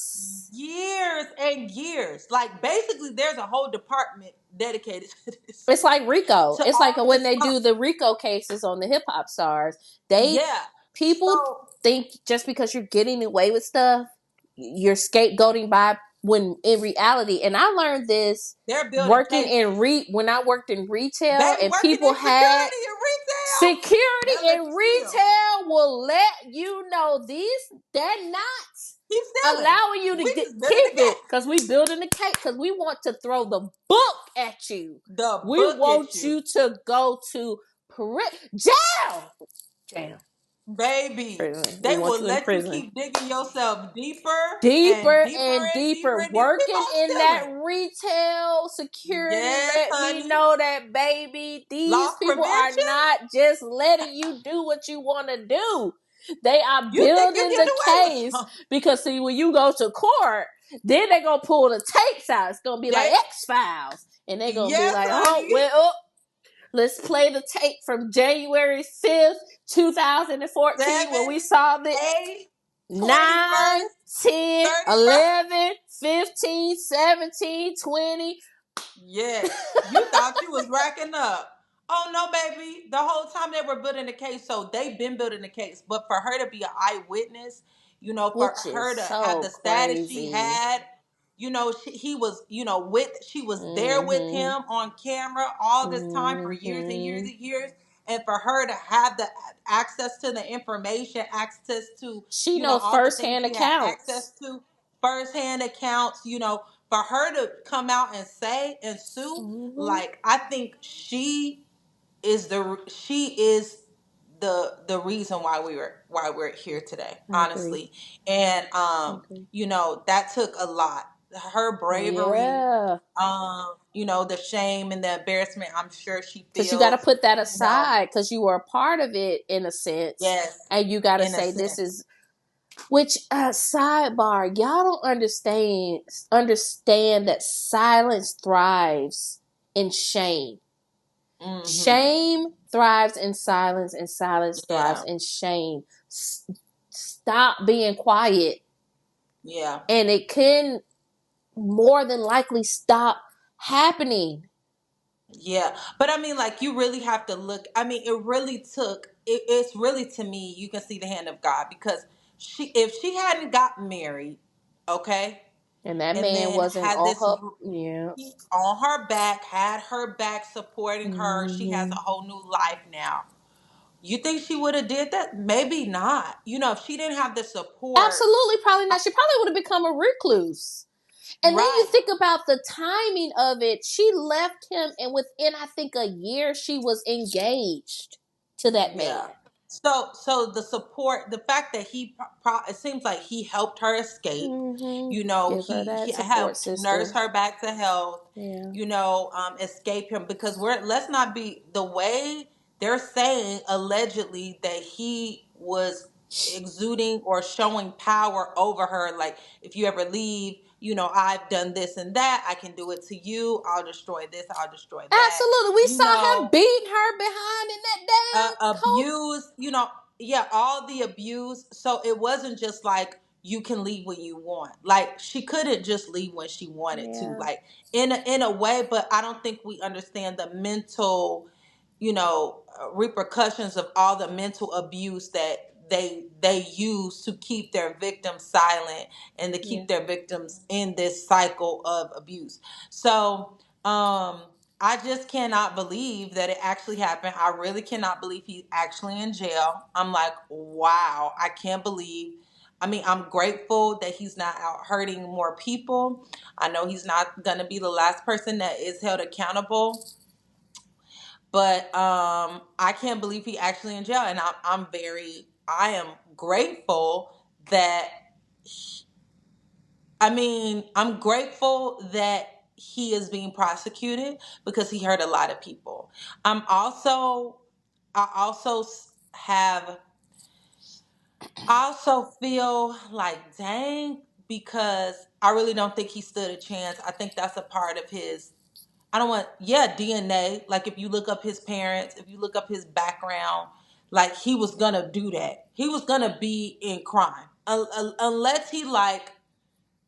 years and years. Like basically there's a whole department dedicated to this.
It's like Rico.
To
It's like
all
when
this
they
stuff.
do the Rico cases on the hip hop stars. They
Yeah.
people
So
think just because you're getting away with stuff, you're scapegoating by when in reality. And I learned this
they're building
working in
cases.
when I worked in retail
Baby
and
working
people
in
had
security and retail.
security
They'll let
in
you steal.
retail will let you know they're not
Keep stealing.
allowing you to
We just building
keep
the
it
case.
because we building the cake because we want to throw the book at you.
The
We
book at
want
you.
you to go to jail. Jail.
Baby.
Prison. We
They
want
will
you in
let you
prison.
keep digging yourself deeper and
Deeper
deeper
and
and deeper
deeper.
and deeper. Keep
Working
on
in that
stealing.
retail security,
Yes,
let me
honey.
know that, baby. These
Loss
people are
prevention.
not just letting you do what you want to do. They are
You think you're
building
getting
the
away with
case
something.
because, see, when you go to court, then they're going to pull the tapes out. It's going to be like
They,
X Files. And they're going to be
yes,
like, oh,
honey.
well, oh, let's play the tape from January 5th, 2014 when
7,
we saw the
8,
9,
21st,
10,
31st.
11, 15, 17, 20.
Yes. You thought you was racking up. Oh no, baby. The whole time they were building the case, so they've been building the case. But for her to be an eyewitness, for
Which is
her to have
so
the status she
crazy.
had, he was, she was there with
Mm-hmm.
him on camera all this time for years and years
Mm-hmm.
and years. And for her to have the access to the information, access to,
She knows
all the things
firsthand
she had
accounts.
access to, firsthand accounts, for her to come out and say and sue,
Mm-hmm.
like I think she is the reason why we're here today,
I agree.
honestly. And
I agree.
that took a lot. Her bravery,
Yeah.
the shame and the embarrassment I'm sure she
Because you got to
feels,
put that
you know,
aside because you were a part of it in a sense.
yes,
And you got to
in a
say, this
sense.
is. Which sidebar, y'all don't understand that silence thrives in shame.
Hmm.
Shame thrives in silence, and silence thrives
Yeah,
in shame. Stop being quiet,
yeah.
and it can more than likely stop happening.
Yeah, but I mean, like, you really have to look. I mean, it really took. It's really, to me, you can see the hand of God, because if she hadn't got married, okay,
And that
and
man
then
wasn't
had
on
this
her. Yeah.
on her back, had her back supporting her, she has
Mm-hmm.
a whole new life now. You think she would have did that? Maybe not. If she didn't have the support,
Absolutely, probably not. She probably would have become a recluse. And then you
right?
think about the timing of it. She left him, and within, I think, a year, she was engaged to that man.
Yeah. So the support, the fact that it seems like he helped her escape.
Mm-hmm. Give her
He
that support
helped nurse
system.
her back to health.
Yeah.
Escape him, because let's not be the way they're saying allegedly that he was exuding or showing power over her. Like, if you ever leave, I've done this and that. I can do it to you. I'll destroy this. I'll destroy that.
Absolutely. We
You
saw him
know
beating her behind in that damn coat.
abuse, yeah, all the abuse. So it wasn't just like you can leave when you want. Like, she couldn't just leave when she wanted to,
Yeah.
like, in a way. But I don't think we understand the mental, repercussions of all the mental abuse that they use to keep their victims silent, and to
Yeah.
keep their victims in this cycle of abuse. So, I just cannot believe that it actually happened. I really cannot believe he's actually in jail. I'm like, wow, I can't believe. I mean, I'm grateful that he's not out hurting more people. I know he's not going to be the last person that is held accountable, but I can't believe he actually in jail, and I am grateful that I'm grateful that he is being prosecuted because he hurt a lot of people. I'm also, I also have, I also feel like, dang, because I really don't think he stood a chance. I think that's a part of his, I don't want, yeah, DNA. Like if you look up his parents, if you look up his background, like he was gonna do that. He was gonna be in crime. Unless he like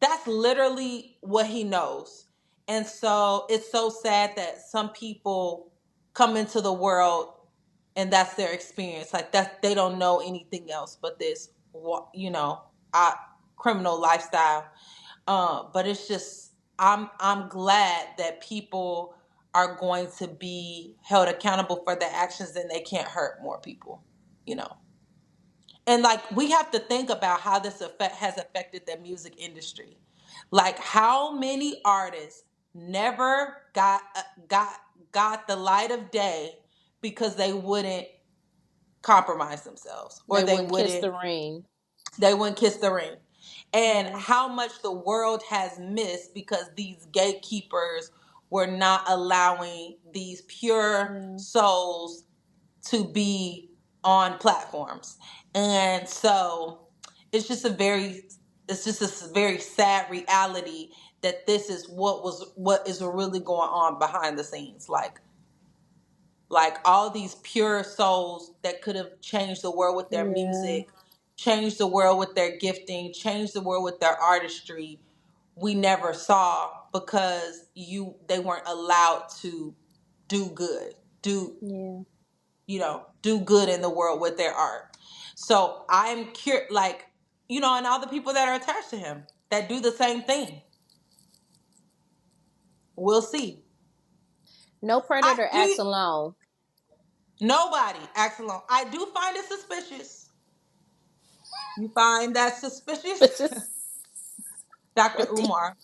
that's literally what he knows. And so it's so sad that some people come into the world and that's their experience. Like that they don't know anything else but this, you know, uh, criminal lifestyle. But it's just I'm glad that people are going to be held accountable for their actions and they can't hurt more people, you know. And like we have to think about how this effect has affected the music industry. Like how many artists never got the light of day because they compromise themselves or
They wouldn't kiss the ring.
they wouldn't kiss the ring. And
Yeah.
how much the world has missed because these gatekeepers were not allowing these pure
Yeah.
souls to be on platforms. And so it's just a very it's just a very sad reality that this is what is really going on behind the scenes. Like all these pure souls that could have changed the world with their
Yeah.
music, changed the world with their gifting, changed the world with their artistry, we never saw because they weren't allowed to do good. Do
Yeah.
do good in the world with their art. So I'm curious, like, and all the people that are attached to him that do the same thing. We'll see.
No
I
predator
do.
acts alone.
Nobody acts alone. I do find it suspicious. You find that suspicious,
But just
Dr.
what the
Umar?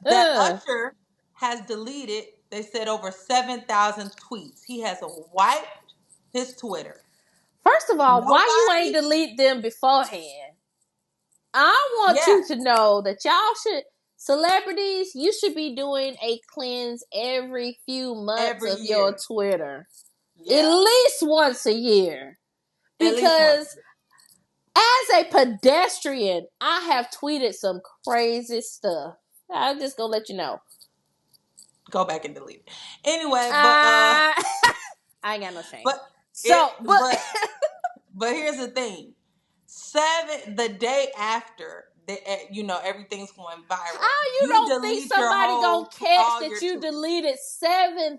That Usher has deleted. They said over 7,000 tweets. He has wiped his Twitter.
First of all, why you ain't
Nobody.
delete them beforehand? I want
Yeah,
you to know that y'all should celebrities, you should be doing a cleanse every few months
every
of your
year.
Twitter. At
Yeah,
least once a year.
at least once.
Because as a pedestrian, I have tweeted some crazy stuff. I'm just gonna let you know.
Go back and delete it. Anyway,
I I ain't got no shame.
but it
So, but
but here's the thing. The day after everything's going viral.
how you
You
don't think
delete your
somebody gonna
whole
catch
all
that
your
you
tweets.
deleted 7,000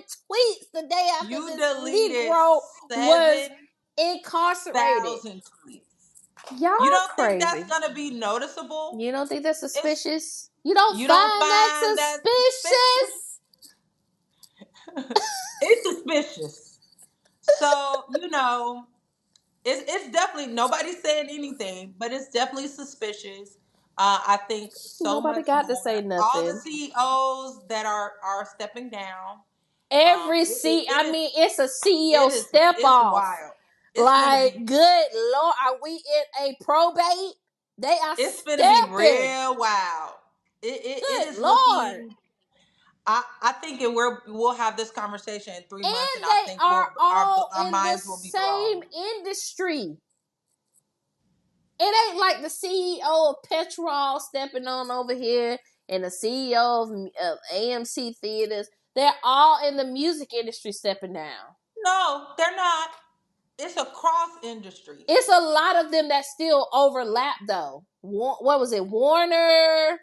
tweets the day after
You
this
deleted
Negro was
7,000
incarcerated?
tweets.
Y'all
You don't think that's
crazy.
gonna be noticeable?
You don't think that's
It's
suspicious? You don't
you don't
find that
find that suspicious?
suspicious?
It's suspicious. So, it's definitely nobody's saying anything, but it's definitely suspicious. I think so
Nobody
much
got to
more.
say
All the
nothing.
CEOs that are stepping down.
Every
It, it, it
I
is
mean, it's a CEO
it is
step
it's
off.
wild. It's gonna
Like,
be
good Lord, are we in a probate? They are
it's gonna be
stepping.
real wild. It
Good
is
Lord.
looking. I think we'll have this conversation in 3 months, and
And
I
they
think
are all
our
in the
minds will be blown.
same industry. It ain't like the CEO of Petrol stepping on over here and the CEO of AMC Theaters. They're all in the music industry stepping down.
No, they're not. It's a cross industry.
It's a lot of them that still overlap though. What was it? Warner,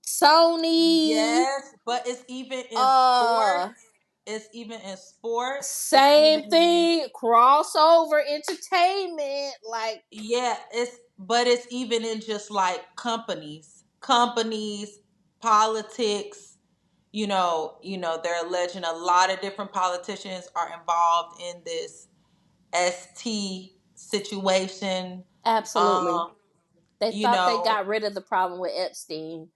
Sony,
Yes, but it's even in
uh,
sports. It's even in sports. It's
same
even in
thing, crossover entertainment. Like,
it's even in just like companies. Companies. politics. They're alleging a lot of different politicians are involved in this ST situation.
Absolutely.
Um,
They
you
thought they
know,
got rid of the problem with Epstein,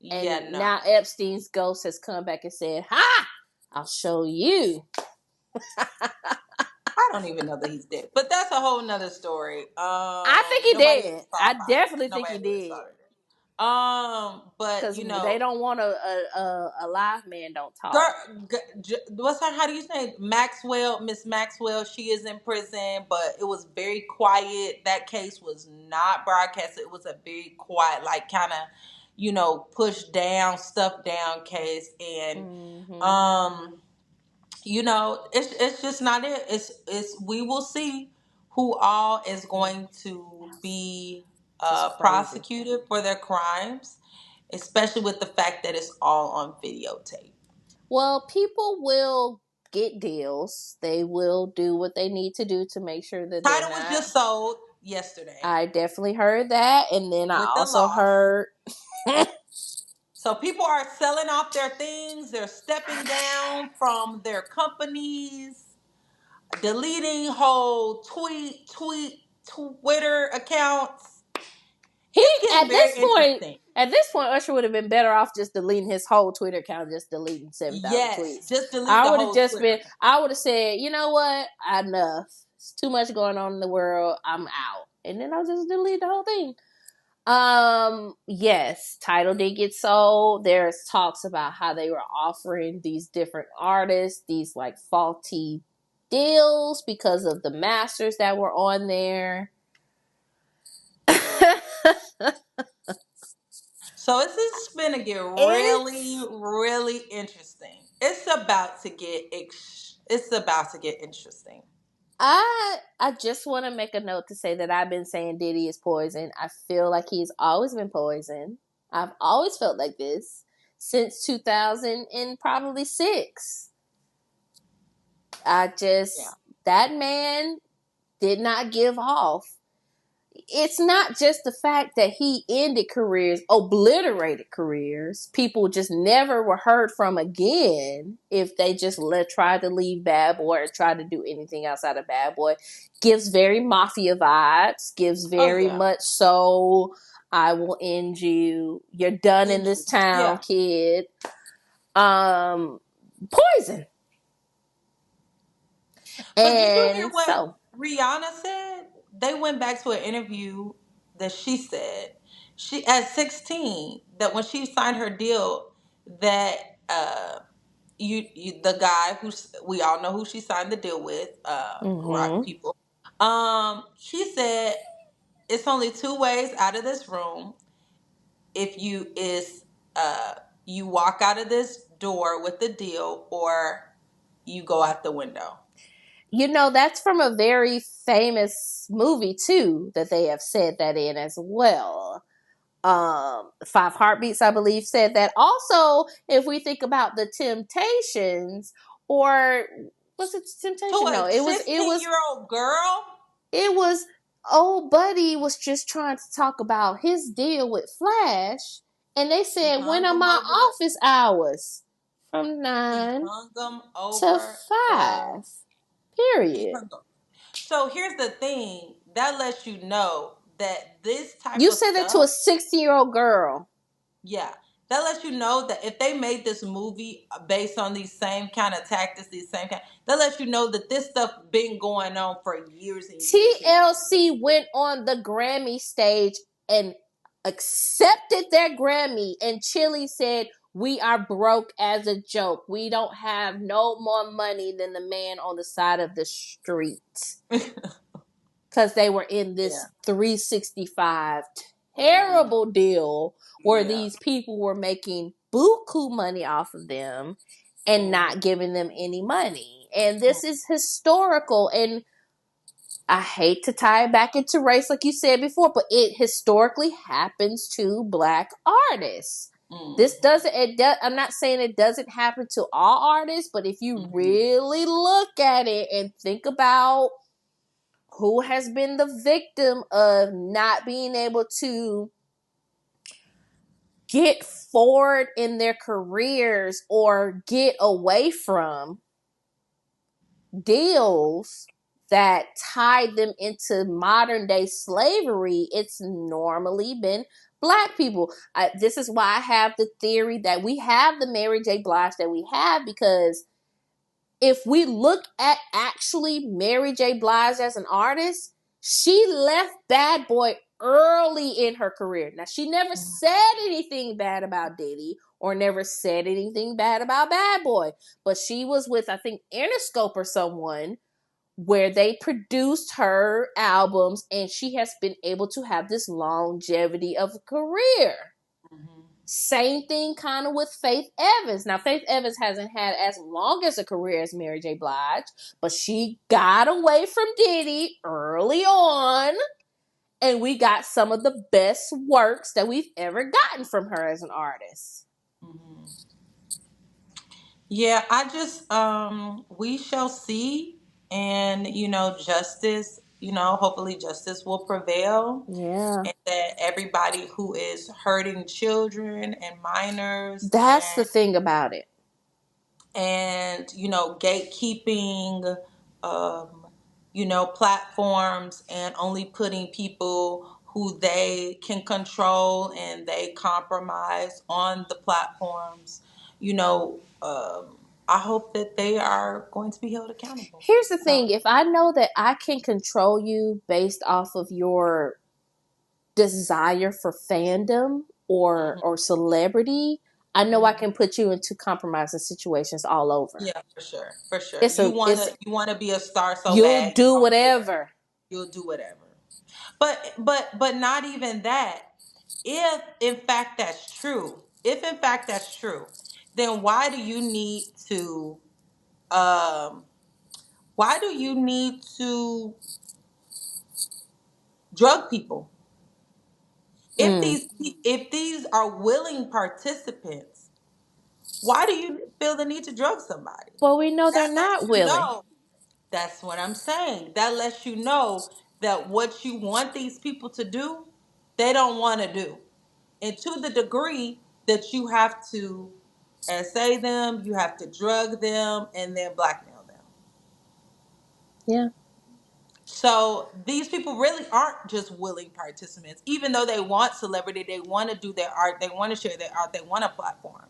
yeah,
and
no.
now Epstein's ghost has come back and said, "Ha! I'll show you."
I don't even know that he's dead, but that's a whole nother story.
I think he
Nobody
did.
ever saw
I
about it.
definitely think
Nobody
he
ever saw
did.
it. But
Because they don't want a live man don't
girl,
talk.
what's her? How do you say Maxwell? Miss Maxwell. She is in prison, but it was very quiet. That case was not broadcasted. It was a very quiet, like kind of, push down, stuff down case, and
Mm-hmm.
um it's just not it. It's we will see who all is going to be
Just crazy.
prosecuted for their crimes, especially with the fact that it's all on videotape.
Well, people will get deals. They will do what they need to do to make sure that they're
Title was
not.
just sold yesterday
I definitely heard that. And then I
with the
also
loss.
heard.
So people are selling off their things. They're stepping down from their companies, deleting whole Twitter accounts.
He
It's getting very interesting.
at this point, Usher would have been better off just deleting his whole Twitter account, just deleting 7,000
Yes,
tweets.
just delete the whole Twitter account.
I would have said, you know what, enough. It's too much going on in the world. I'm out, and then I'll just delete the whole thing. Yes, Title did get sold. There's talks about how they were offering these different artists these like faulty deals because of the masters that were on there.
So this is gonna get really,
It's
really interesting. It's about to get interesting.
I just want to make a note to say that I've been saying Diddy is poison. I feel like he's always been poison. I've always felt like this since 2000 and probably 6. I
Yeah.
just that man did not give off. It's not just the fact that he ended careers, obliterated careers. People just never were heard from again if they just tried to leave Bad Boy or tried to do anything outside of Bad Boy. Gives very mafia vibes. Gives
Oh
very
yeah.
much so. I will end you. You're done in this town,
Yeah.
kid. Um, Poison.
But did you hear
And
what
so,
Rihanna said? They went back to an interview that she said she at 16 that when she signed her deal that the guy who's we all know who she signed the deal with, rock
mm-hmm.
people. She said it's only two ways out of this room. If you is you walk out of this door with the deal, or you go out the window.
You know, that's from a very famous movie too that they have said that in as well. Five Heartbeats, I believe, said that. Also, if we think about the Temptations, or was it
To
Temptation? No,
a 16-year-old girl?
it was old buddy was just trying to talk about his deal with Flash, and they
He
said, when
hung
are
them
my
over the.
office hours? From
He
9
hung them
to
over the.
5.
He
Period.
hung them. So here's the thing that lets you know that this type
You
of
said that to a
stuff,
16-year-old girl.
yeah, that lets you know that if they made this movie based on these same kind of tactics, that lets you know that this stuff been going on for years and years and years.
TLC went on the Grammy stage and accepted their Grammy, and Chili said, "We are broke as a joke. We don't have no more money than the man on the side of the street." Because they were in
Yeah.
this 365 terrible deal where
Yeah.
these people were making buku money off of them and
Mhm.
not giving them any money. And this is historical. And I hate to tie it back into race, like you said before, but it historically happens to black artists. This
Mhm.
doesn't, I'm not saying it doesn't happen to all artists, but if you
Mhm.
really look at it and think about who has been the victim of not being able to get forward in their careers or get away from deals that tied them into modern day slavery, it's normally been black people. This is why I have the theory that we have the Mary J. Blige that we have, because if we look at actually Mary J. Blige as an artist, she left Bad Boy early in her career. Now, she never said anything bad about Diddy or never said anything bad about Bad Boy, but she was with, I think, Interscope or someone where they produced her albums, and she has been able to have this longevity of a career.
Mm-hmm.
Same thing kind of with Faith Evans. Now, Faith Evans hasn't had as long as a career as Mary J. Blige, but she got away from Diddy early on, and we got some of the best works that we've ever gotten from her as an artist.
Mm-hmm. Yeah, I just we shall see, and justice, hopefully justice will prevail,
Yeah.
and that everybody who is hurting children and minors
That's the thing about it.
and gatekeeping um platforms and only putting people who they can control and they compromise on the platforms, I hope that they are going to be held accountable.
Here's the
So
thing, if I know that I can control you based off of your desire for fandom
mhm.
or celebrity, I know I
Mhm.
can put you into compromising situations all over.
Yeah, for sure, for sure.
It's
You
a
want
it's
to you want to be a star so
You'll
bad, you
do
don't care.
whatever.
You'll do whatever. But not even that. If in fact that's true, then um why do you need to drug people? If
Mm.
these are willing participants, why do you feel the need to drug somebody?
Well, we know they're
That
not
lets you
willing.
know. That's what I'm saying. That lets you know that what you want these people to do, they don't want to do. And to the degree that you have to essay them, you have to drug them, and then blackmail them.
Yeah.
So these people really aren't just willing participants, even though they want celebrity, they want to do their art, they want to share their art, they want a platform.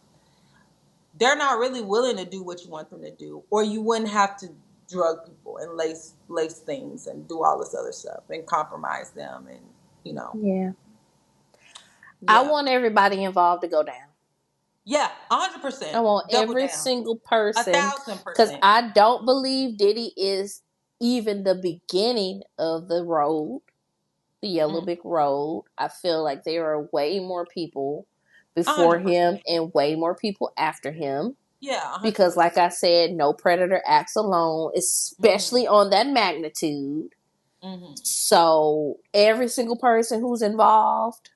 They're not really willing to do what you want them to do, or you wouldn't have to drug people and lace things and do all this other stuff and compromise them and you know,
Yeah. I
yeah,
want everybody involved to go down.
yeah,
I
100%,
want
double
every
down,
single
a
person,
thousand
because
percent.
I don't believe Diddy is even the beginning of the road, the yellow
Mm,
brick road. I feel like there are way more people before
100%,
him and way more people after him.
yeah,
Because, like
100%.
I said, no predator acts alone,
Mm-hmm.
especially on that magnitude.
Mm-hmm.
So, every single person who's involved,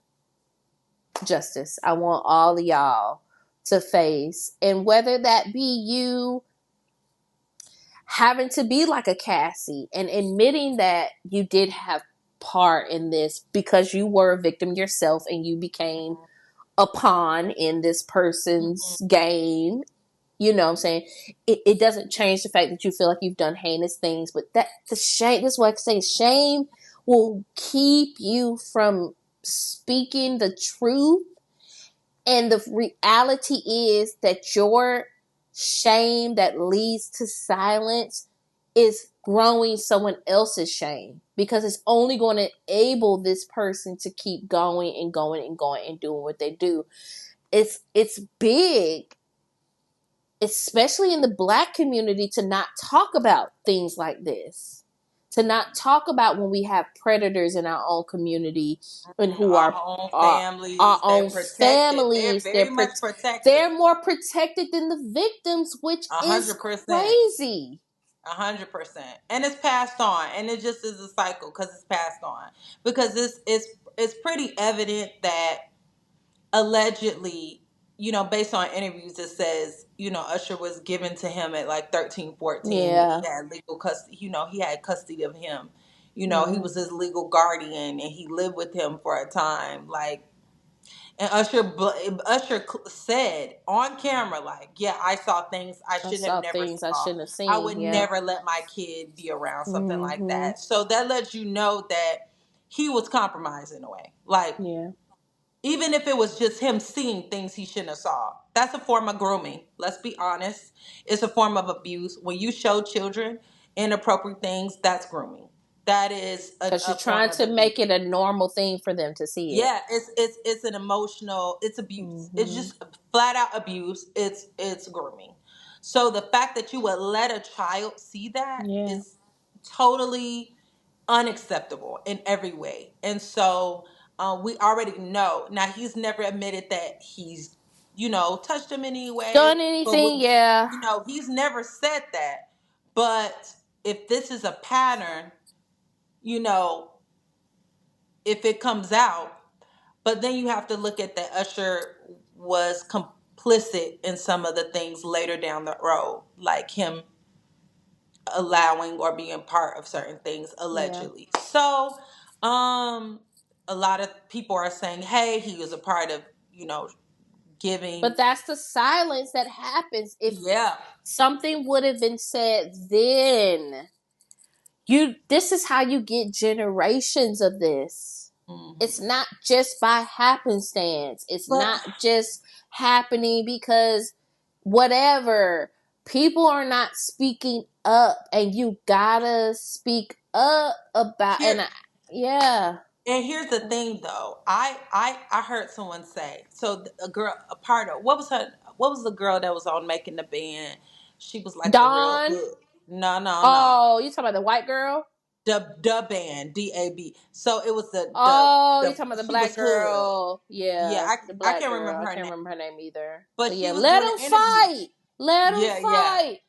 justice. I want all of y'all to face. And whether that be you having to be like a Cassie and admitting that you did have part in this because you were a victim yourself and you became a pawn in this
Mm-hmm.
person's game. You know what I'm saying? It doesn't change the fact that you feel like you've done heinous things, but that the shame, this is what I say, shame will keep you from speaking the truth. And the reality is that your shame that leads to silence is growing someone else's shame, because it's only going to enable this person to keep going and going and going and doing what they do. It's big, especially in the Black community, to not talk about things like this, to not talk about when we have predators in our own community and who
Our
are
own
our, our
families, they're
own
protected. They're
families.
very much protected.
They're more protected than the victims, which
A
is
hundred percent.
crazy.
100%, and it's passed on, and it just is a cycle because it's passed on. Because it's pretty evident that allegedly, based on interviews, it says Usher was given to him at like 13, 14. He
Yeah.
had legal custody. He had custody of him. He
Yeah.
was his legal guardian, and he lived with him for a time. Like And Usher said on camera, like, yeah, I saw things I
I
should have
saw
never
things I
saw.
shouldn't have
I
seen.
would
Yeah.
never let my kid be around something like
Mm-hmm.
that. So that lets you know that he was compromised in a way. Like,
Yeah.
even if it was just him seeing things he shouldn't have saw, that's a form of grooming. Let's be honest. It's a form of abuse. When you show children inappropriate things, that's grooming. That is
Because you're
a form
trying
of
to
abuse.
make it a normal thing for them to see it.
Yeah, it's an emotional, it's abuse. It's
Mm-hmm.
just flat out abuse. It's grooming. So the fact that you would let a child see that
Yeah.
is totally unacceptable in every way. And so we already know. Now he's never admitted that he's, touched him in any way,
Done
but
anything? Yeah.
he's never said that. But if this is a pattern, you know, if it comes out, but then you have to look at that Usher was complicit in some of the things later down the road, like him allowing or being part of certain things
Yeah.
allegedly. So, a lot of people are saying, "Hey, he was a part of, giving."
But that's the silence that happens if
Yeah.
something would have been said then. This is how you get generations of this. It's
Hmm.
not just by happenstance. It's
But
not just happening because whatever. People are not speaking up, and you gotta speak up about.
here
Yeah,
and here's the thing, though. I heard someone say, so a girl, a part of what was the girl that was on Making the Band? She was like a real
Dawn.
good. No, no, no.
Oh, you talking about the white girl?
The band, DAB. So it was
Oh, you
the
talking about the
she
black
was hood.
girl?
Yeah,
Yeah, the
I
black
can't
girl.
remember
I
her
can't
name,
remember her name either.
but
But yeah,
she was
let
doing
them
an interview.
fight. Let them
Yeah, yeah.
fight.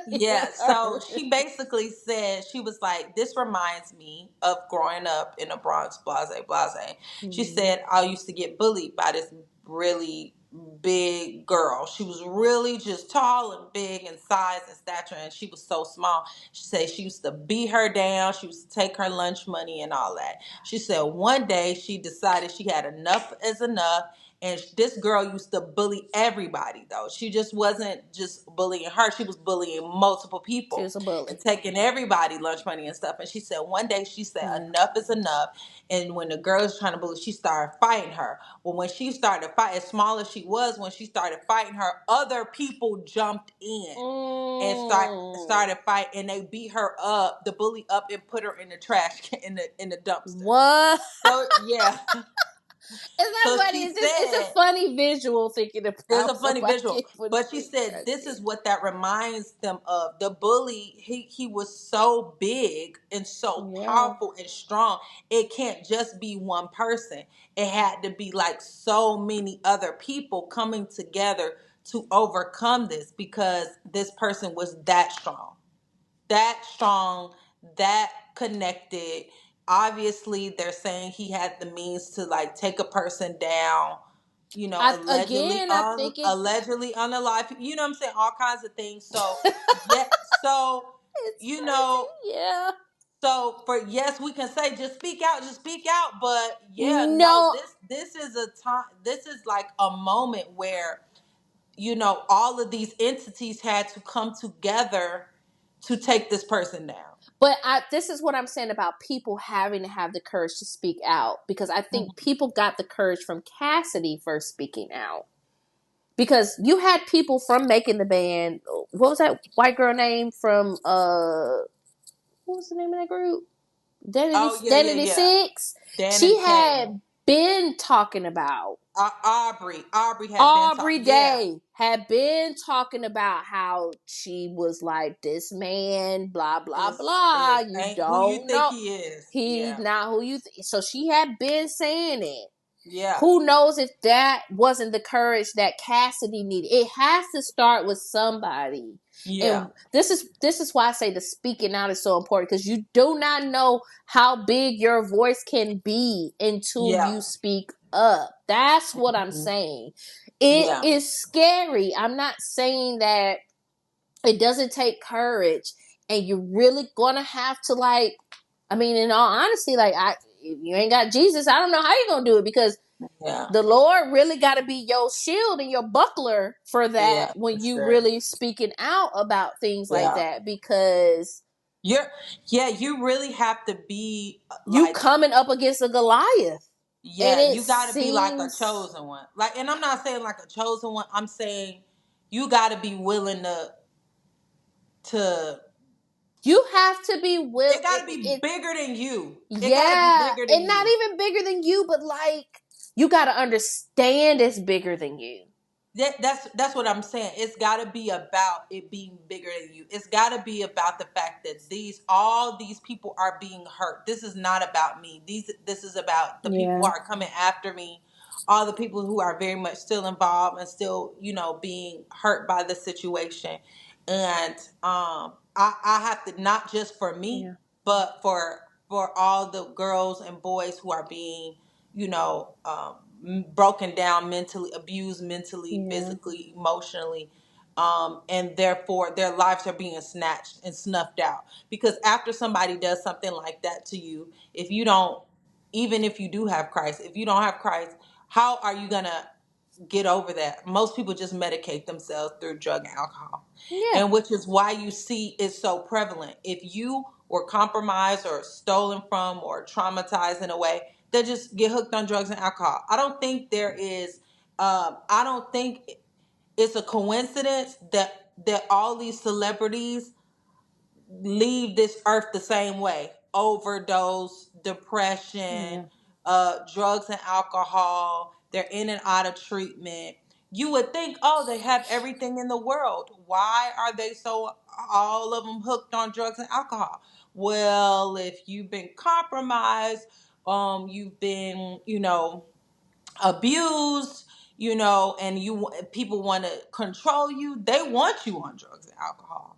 Yeah, so
Yeah.
she basically said, she was like, this reminds me of growing up in the Bronx, blase, blase. She
Mhm.
said, I used to get bullied by this really big girl. She was really just tall and big in size and stature, and she was so small. She said she used to beat her down. She used to take her lunch money and all that. She said one day she decided she had enough is enough, and this girl used to bully everybody, though. She just wasn't just bullying her. She was bullying multiple
She
people
was a bully.
and taking everybody lunch money and stuff. And she said one day she said
Yeah.
enough is enough. And when the girl was trying to bully, she started fighting her. Well, when she started to fight, as small as she was, when she started fighting her, other people jumped in and
Mm.
started fighting, and they beat her up, the bully up, and put her in the trash in the dumpster.
What?
So yeah.
It's not
So
funny.
she
It's a
said,
funny visual thinking
it's
about
a funny
somebody
visual.
getting put
But she
in
said
trash
this
can.
is what that reminds them of. The bully, he was so big and so
Yeah.
powerful and strong. It can't just be one person. It had to be like so many other people coming together to overcome this, because this person was that strong, that connected. Obviously, they're saying he had the means to like take a person down,
I think it.
allegedly unalive. You know what I'm saying? All kinds of things. So yeah, so
It's
you know,
crazy. Yeah.
so for yes, we can say just speak out. But yeah, no,
No,
this is a time. This is like a moment where all of these entities had to come together to take this person down.
but this is what I'm saying about people having to have the courage to speak out, because I think
Mhm.
people got the courage from Cassidy first speaking out, because you had people from making the band. What was that white girl name from? What was the name of that group?
Oh yeah, yeah,
Identity
yeah.
Six.
Dan
She
and K.
had been talking about.
Aubrey had been
Aubrey
talking. Yeah,
Day had been talking about how she was like, this man, blah blah blah.
is
You
ain't who you
don't
think
know.
he is.
He's
Yeah,
not who you think. So she had been saying it.
yeah,
Who knows if that wasn't the courage that Cassidy needed? It has to start with somebody.
yeah,
And this is why I say the speaking out is so important, because you do not know how big your voice can be until
yeah,
you speak up. That's what I'm
mhm,
saying. It
yeah,
is scary. I'm not saying that it doesn't take courage, and you're really gonna have to, like, I mean, in all honesty, like, if you ain't got Jesus, I don't know how you're gonna do it, because
Yeah.
the Lord really got to be your shield and your buckler for that
Yeah,
when
for
you
sure.
really speaking out about things like
Yeah.
that, because
You really have to be
you
like,
coming up against a Goliath, and
yeah,
it
you got to be like a
seems
chosen one. Like, and I'm not saying like a chosen one. I'm saying you got to be willing to.
you have to be
It got to be bigger than you. It got to be
yeah,
bigger than
and not
you.
even bigger than you, but like you got to understand it's bigger than you.
That's what I'm saying. It's got to be about it being bigger than you. It's got to be about the fact that all these people are being hurt. This is not about me. This is about the people who
Yeah,
are coming after me. All the people who are very much still involved and still, being hurt by the situation. And I have to, not just for me,
yeah,
but for all the girls and boys who are being, broken down mentally, abused mentally,
yeah.
physically, emotionally, and therefore their lives are being snatched and snuffed out. Because after somebody does something like that to you, if you don't, even if you do have Christ, if you don't have Christ, how are you gonna get over that? Most people just medicate themselves through drug and alcohol.
Yeah.
And which is why you see it's so prevalent. If you were compromised or stolen from or traumatized in a way, they just get hooked on drugs and alcohol. I don't think it's a coincidence that all these celebrities leave this earth the same way: overdose, depression,
Yeah.
drugs and alcohol. They're in and out of treatment. You would think, oh, they have everything in the world. Why are they so, all of them hooked on drugs and alcohol? Well, if you've been compromised, you've been, abused, and people want to control you. They want you on drugs and alcohol.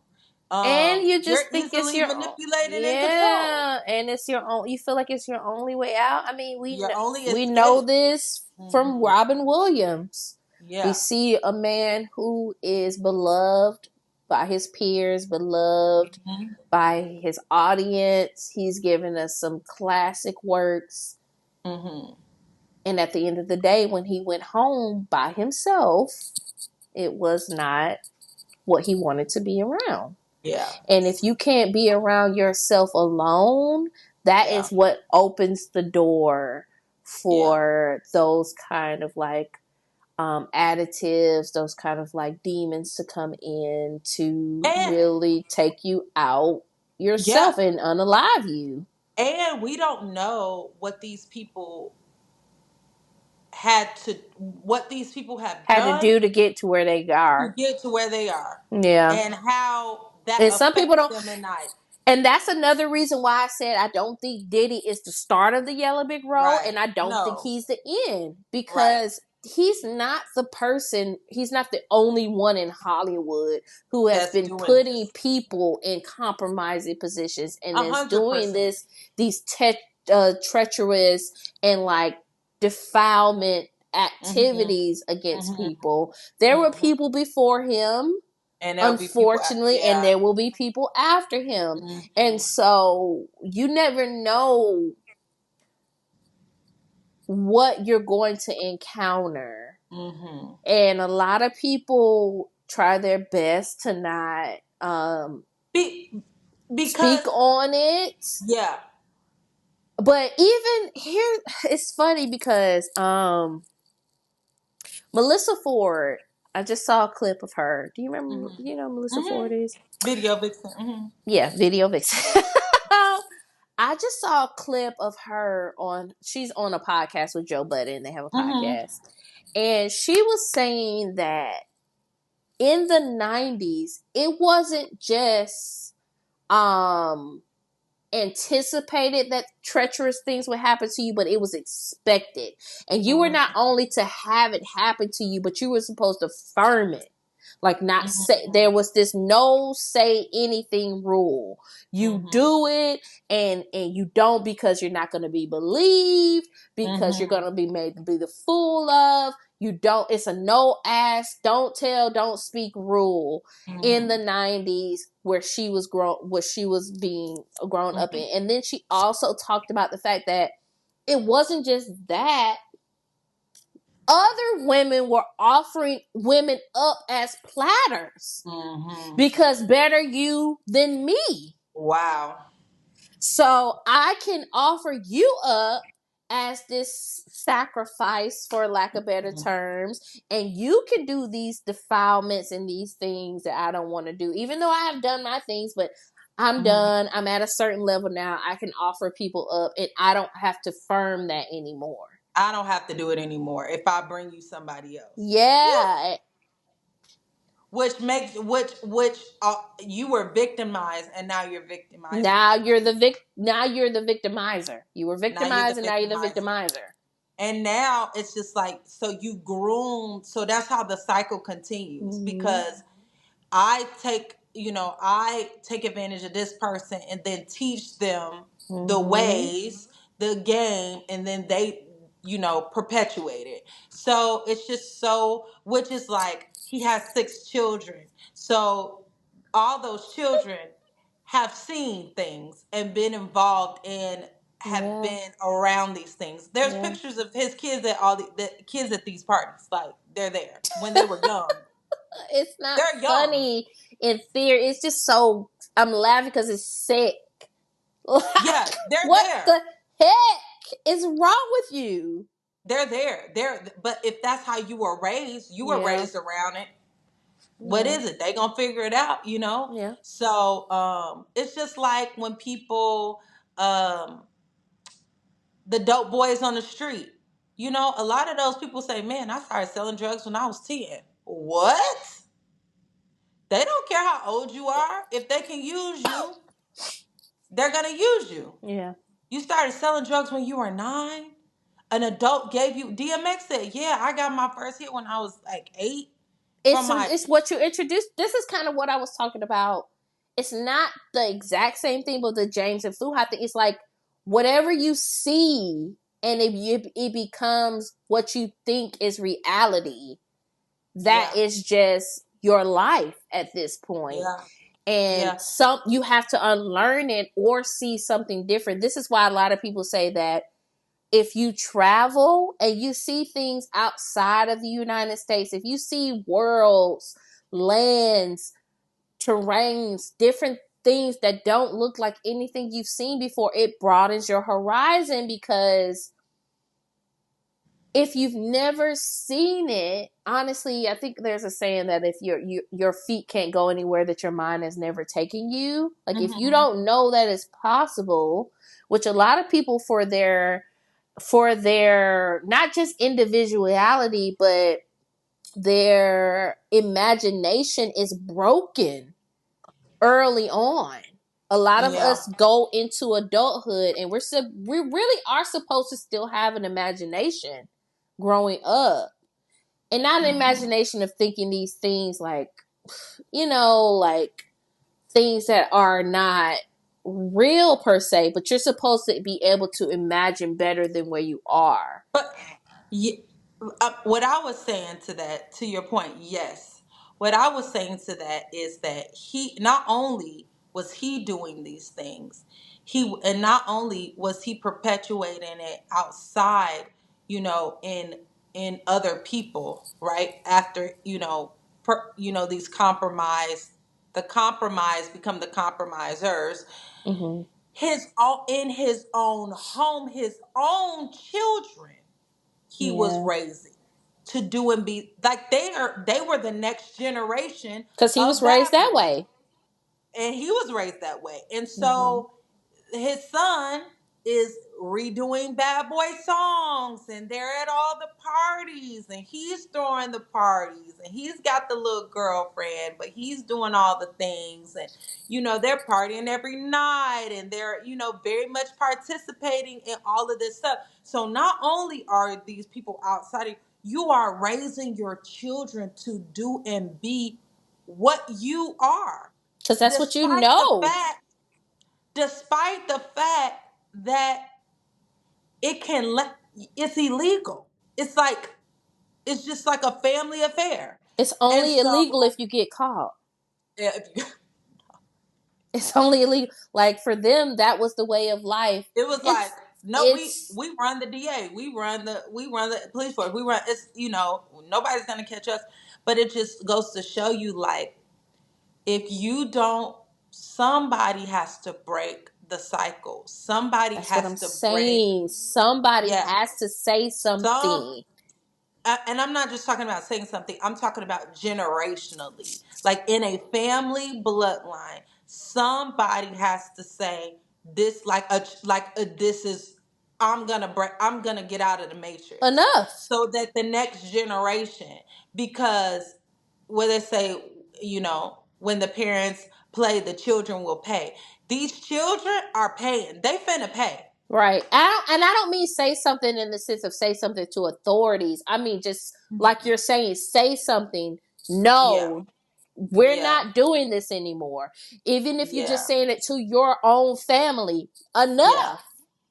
And you
You're
just think it's
easily
your own,
manipulated and controlled.
yeah, and it's your own. You feel like it's your only way out. I mean,
Your only
we know
escape.
this from
Hmm.
Robin Williams. We
Yeah.
see a man who is beloved by his peers, beloved
Hmm.
by his audience. He's given us some classic works,
Hmm.
and at the end of the day, when he went home by himself, it was not what he wanted to be around.
Yeah.
And if you can't be around yourself alone, that
Yeah.
is what opens the door
Yeah.
for those kind of like additives, those kind of like demons to come in to
And
really take you out
yeah.
yourself and unalive you.
And we don't know what these people have
Had to
done
do to get to where they
to
are.
get to where they are,
Yeah.
and how that
And some people
affects
don't.
them at night.
And that's another reason why I said I don't think Diddy is the start of the Yellow Brick Road,
Right.
and I don't think
No.
he's the end,
Right.
because he's not the person, he's not the only one in Hollywood who has
That's
been
doing
putting
this.
people in compromising positions and
A
is
hundred
doing
percent.
these treacherous and like defilement
Mhm.
activities against
Mhm.
people. There were
Mhm.
people before him,
And there'll be people.
unfortunately, and
Yeah.
there will be people after him. And
Mhm.
so you never know what you're going to encounter.
Mhm.
And a lot of people try their best to not
Be
speak
because
on it.
yeah.
But even here, it's funny because Melissa Ford, I just saw a clip of her. Do you remember?
Mhm.
You know who Melissa Ford
Mhm.
is?
Video vixen. Mhm.
Yeah, video vixen. I just saw a clip of her she's on a podcast with Joe Budden. They have a
Mhm.
podcast. And she was saying that in the 90s, it wasn't just um anticipated that treacherous things would happen to you, but it was expected. And you were
Mhm.
not only to have it happen to you, but you were supposed to firm it. Like, not say,
Mhm.
there was this no say anything rule. You
Mhm.
do it, and you don't, because you're not going to be believed, because you're going
Mhm.
to be made to be the fool of. You don't, it's a no ask, don't tell, don't speak rule in the
Mhm.
90s, where she was being grown up in.
Mhm.
And then she also talked about the fact that it wasn't just that. Other women were offering women up as platters
Mm-hmm.
because better you than me.
Wow.
So I can offer you up as this sacrifice, for lack of better
Mm-hmm.
terms, and you can do these defilements and these things that I don't want to do, even though I have done my things, but I'm
Mm-hmm.
done. I'm at a certain level now. I can offer people up and I don't have to firm that anymore.
I don't have to do it anymore if I bring you somebody else. Woo!
Yeah.
Which makes which you were victimized and now you're victimizing
Now
other
you're the
people.
now you're the victimizer. You were
Now you're the
victimized and now you're the
victimizer.
victimizer.
And now it's just like, so you groom, so that's how the cycle continues,
Mm-hmm.
because I take advantage of this person and then teach them the
Mm-hmm.
ways, the game, and then they, perpetuate it. So it's just so, which is like, he has 6 children. So all those children have seen things and been involved in, have
Yeah.
been around these things. There's
Yeah.
pictures of his kids at the kids at these parties. Like, they're there when they were young.
It's not
They're young.
funny in theory. It's just so I'm laughing because it's sick. Like,
Yeah, they're
what
there.
the heck is wrong with you?
They're there. But if that's how you were
Yeah.
raised around it. What
Yeah.
is it? They gonna figure it out.
Yeah.
So it's just like when people, um, the dope boys on the street. A lot of those people say, "Man, I started selling drugs when I was 10." What? They don't care how old you are. If they can use you, they're gonna use you.
Yeah.
You started selling drugs when you were 9. An adult gave you, DMX said, "Yeah, I got my first hit when I was like 8 from my."
It's what you introduced. This is kind of what I was talking about. It's not the exact same thing, but the James and Fluha thing. It's like whatever you see, and it becomes what you think is reality. That
Yeah,
is just your life at this point.
yeah,
And
yeah.
you have to unlearn it or see something different. This is why a lot of people say that if you travel and you see things outside of the United States, if you see worlds, lands, terrains, different things that don't look like anything you've seen before, it broadens your horizon. Because if you've never seen it, honestly, I think there's a saying that if your feet can't go anywhere that your mind has never taken you, like if you
Hmm.
don't know that it's possible, which a lot of people for their not just individuality, but their imagination is broken early on. A lot of
Yeah.
us go into adulthood and we really are supposed to still have an imagination growing up, and not an
Hmm.
imagination of thinking these things like, like things that are not real per se, but you're supposed to be able to imagine better than where you are.
But yeah, what I was saying to that, to your point, yes. What I was saying to that is that he not only was he doing these things, and not only was he perpetuating it outside, in other people, right? After these the compromise become the compromisers.
Mm-hmm.
In his own home, his own children, he was
Yeah,
raising to do and be like, they were the next generation
because he was
of
raised
bad
that
boys,
way.
and he was raised that way. And
Mm-hmm.
so his son is redoing bad boy songs, and they're at all the parties, and he's throwing the parties, and he's got the little girlfriend, but he's doing all the things. And they're partying every night, and they're very much participating in all of this stuff. So not only are these people outside of you, are raising your children to do and be what you are,
Because that's what you
despite the
know.
fact despite the fact that it can let it's illegal. It's like, it's just like a family affair.
It's
And
only
so
illegal if you get caught.
it
It's only illegal. Like for them, that was the way of life.
was
And
like, No,
it's
we run the DA. We run the police force. We run. It's nobody's gonna catch us. But it just goes to show you, like, if you don't, somebody has to break the cycle. Somebody
that's what
has
I'm
to break.
saying. Somebody
Yeah.
has to say
Some
something.
and I'm not just talking about saying something. I'm talking about generationally, like in a family bloodline. Somebody has to say this, this is. I'm gonna break. I'm gonna get out of the matrix,
Enough.
so that the next generation, because where they say, when the parents play, the children will pay. These children are paying. They finna pay.
Right. I don't mean say something in the sense of say something to authorities. I mean just like you're saying, say something.
Yeah,
No, we're
yeah,
not doing this anymore. Even if you're just
yeah,
saying it to your own family.
yeah.
Enough.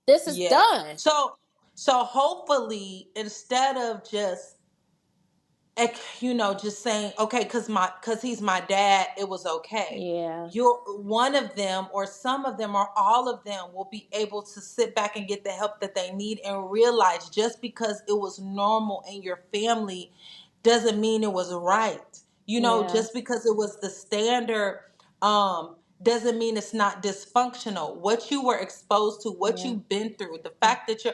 This is
Yeah.
done.
So hopefully, instead of just just saying, okay, because he's my dad, it was okay.
Yeah.
You're one of them, or some of them, or all of them will be able to sit back and get the help that they need, and realize just because it was normal in your family doesn't mean it was right.
Yeah.
Just because it was the standard, doesn't mean it's not dysfunctional. What you were exposed to, what
Yeah.
you've been through, the fact that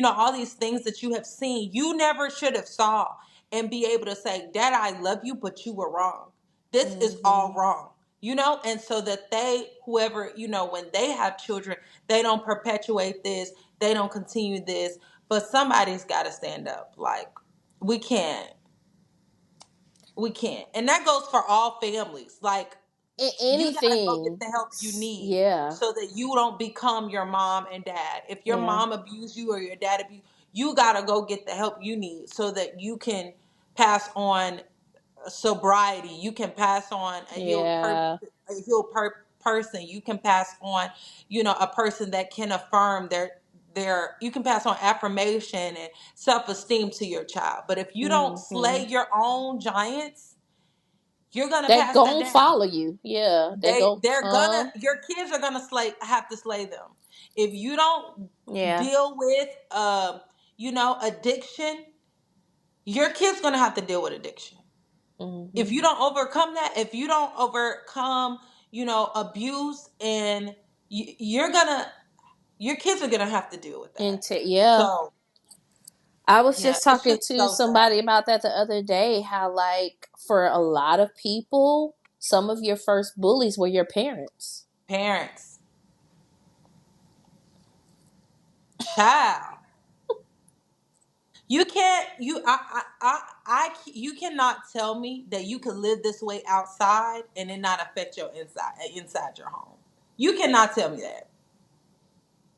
all these things that you have seen, you never should have saw, and be able to say, Dad, I love you, but you were wrong. This is all
Mm-hmm.
wrong. And so that whoever, when they have children, they don't perpetuate this, they don't continue this, but somebody's got to stand up. Like, we can't. We can't. And that goes for all families. Like, you got to go get
Anything.
the help you need,
Yeah.
so that you don't become your mom and dad. If your
Yeah.
mom abused you or your dad abused you, got to go get the help you need, so that you can pass on sobriety. You can pass on
Yeah.
person. You can pass on, a person that can affirm their you can pass on affirmation and self-esteem to your child. But if you don't
Mm-hmm.
slay your own giants, you're gonna
They
pass that
gon'
down.
follow you. Yeah. They gon'
They're gonna
come.
Your kids are gonna have to slay them. If you don't
Yeah.
deal with addiction, your kids gonna have to deal with addiction.
Mm-hmm.
If you don't overcome that, if you don't overcome, abuse, and your kids are gonna have to deal with that.
Yeah.
So
I was
yeah,
just
it's
talking
just
to
so sad.
somebody about that the other day, how like for a lot of people, some of your first bullies were your parents.
Parents, child. You can't you cannot tell me that you can live this way outside and it not affect your inside your home. You cannot tell me that.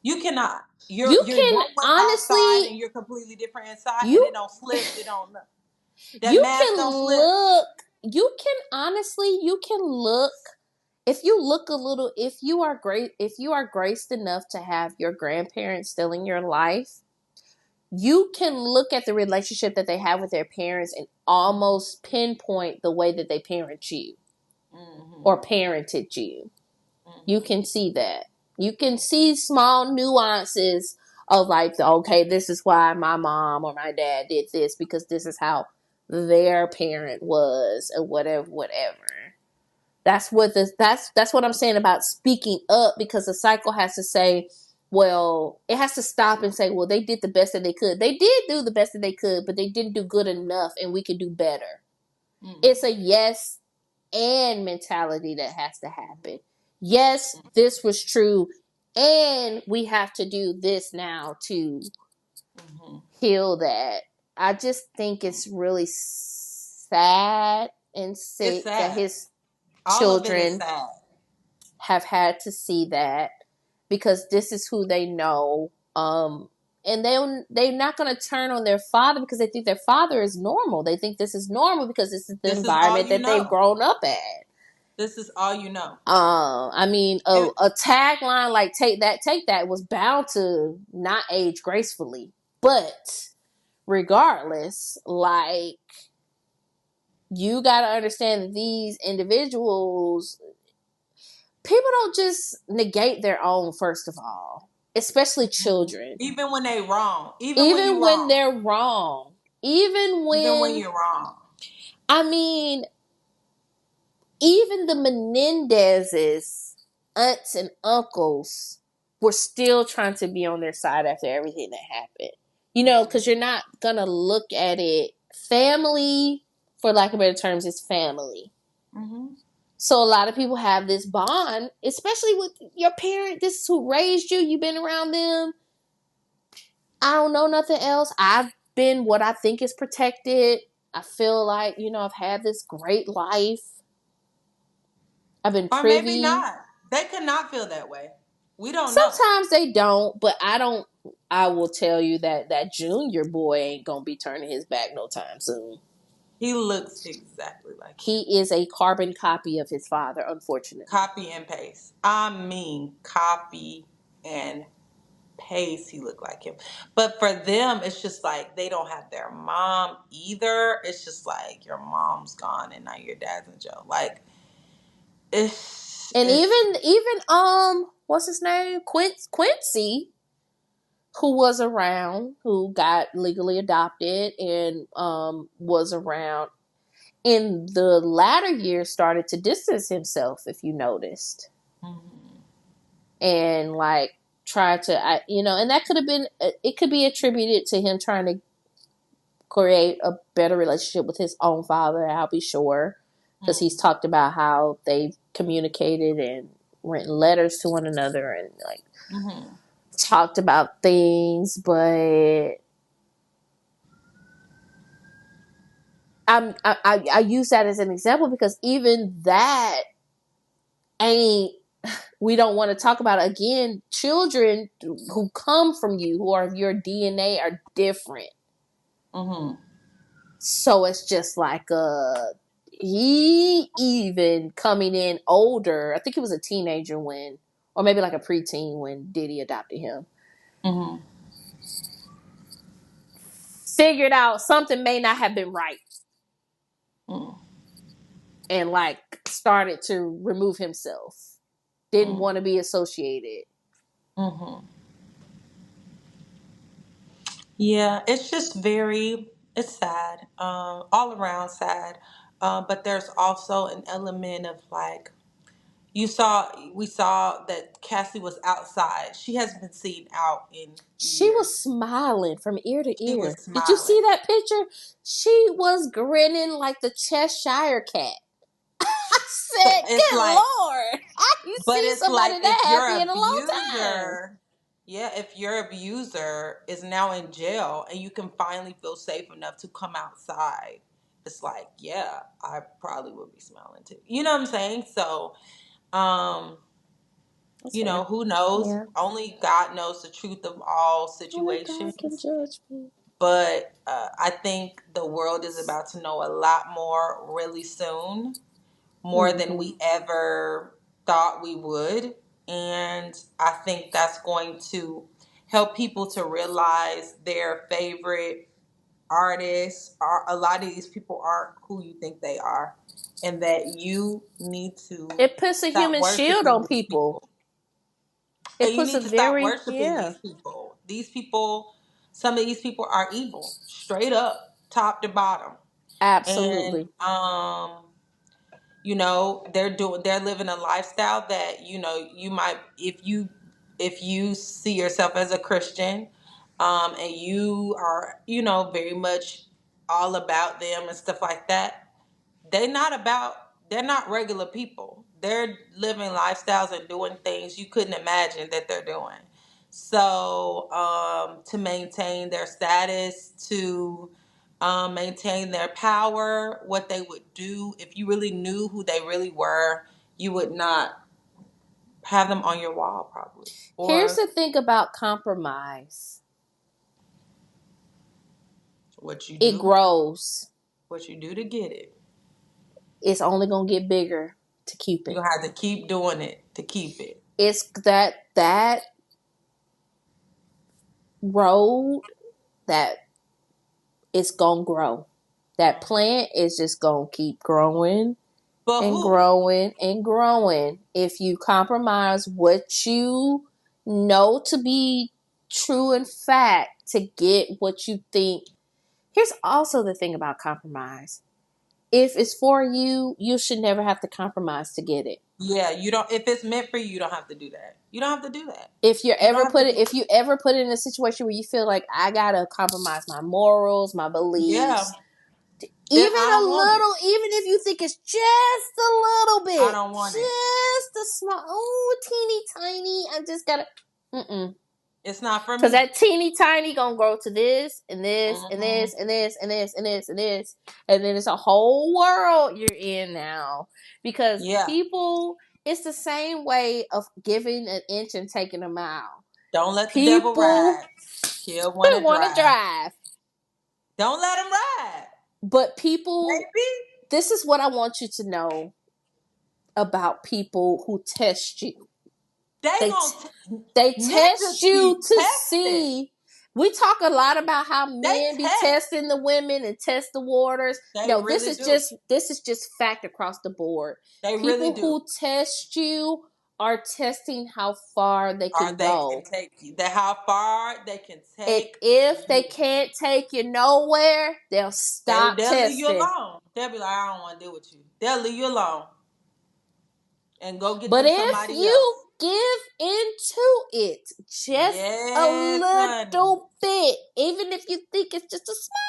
You cannot.
You
You're
can
one way outside
honestly
and you're completely different inside, and it
you
don't slip. It don't. That
you
mask
can
don't slip.
look you can honestly you can look if you look a little if you are graced enough to have your grandparents still in your life, you can look at the relationship that they have with their parents and almost pinpoint the way that they parent you
Hmm.
or parented you. You
Hmm.
can see that. You can see small nuances of like, okay, this is why my mom or my dad did this because this is how their parent was or whatever, whatever. That's what I'm saying about speaking up, because the cycle has to say, well, it has to stop and say, well, they did the best that they could. They did do the best that they could, but they didn't do good enough, and we could do better. It's
Hmm.
a yes and mentality that has to happen. Yes, this was true, and we have to do this now to
Hmm.
heal that. I just think it's really sad and
It's
sick that
sad.
his
All of it is
children
sad.
have had to see that, because this is who they know. And they're not going to turn on their father because they think their father is normal. They think this is normal because this is the
This is all
environment
you
that they've
know.
grown up at.
This is all you know.
I mean,
And
a tagline like take that" was bound to not age gracefully. But regardless, like, you got to understand that these individuals, people don't just negate their own, first of all. especially children.
Even when they wrong. Even when
Even
you
when
wrong.
they're wrong. Even
Even when
when,
you're wrong.
I mean, even the Menendezes, aunts and uncles, were still trying to be on their side after everything that happened. You know, because you're not going to look at it. Family, for lack of better terms, is family.
Mm-hmm.
So a lot of people have this bond, especially with your parent. This is who raised you. You've been around them. I don't know nothing else. I've been what I think is protected. I feel like, I've had this great life. I've been
Or maybe
privy.
not. They could not feel that way. We don't know.
Sometimes they don't, but I will tell you that junior boy ain't gonna be turning his back no time soon.
He looks exactly like him.
He is a carbon copy of his father, unfortunately.
Copy and paste. I mean, copy and paste. He looked like him. But for them, it's just like they don't have their mom either. It's just like your mom's gone and now your dad's in jail. Like
And
it's
even what's his name? Quincy, who was around, who got legally adopted and was around in the latter years, started to distance himself, if you noticed.
mm-hmm.
And like try to, and that could have been, it could be attributed to him trying to create a better relationship with his own father. I'll be sure, because he's talked about how they've communicated and written letters to one another and like
Mm-hmm.
talked about things. But I use that as an example because even that ain't, we don't want to talk about it. Again, children who come from you, who are of your DNA, are different.
Mm-hmm.
So it's just like he even coming in older. I think he was a teenager when, or maybe like a preteen when Diddy adopted him.
Mm-hmm.
Figured out something may not have been right,
Mm-hmm.
and like started to remove himself. Didn't want to be associated.
Mm-hmm. Yeah, it's just it's sad, all around sad. But there's also an element of like, we saw that Cassie was outside. She hasn't been seen out in
She was
years.
smiling from ear to
She was
ear. Did you
smiling.
see that picture? She was grinning like the Cheshire cat. I
But
said,
it's
"Good
like,
Lord, I ain't
but
seen
it's like
somebody
if
that
your
happy in a long time."
abuser, yeah, if your abuser is now in jail and you can finally feel safe enough to come outside, it's like, yeah, I probably would be smiling too. You know what I'm saying? So, um,
That's fair.
who knows?
Yeah.
Only God knows the truth of all
Only God can
situations.
judge me.
But I think the world is about to know a lot more really soon, more than
Mm-hmm.
we ever thought we would. And I think that's going to help people to realize their favorite artists are, a lot of these people aren't who you think they are, and that you need to
It puts a
stop
human shield
worshiping
on
these
people.
people.
It
And you
puts a
need to stop
very,
worshiping
yeah,
these people. These people, some of these people are evil, straight up, top to bottom. And
absolutely.
they're living a lifestyle that you might, if you see yourself as a Christian, and you are very much all about them and stuff like that. They're not regular people. They're living lifestyles and doing things you couldn't imagine that they're doing. So, to maintain their status, to maintain their power, what they would do, if you really knew who they really were, you would not have them on your wall, probably.
Here's
Or
the thing about compromise.
what you
It
do,
grows.
what you do to get it.
It's only gonna get bigger to keep
You're
it.
gonna have to keep doing it to keep it.
It's that road that it's gonna grow. That plant is just gonna keep growing
But
and
who?
growing and growing. If you compromise what you know to be true and fact to get what you think. Here's also the thing about compromise. If it's for you, you should never have to compromise to get it.
Yeah, you don't. If it's meant for you, you don't have to do that. You don't have to do that.
If you're
You don't
ever
have to
put it,
do
if
it.
you ever put it in a situation where you feel like I gotta compromise my morals, my
Yeah,
beliefs,
then
even
I
a
don't want it.
little, even if you think it's just a little
I
bit,
don't want it.
just a small, oh, teeny tiny, I just gotta, mm-mm.
It's not for
Cause
me.
that teeny tiny gonna grow to this and this and
Hmm.
this and this and this and this and this, and then it's a whole world you're in now. Because
Yeah.
people, it's the same way of giving an inch and taking a mile.
Don't let the devil
People
ride. He'll want to
want to
drive.
drive,
Don't let him ride,
but people.
baby.
This is what I want you to know about people who test you.
They
They
gonna
they test
niggas
you
be
to
testing.
see. We talk a lot about how
They
men be
test.
testing the women and test the waters.
They
No,
really do.
this is just fact across the board.
They really
People
do.
who test you are testing how far they
Or
can
they can
go.
take you. That how far they can
And
take
if they
you.
can't take you nowhere, they'll stop
They'll leave you
testing.
alone. They'll be like, I don't want to deal with you. They'll leave you alone and go get
But
them
if
somebody
you
else.
give into it just a
Yes, honey.
little bit, even if you think it's just a small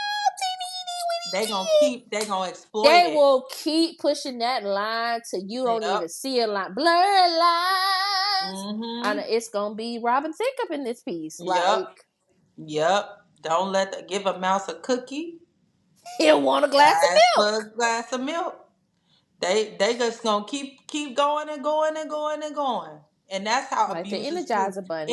They gonna exploit
they
it.
will keep pushing that line till you don't
Yep.
even see a line. Blurred lines. And
Mm-hmm.
it's gonna be Robin Thicke up in this piece.
Yep.
Like
Yep. Don't give a mouse a cookie.
he'll want a glass of
Ask for
milk.
a glass of milk. They just gonna keep going and going and going and going. And that's how
Like the
abuses do.
Energizer Bunny.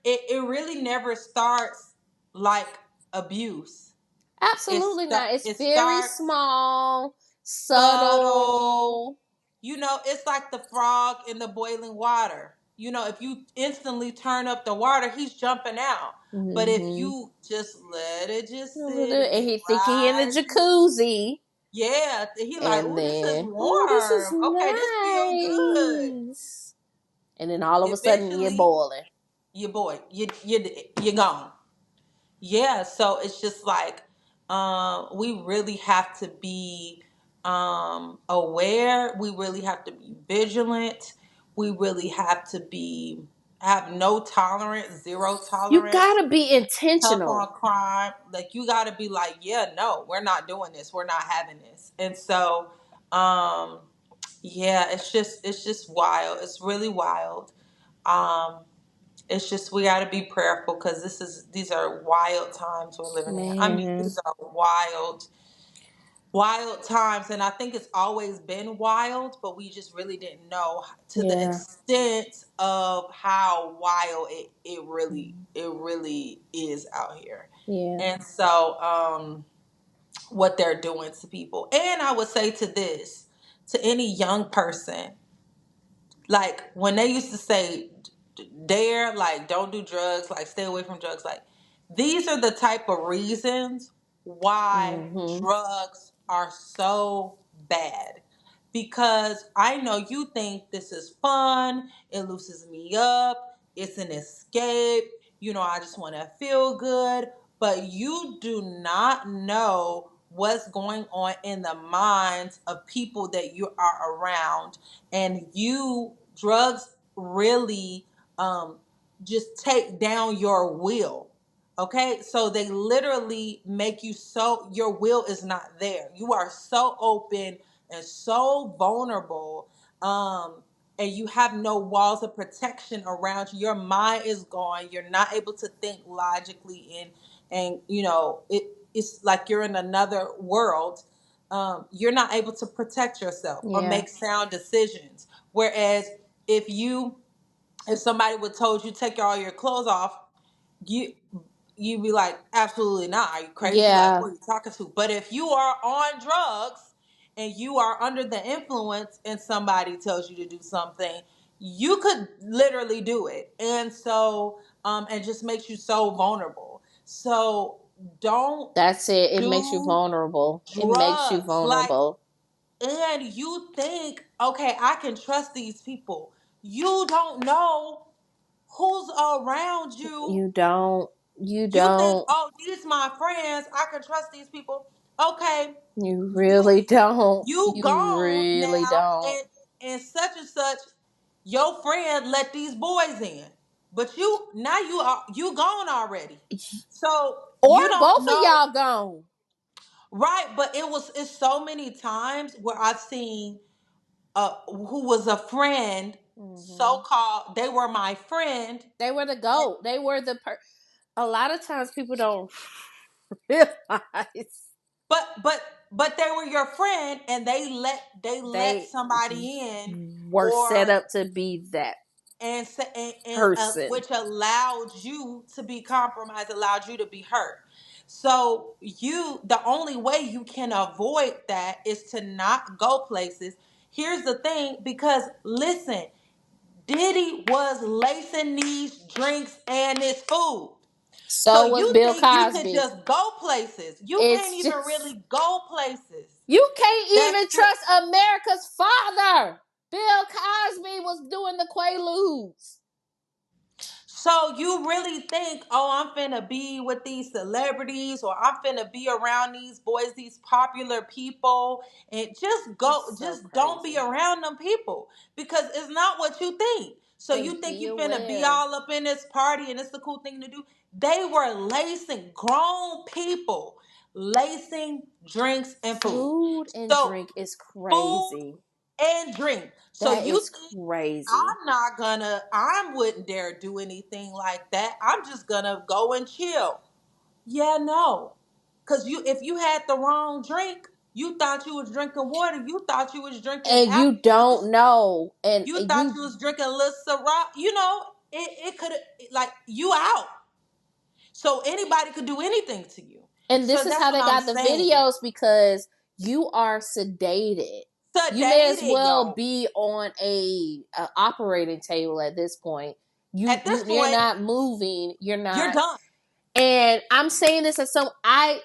It really never starts like abuse.
Absolutely not. It's
It
very
starts
small,
subtle.
subtle.
It's like the frog in the boiling water. If you instantly turn up the water, he's jumping out. But if
Mm-hmm.
you just let it just sit and
And
it
he think he in the
rises,
jacuzzi.
yeah, he like,
And
oh, this is
then, oh, this is
warm. Okay, this feel good.
nice. And then all of a sudden, you're
Eventually,
boiling.
you're gone. Yeah, so it's just like we really have to be aware. We really have to be vigilant. We really have to have no tolerance, zero
You
tolerance,
gotta be
tough
intentional.
on crime. Like you got to be like, yeah, no, we're not doing this. We're not having this. And so, um, yeah, it's just wild. It's really wild. Um, it's just we got to be prayerful because these are wild times we're living in. I mean,
Man,
these are wild times, and I think it's always been wild, but we just really didn't know to the
yeah,
extent of how wild it really is out here.
yeah,
And so, what they're doing to people, and I would say to any young person, like when they used to say dare, like don't do drugs, like stay away from drugs, like these are the type of reasons why
mm-hmm.
drugs are so bad. Because I know you think this is fun, it loosens me up, it's an escape, I just want to feel good, but you do not know what's going on in the minds of people that you are around. And drugs really just take down your will. Okay, so they literally make you so your will is not there. You are so open and so vulnerable, and you have no walls of protection around you. Your mind is gone. You're not able to think logically, and it's like you're in another world. You're not able to protect yourself or
Yeah,
make sound decisions. Whereas if you if somebody would told you take all your clothes off, you you'd be like, absolutely not. Are you crazy? Like,
yeah.
who are you talking to? But if you are on drugs and you are under the influence and somebody tells you to do something, you could literally do it. And so, and just makes you so vulnerable. So don't
That's it. It makes you
do
vulnerable. It makes you
drugs.
vulnerable.
And you think, okay, I can trust these people. You don't know who's around you.
You don't. You
You think,
don't.
oh, these my friends, I can trust these people. Okay,
You
you
really don't.
you
You
gone
really
now,
don't.
and such and such, your friend let these boys in, but you now you gone already. So
Or
you don't
both of
know,
y'all gone.
right? But it's so many times where I've seen who was a friend, so
Hmm.
called, they were my friend.
They were the goat. They were a lot of times people don't realize
But they were your friend, and they let
they
somebody in,
were set
or
up to be that
and
person.
which allowed you to be compromised, allowed you to be hurt. So the only way you can avoid that is to not go places. Here's the thing, because listen, Diddy was lacing these drinks and this food. So
So was
you
Bill
think you could
Cosby.
just go places? You can't
It's
even
just
really go places.
you can't
That's
even trust America's father. Bill Cosby was doing the Quaaludes.
So you really think, oh, I'm finna be with these celebrities, or I'm finna be around these boys, these popular people, and just go,
It's so
just don't be
crazy.
around them people, because it's not what you think. So
And
you think
be
you finna be
aware.
all up in this party and it's the cool thing to do. They were lacing grown people, lacing drinks and food.
Food and
So
drink is
food
crazy.
and drink. So
That
you
is
think
crazy.
I wouldn't dare do anything like that. I'm just gonna go and chill. Yeah, no. Cause if you had the wrong drink, you thought you was drinking water, you thought you was drinking
And you
apple
don't
juice,
know. And
you thought
you
you was drinking a little Ciroc, it could, like, you out. So anybody could do anything to you.
and
So
this is
that's
how
what
they
I'm
got the
saying.
videos because you are sedated. You may as
Sedated,
well
yo.
be on a operating table at this point.
At this
You're
point,
not moving. You're
you're
not.
done.
And I'm saying this as some I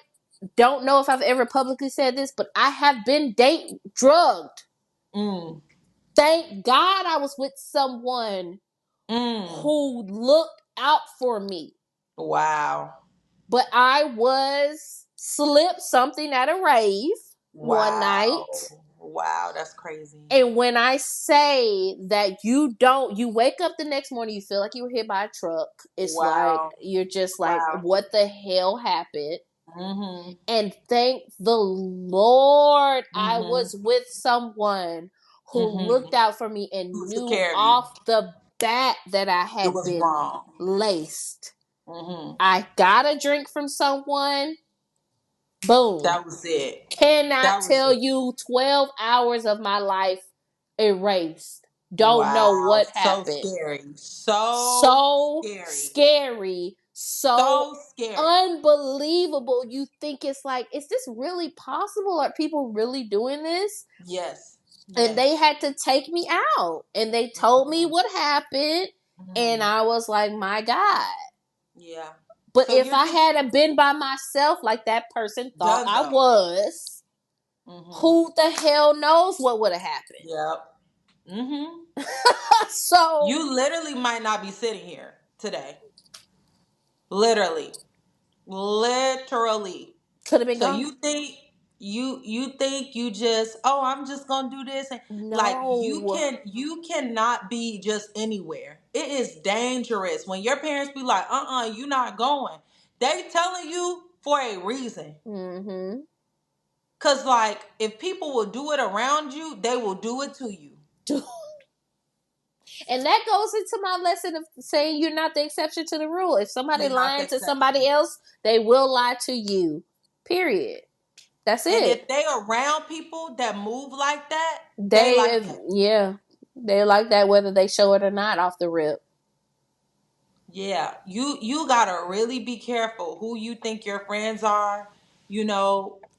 don't know if I've ever publicly said this, but I have been drugged.
Mm,
Thank God I was with someone
mm.
who looked out for me.
Wow.
But I was slipped something at a rave one
Wow.
night.
Wow, that's crazy.
And when I say that you wake up the next morning, you feel like you were hit by a truck. It's like,
Wow.
you're just like,
Wow.
what the hell happened?
Mm-hmm.
And thank the Lord I
Mm-hmm.
was with someone who
Mm-hmm.
looked out for me and
Who took
knew
care of you?
off the bat that I
It
had
was
been
wrong.
laced.
Mm-hmm.
I got a drink from someone. Boom.
That was it.
Cannot
That was
tell
it.
you 12 hours of my life erased. Don't know
Wow.
what
So
happened.
scary. So
So
scary.
scary, so
So scary.
unbelievable. You think it's like, is this really possible? Are people really doing this?
Yes.
And they
Yes.
had to take me out and they told me
Mm-hmm.
what happened. And
Mm-hmm.
I was like, my God.
Yeah.
But
So
if
you're
I
thinking,
had been by myself like that person thought
done
I
though.
was,
Mm-hmm.
who the hell knows what would have happened?
Yep. Mm-hmm.
So
You literally might not be sitting here today. Literally. Literally.
could have been
So
gone.
you think you just, oh, I'm just gonna do this, and like,
No.
you cannot be just anywhere. It is dangerous when your parents be like, you're not going. They telling you for a reason.
Mm-hmm.
Cause like, if people will do it around you, they will do it to you.
And that goes into my lesson of saying you're not the exception to the rule. If somebody
You're not the
lying to
exception.
somebody else, they will lie to you. Period. That's
And
it.
if they around people that move like that, they
They,
like that.
yeah, they like that whether they show it or not off the rip.
Yeah, you gotta really be careful who you think your friends are.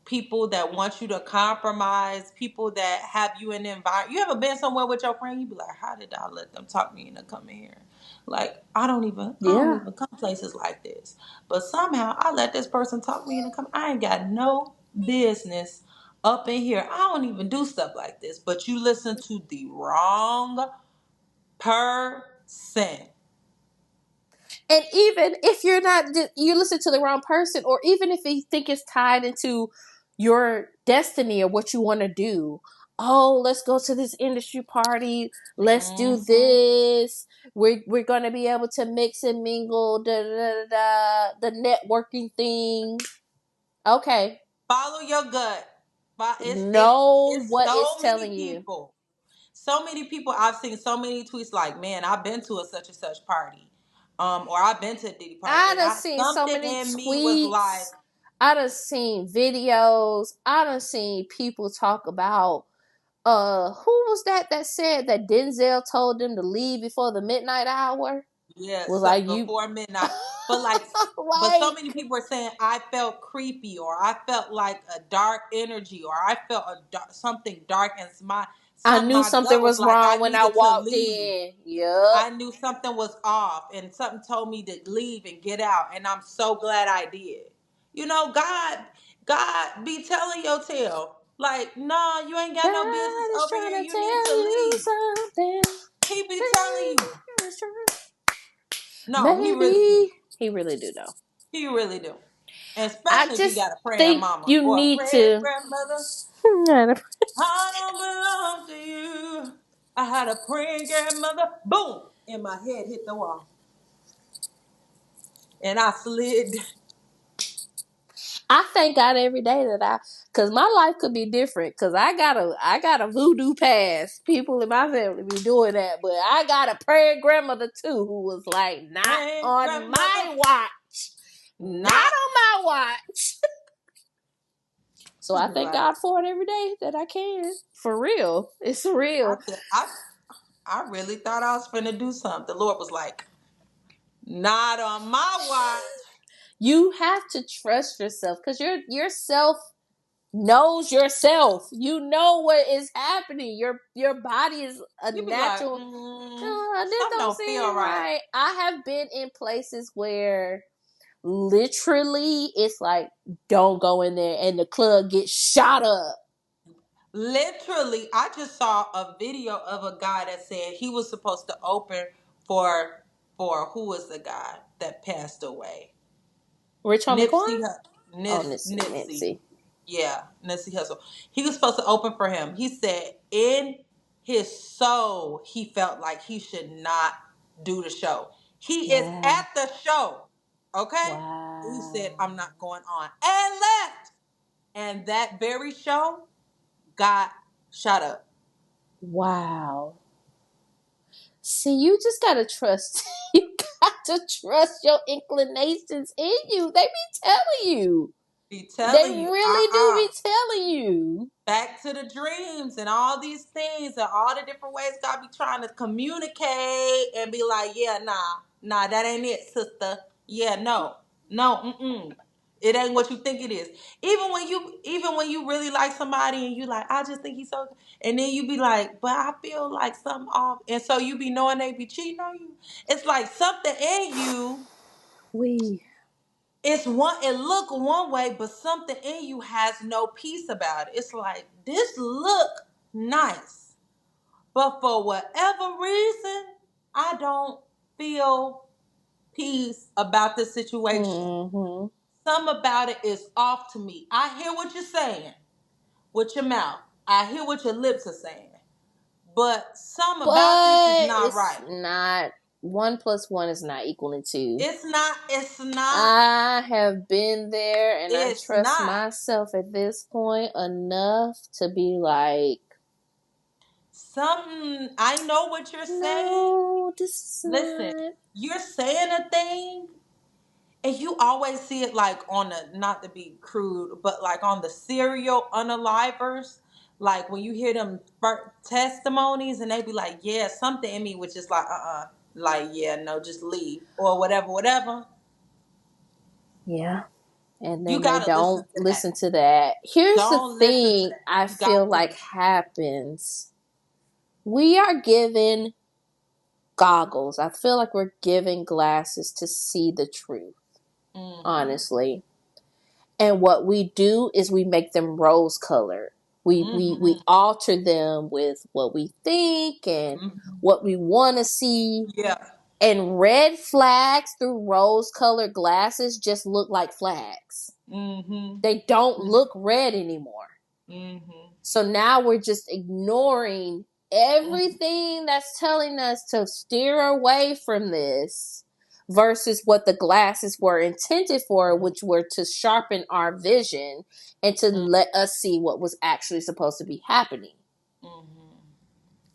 People that want you to compromise, people that have you in the environment. You ever been somewhere with your friend? You be like, how did I let them talk me into coming here? Like, I don't
Yeah.
even come places like this. But somehow I let this person talk me into come. I ain't got no business up in here. I don't even do stuff like this. But you listen to the wrong person.
And even if you're not, you listen to the wrong person, or even if you think it's tied into your destiny or what you want to do. Oh, let's go to this industry party. Let's do
Mm-hmm.
this. We're gonna be able to mix and mingle. Da da da da. The networking thing. Okay,
Follow your gut. But
know
it's
what it's
so many
telling you.
people. So many people. I've seen so many tweets like, "Man, I've been to a such and such party, or I've been to a Diddy party,"
I
and
done
I
seen so
something
many
in me was like,
tweets. I done seen videos. I done seen people talk about who was that said that Denzel told them to leave before the midnight hour?
"Yeah,
Was
so
like you
before midnight." But like, but so
like
many people were saying I felt creepy, or I felt like a dark energy, or I felt something dark, and
I knew
my
something
gut was
was
like I
wrong when I
needed to
walked
leave.
in. Yup.
I knew something was off and something told me to leave and get out. And I'm so glad I did. You know, God be telling your tale. Like, nah, you ain't got no business
God is
over
trying
here.
to
You need
tell
to
you
leave.
something.
He be telling you. No, he really do.
Maybe he really do know.
He really do. And
I
especially if you
just
got a praying
think
mama
you
or a
need
praying
to.
grandmother. I don't belong to you. I had a praying grandmother. Boom. And my head hit the wall. And I slid.
I thank God every day that cause my life could be different. Cause I got a voodoo past. People in my family be doing that, but I got a prayer grandmother too who was like, not
Praying
on
grandmother.
my watch, not
Not.
on my watch. So
She
I
be
thank
like,
God for it every day that I can. For real, it's
I
real.
said, I really thought I was finna do something. The Lord was like, not on my watch.
You have to trust yourself, cause yourself knows yourself. You know what is happening. Your body is a
You be like,
natural. This
something
don't
don't feel
seem
right.
right. I have been in places where literally it's like, don't go in there, and the club gets shot up.
Literally, I just saw a video of a guy that said he was supposed to open for who was the guy that passed away?
Rich Homie Quan?
Nipsey,
Oh, Nipsey,
Nipsey.
Nipsey.
Yeah, Nipsey Hussle. He was supposed to open for him. He said in his soul he felt like he should not do the show. He is
Wow.
at the show, okay? He said,
Wow.
"I'm not going on," and left. And that very show got shut up.
Wow. See, you just gotta trust. You got to trust your inclinations in you. They be telling you.
Be
They
telling you,
really do be telling you.
back to the dreams and all these things and all the different ways God be trying to communicate and be like, yeah, nah, that ain't it, sister. Yeah, no, it ain't what you think it is. Even when you really like somebody and you like, I just think he's so, and then you be like, but I feel like something off, and so you be knowing they be cheating on you. It's like something in you.
We.
It look one way, but something in you has no peace about it. It's like this look nice, but for whatever reason, I don't feel peace about the situation.
Mm-hmm.
Some about it is off to me. I hear what you're saying with your mouth. I hear what your lips are saying, but some about this is
But
not
it's
right.
not, 1 plus 1 is not equal to 2.
It's not. It's not.
I have been there, and I
It's
trust
not.
myself at this point enough to be like,
Something. I know what you're saying.
no, this is
Listen,
not.
you're saying a thing, and you always see it like on the, not to be crude, but like on the serial unalivers. Like when you hear them testimonies, and they be like, "Yeah, something in me," which is like, like, yeah, no, just leave or whatever, whatever.
Yeah. And
You
then they
gotta listen
don't
to that.
listen to that. Here's the
Don't listen to
thing
that.
I
You gotta
feel like
listen.
happens. We are given goggles. I feel like we're given glasses to see the truth,
Mm-hmm.
honestly. And what we do is we make them rose colored. We
Mm-hmm.
alter them with what we think and
Mm-hmm.
what we want to see.
Yeah.
And red flags through rose-colored glasses just look like flags.
Mm-hmm.
They don't look red anymore.
Mm-hmm.
So now we're just ignoring everything that's telling us to steer away from this versus what the glasses were intended for, which were to sharpen our vision and to let us see what was actually supposed to be happening.
Mm-hmm.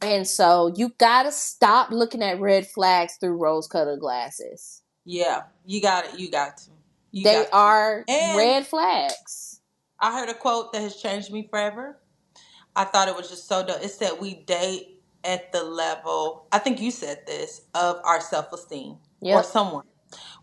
And so you gotta stop looking at red flags through rose-colored glasses.
Yeah, you got it. You got to. You
They
got to.
are
And
red flags.
I heard a quote that has changed me forever. I thought it was just so dope. It said we date at the level, I think you said this, of our self esteem or
Yep,
someone.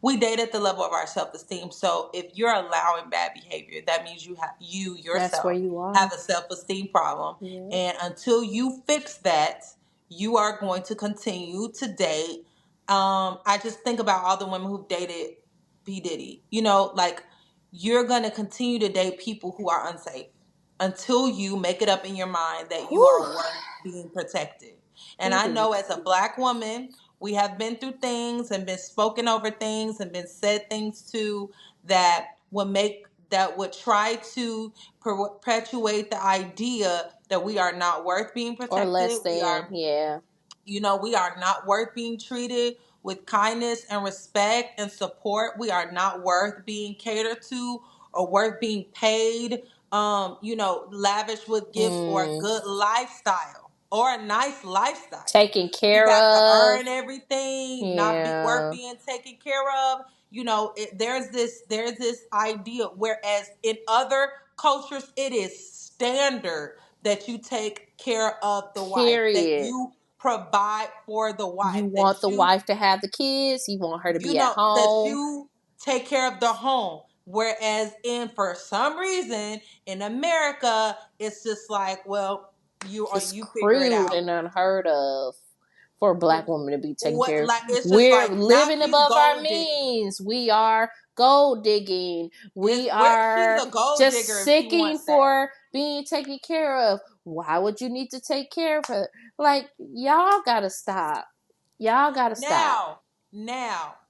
We date at the level of our self esteem. So if you're allowing bad behavior, that means you
that's where
yourself
you
have
are.
a self esteem problem.
Yep.
And until you fix that, you are going to continue to date. I just think about all the women who've dated P. Diddy. Like you're gonna continue to date people who are unsafe until you make it up in your mind that you
Whew.
are worth being protected. And I
Ooh.
know as a black woman, we have been through things and been spoken over things and been said things to that would try to perpetuate the idea that we are not worth being
Or
protected.
less than, yeah.
We are not worth being treated with kindness and respect and support. We are not worth being catered to or worth being paid, lavish with gifts or a
Mm.
good lifestyle or a nice lifestyle.
Taken
We
care
got to
of.
earn everything, not be worth
Yeah.
being taken care of. There's this idea. Whereas in other cultures, it is standard that you take care of the wife, that
Period.
you provide for the
You
wife,
want the wife to have the kids. You want her to be at
that
home.
you take care of the home. Whereas for some reason in America, it's just like, well,
It's
you figure it
crude
out.
and unheard of for a black woman to be taken
What,
care of.
like, it's just
We're
like, now
living
she's
above our
gold digging.
means. We are gold digging.
It's
We
where she's
are
a gold digger
just
if she
seeking
wants that.
for being taken care of. Why would you need to take care of her? Like, y'all gotta stop. Y'all gotta stop.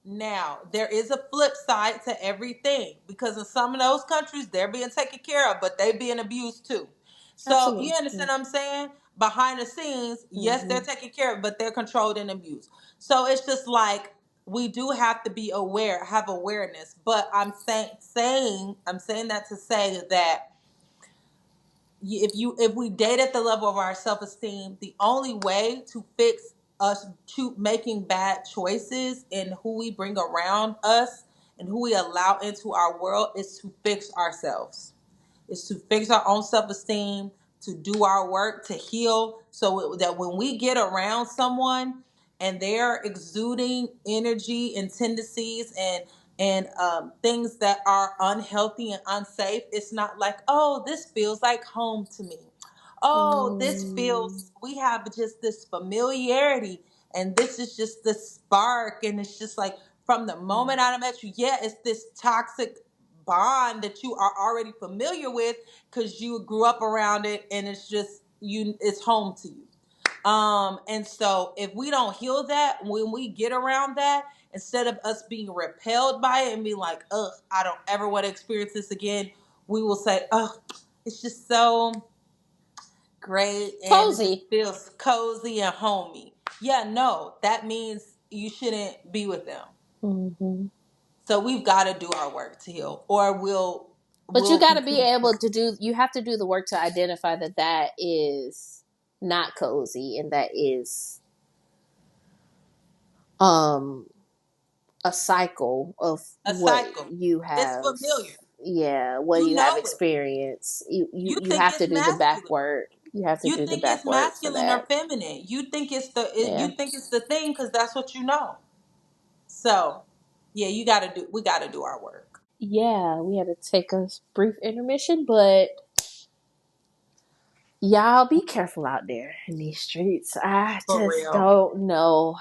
Now, there is a flip side to everything because in some of those countries they're being taken care of, but they being abused too. So you
Absolutely.
understand what I'm saying? Behind the scenes, yes, they're
Mm-hmm.
taken care of, but they're controlled and abused. So it's just like we do have to be aware, have awareness. But I'm saying that to say that if we date at the level of our self-esteem, the only way to fix us to making bad choices in who we bring around us and who we allow into our world is to fix ourselves, is to fix our own self-esteem, to do our work, to heal, so that when we get around someone and they're exuding energy and tendencies and things that are unhealthy and unsafe, it's not like, oh, this feels like home to me. Oh, this
Mm.
feels, we have just this familiarity and this is just the spark. And it's just like from the moment I met you, yeah, it's this toxic bond that you are already familiar with because you grew up around it and it's just it's home to you. And so if we don't heal that, when we get around that, instead of us being repelled by it and being like, ugh, I don't ever want to experience this again, we will say, ugh, it's just so great and it just
Cozy.
feels cozy and homey. Yeah, no, that means you shouldn't be with them.
Mm-hmm.
So we've got to do our work to heal, or
But you
we'll
got to be
continue.
able to do. You have to do the work to identify that that is not cozy and that is um a cycle of
A
what
cycle.
you
It's
have.
familiar.
Yeah, what
You
you have
know it.
experienced.
You
You
think
have to
it's
do the back
masculine.
work. You have to
You
do the
think it's
back work for
masculine or
that.
feminine.
Yeah.
You think it's the thing because that's what you know. So, yeah, you got to do. We got to do our work.
Yeah, we had to take a brief intermission, but y'all be careful out there in these streets. I
For
just
real.
don't know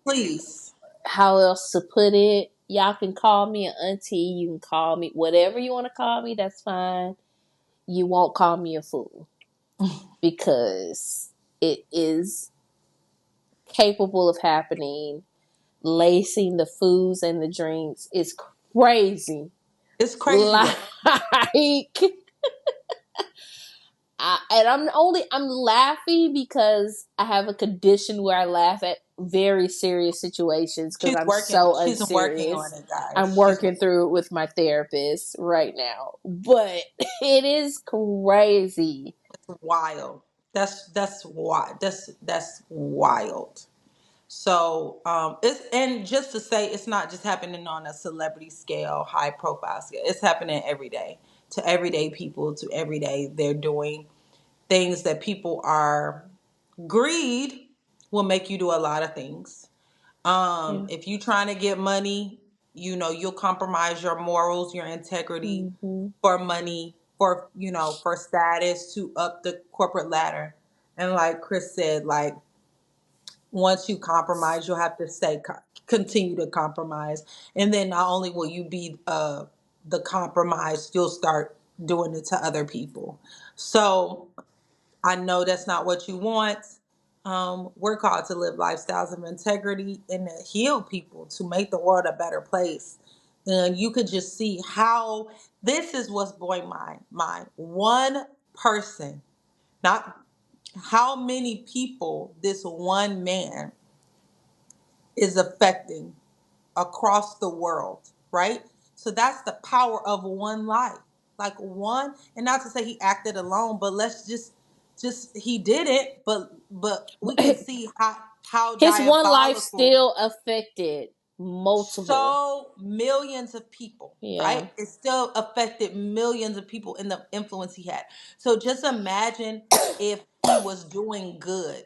Please.
how else to put it. Y'all can call me an auntie. You can call me whatever you want to call me. That's fine. You won't call me a fool because it is capable of happening. lacing the foods and the drinks is crazy.
It's crazy
Like,
work.
I'm laughing because I have a condition where I laugh at very serious situations because I'm so
She's working on
unserious.
it, guys.
I'm working through it with my therapist right now, but it is crazy.
Wild. That's why that's wild. So it's, and just to say, it's not just happening on a celebrity scale, high profile scale. It's happening every day to everyday people. To everyday, they're doing things that people are, greed will make you do a lot of things.
Yeah.
If you trying to get money, you'll compromise your morals, your integrity
Mm-hmm.
for money, for for status, to up the corporate ladder. And like Chris said, like, once you compromise, you'll have to continue to compromise, and then not only will you be the compromise, you'll start doing it to other people. So I know that's not what you want. We're called to live lifestyles of integrity and to heal people, to make the world a better place. And you could just see how this is what's blowing my mind. One person, not how many people this one man is affecting across the world, right? So that's the power of one life. Like one, and not to say he acted alone, but let's just he did it, but we can see how
His one life
diabolical.
still affected multiple.
So millions of people, right?
Yeah.
It still affected millions of people in the influence he had. So just imagine if he was doing good,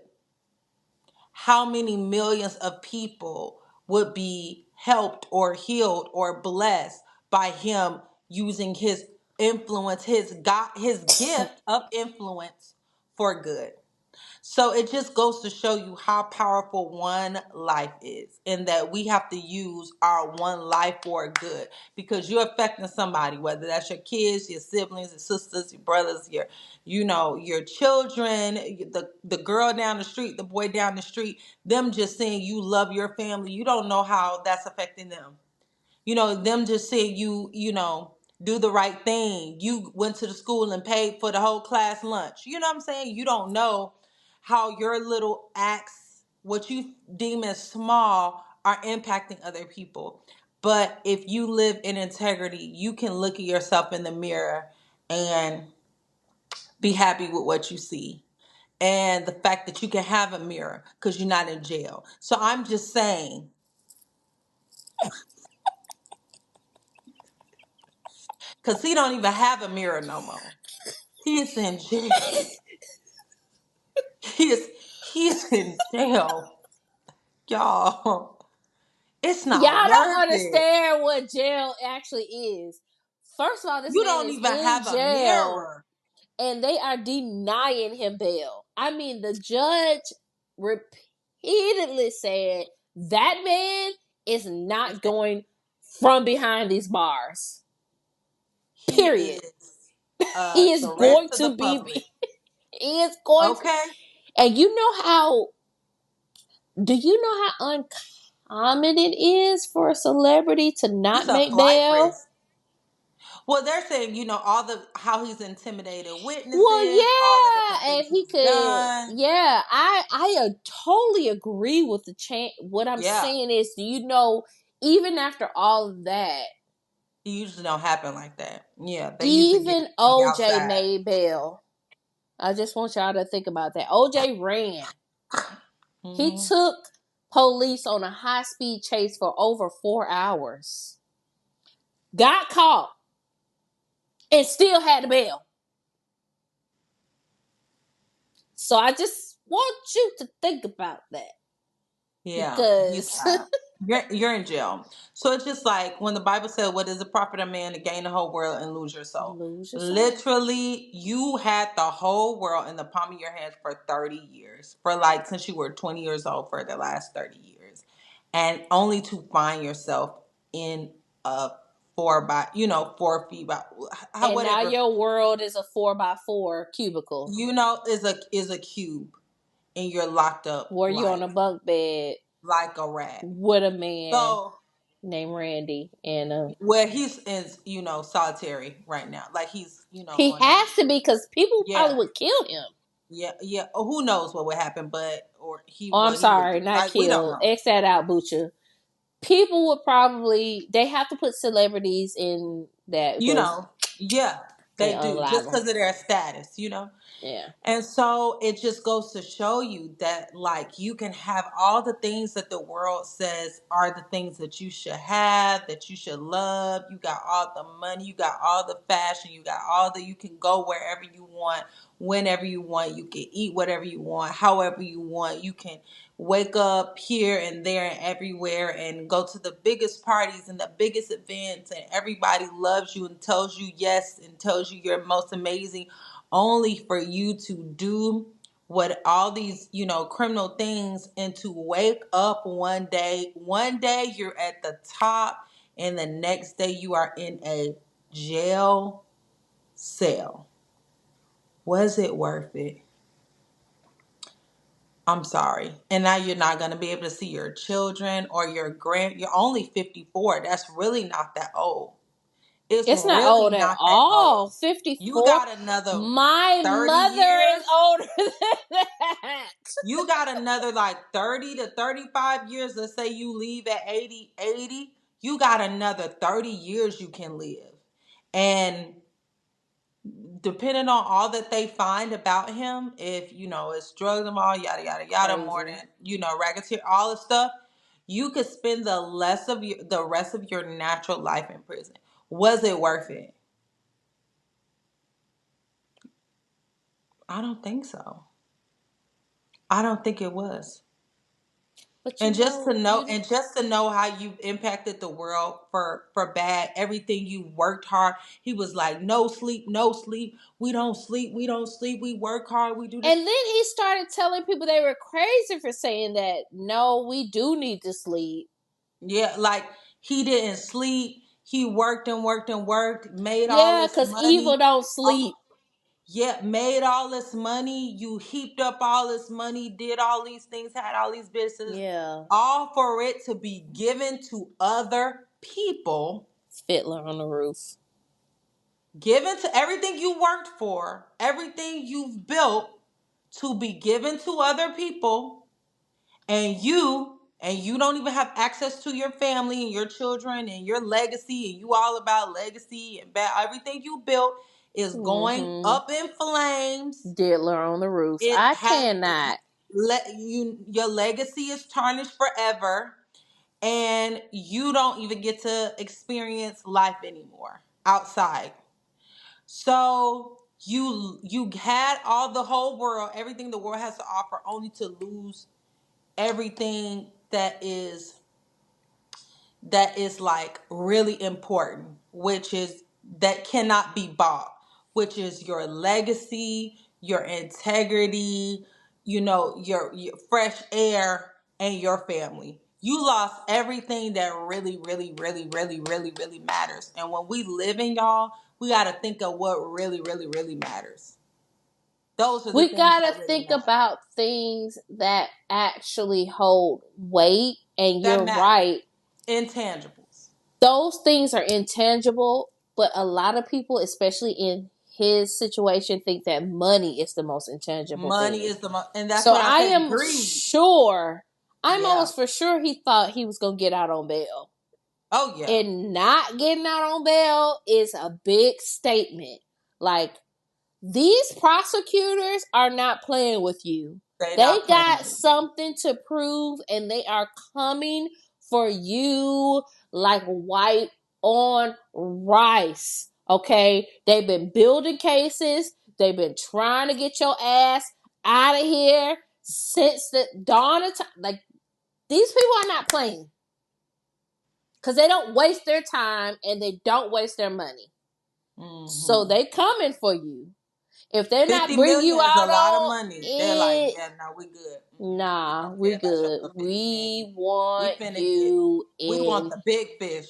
how many millions of people would be helped or healed or blessed by him using his influence, his gift of influence for good. So it just goes to show you how powerful one life is, and that we have to use our one life for good, because you're affecting somebody, whether that's your kids, your siblings, your sisters, your brothers, your children, the girl down the street, the boy down the street, them just saying you love your family. You don't know how that's affecting them. Them just saying do the right thing. You went to the school and paid for the whole class lunch. You know what I'm saying? You don't know how your little acts, what you deem as small, are impacting other people. But if you live in integrity, you can look at yourself in the mirror and be happy with what you see. And the fact that you can have a mirror because you're not in jail. So I'm just saying, because he don't even have a mirror no more. He is in jail. He is in jail, y'all. It's not
Y'all don't
worth it.
understand what jail actually is. First of all, this
You
man
don't
is
even
in
have a
jail
mirror.
and they are denying him bail. I mean, the judge repeatedly said that man is not
Listen,
going from behind these bars.
he
Period.
is
He
a
is
threat
going
to the
to be.
public.
He is going to.
Okay,
And you know how? Do you know how uncommon it is for a celebrity to
it's
not
a
make
flight
bail?
risk. Well, they're saying all the how he's intimidated
Well,
witnesses, all the different
yeah,
things
and he
he's
could.
done.
Yeah, I totally agree with the chant. What I'm
Yeah,
saying is, do you know, even after all of that,
he usually don't happen like that. Yeah, they usually get
even
everything
OJ
outside.
made bail. I just want y'all to think about that. OJ ran. He
Hmm.
took police on a high speed chase for over 4 hours. Got caught and still had the bail. So I just want you to think about that
Yeah, he's
because
not. You're in jail. So it's just like when the Bible said, "What is the profit of man to gain the whole world and lose your soul?"
lose your soul.
Literally, you had the whole world in the palm of your hands for 30 years, for like since you were 20 years old, for the last 30 years, and only to find yourself in a 4 feet by
And now
whatever,
your world is a 4x4 cubicle
is a cube, and you're locked up
where you're on
like.
a bunk bed.
like a rat.
with a man
So,
named Randy, and
where he's in, solitary right now. Like he's,
he
on a,
has to be because people
yeah,
probably would kill him.
yeah, yeah. Who knows what would happen, but, or he,
Oh, I'm
what he would
sorry,
do.
not
Like, we don't
kill.
know.
X that out, Butcher. People would probably they have to put celebrities in that
You
because
know, yeah,
they
they do, just
unliable.
because of their status.
Yeah,
And so it just goes to show you that, like, you can have all the things that the world says are the things that you should have, that you should love. You got all the money, you got all the fashion, you got all the, you can go wherever you want, whenever you want. You can eat whatever you want, however you want. You can wake up here and there and everywhere and go to the biggest parties and the biggest events, and everybody loves you and tells you yes and tells you you're most amazing, only for you to do what all these, criminal things, and to wake up one day you're at the top, and the next day you are in a jail cell. Was it worth it? I'm sorry. And now you're not going to be able to see your children or you're only 54. That's really not that old. It's
it's not
really
old at
not that old.
all.
You
54.
got another
My
30
mother is
years.
older than that.
You got another like 30 to 35 years. Let's say you leave at 80. You got another 30 years you can live. And depending on all that they find about him, if, it's drugs and all, yada, yada, yada, more
Crazy.
than, racketeer, all the stuff, you could spend the rest of your natural life in prison. Was it worth it? I don't think so. I don't think it was.
But
And just to know,
you
and just to know how you impacted the world for bad, everything you worked hard. He was like, no sleep, no sleep. We don't sleep, we don't sleep. We work hard, we do this.
and then he started telling people they were crazy for saying that. No, we do need to sleep.
Yeah, like he didn't sleep. He worked and worked and worked, made all
Yeah,
this
because evil
money.
don't
Oh,
sleep.
yeah, made all this money. You heaped up all this money, did all these things, had all these businesses,
Yeah.
all for it to be given to other people.
Fiddler on the Roof.
Given to everything you worked for, everything you've built, to be given to other people, and you don't even have access to your family and your children and your legacy, and you all about legacy and everything you built is going
Mm-hmm.
up in flames.
Diddler on the Roof.
It
I
has
cannot.
your legacy is tarnished forever, and you don't even get to experience life anymore outside. So you had all the whole world, everything the world has to offer, only to lose everything that is like really important, which is that cannot be bought, which is your legacy, your integrity, your fresh air, and your family. You lost everything that really, really, really, really, really, really matters. And when we live in, y'all, we got to think of what really, really, really matters. Those are the
We
things
gotta
that really
think
matter.
about things that actually hold weight. And
That
you're
matter.
right.
Intangibles.
Those things are intangible, but a lot of people, especially in his situation, think that money is the most intangible
Money
thing.
is the most, and that's
So
what I said. Greed.
I'm
Yeah.
almost for sure he thought he was gonna get out on bail.
Oh yeah.
And not getting out on bail is a big statement. Like, these prosecutors are not playing with you.
They
They
not playing
got
with you.
something to prove, and they are coming for you like white on rice. Okay? They've been building cases. They've been trying to get your ass out of here since the dawn of time. Like, these people are not playing because they don't waste their time and they don't waste their money. So
Mm-hmm.
they coming for you. If they're not
50
bringing you
million is a
out
lot of
on
money. They're like,
it,
yeah, no, we good. We
nah,
don't care
we
about your
good.
little 50 million.
We
We
want
finna get.
you
We want
in
the big fish.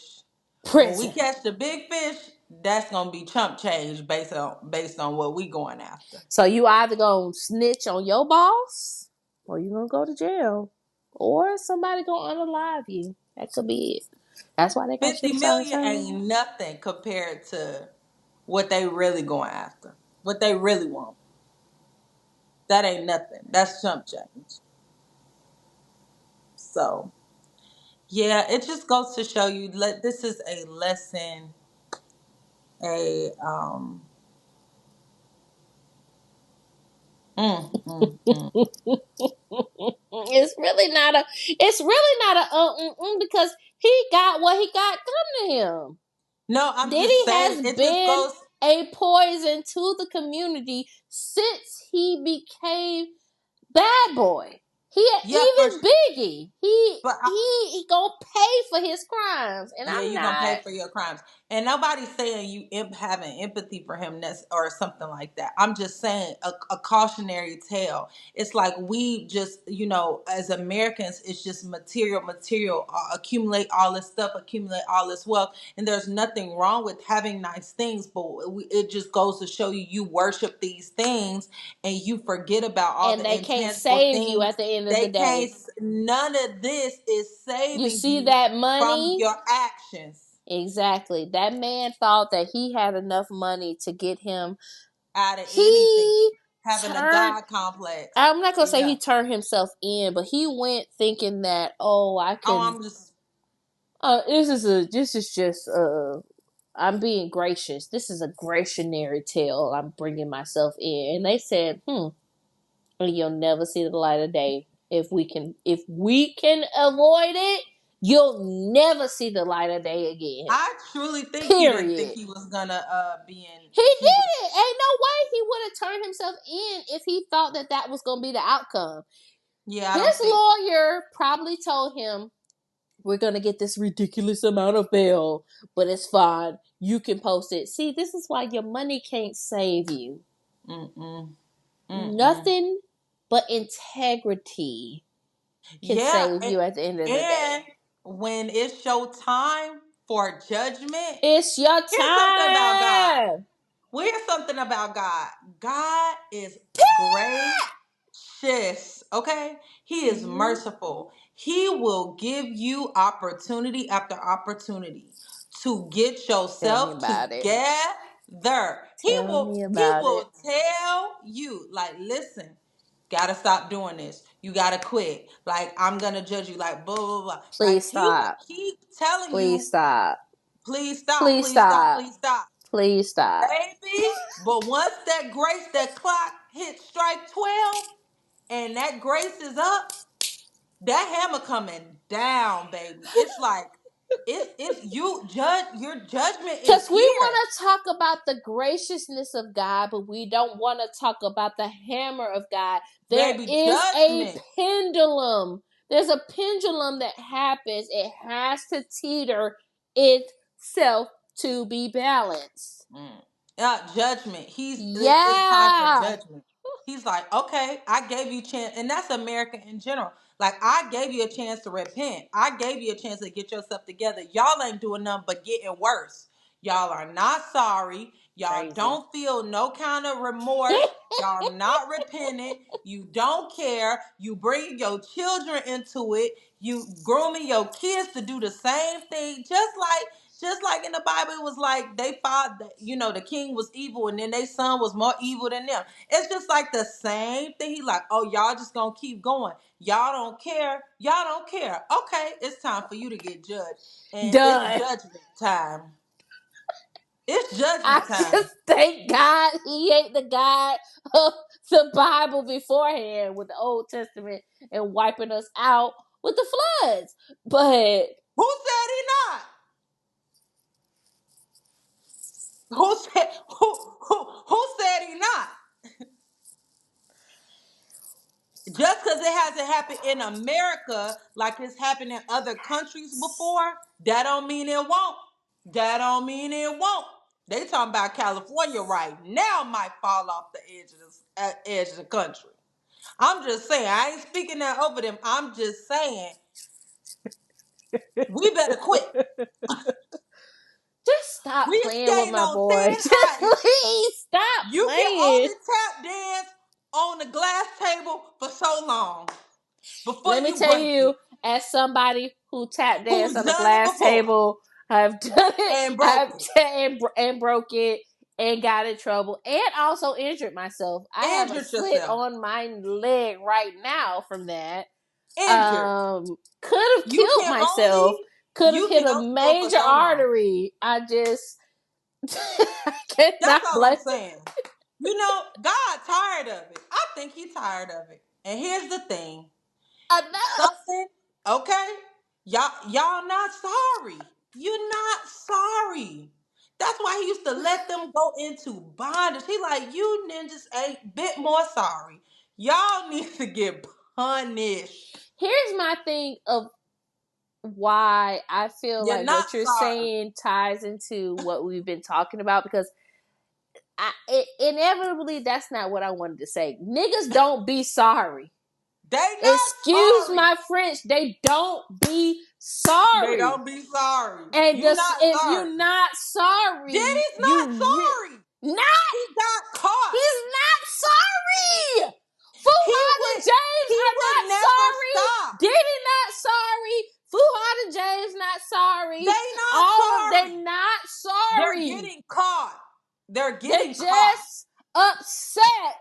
When we
prison.
catch the big fish, that's gonna be chump change based on what we going after.
So you either gonna snitch on your boss or you gonna go to jail. or somebody gonna unalive you. That could be it. That's why they got
50
chips on the
million
train.
ain't nothing compared to what they really going after. What they really want. That ain't nothing. That's chump change. So yeah, it just goes to show you this is a lesson, a mm.
It's really not a because he got what he got come to him.
No, I'm just
Diddy
saying
has
it just
been
goes.
a poison to the community since he became Bad Boy. He
Yeah, for
even Biggie.
but
He gonna pay for his crimes, and
yeah,
I'm
you're gonna pay
not
for your crimes, and nobody's saying you having empathy for him or something like that. I'm just saying a cautionary tale. It's like we just, as Americans, it's just material, accumulate all this stuff, accumulate all this wealth, and there's nothing wrong with having nice things, but it just goes to show you worship these things and you forget about all
and
the
they can't
intangible
save you
things.
at the end of the
They can't.
day.
None of this is
You
saving
see
you
that
from
money?
your actions.
Exactly. That man thought that he had enough money to get him.
Out of anything.
He
Having a
turned,
God complex.
I'm not going to say
Yeah.
he turned himself in, but he went thinking that, oh, I
Oh,
can,
I'm just.
this is just, I'm being gracious. This is a grationary tale. I'm bringing myself in. And they said, and you'll never see the light of day. If we can avoid it, you'll never see the light of day again.
I truly think he didn't think
Period.
he was gonna be in.
He
He was.
did it. Ain't no way he would have turned himself in if he thought that that was going to be the outcome.
Yeah, I
His
don't think.
lawyer probably told him, we're going to get this ridiculous amount of bail, but it's fine. You can post it. See, this is why your money can't save you.
Mm-mm. Mm-mm.
Nothing but integrity can
Yeah,
save you at the end of the
and
day.
when it's your time for judgment,
It's your
here's something about God.
time.
Well, here's something about God. God is gracious, okay? He is
Mm-hmm.
merciful. He will give you opportunity after opportunity to get
Tell me
yourself
about it.
together. He
Tell
will
me
he
about it.
will tell you, like, listen, gotta stop doing this. You gotta quit. Like, I'm gonna judge you, like, blah blah blah. Like,
Please
he will
stop.
keep telling
Please
you,
stop.
please stop,
Please
please stop,
stop.
please stop.
Please stop.
Baby, but once that clock hits strike 12 and that grace is up, that hammer coming down, baby. It's like it's you judge your judgment is
Because we
here.
want to talk about the graciousness of God, but we don't want to talk about the hammer of God. There
Baby,
is a
judgment.
pendulum. There's a pendulum that happens. It has to teeter itself to be balanced.
Judgment. It's time for
Yeah.
judgment. He's like, okay, I gave you chance, and that's America in general. Like, I gave you a chance to repent. I gave you a chance to get yourself together. Y'all ain't doing nothing but getting worse. Y'all are not sorry. Y'all
Crazy.
don't feel no kind of remorse. Y'all not repentant. You don't care. You bring your children into it. You grooming your kids to do the same thing, just like in the Bible, it was like they thought that, the king was evil and then their son was more evil than them. It's just like the same thing. He like, oh, y'all just gonna keep going. Y'all don't care. Y'all don't care. Okay, it's time for you to get judged. And it's
Done.
judgment time. It's
I
judgment time.
just thank God he ain't the God of the Bible beforehand with the Old Testament and wiping us out with the floods. But
Who said he not? Who said he not? Just because it hasn't happened in America like it's happened in other countries before, that don't mean it won't. That don't mean it won't. They talking about California right now might fall off the edge of the country. I'm just saying. I ain't speaking that over them. I'm just saying we better quit.
just stop
We
playing with
skating
my
on
boy.
thin
Just
ice.
please stop
You can
playing.
only tap dance on the glass table for so long. before
Let me
you
tell
break it.
you, as somebody who tap danced
Who's
on the
done it
glass
before
table, I've done it,
and broke it,
and broke it and got in trouble and also injured myself. I have a
injured
slit
yourself,
on my leg right now from that.
injured.
Could have
You
killed
can only
myself. Could have
you
hit
can
a
only go for
major
so long.
artery. I just I
That's
cannot
all I'm
blame.
saying. You know, God tired of it. I think He tired of it. And here's the thing.
Enough.
Something, okay? Y'all not sorry. You're not sorry. That's why he used to let them go into bondage. He like, you ninjas ain't bit more sorry. Y'all need to get punished.
Here's my thing of why I feel
You're
like
not
what you're
sorry.
saying ties into what we've been talking about because inevitably that's not what I wanted to say. Niggas don't be sorry.
They not
Excuse
sorry.
my French. They don't be
They
sorry.
don't be sorry.
And
You not
if
sorry.
you're not sorry,
Diddy's not sorry.
not.
He got caught.
He's not sorry.
He
Fuhad and
would
James
he
are
would
not
never
sorry.
stop.
Diddy not sorry. Fuhad and James not sorry.
They not
All of
sorry.
them not
They're
sorry.
getting caught. They're
They're
getting caught.
just upset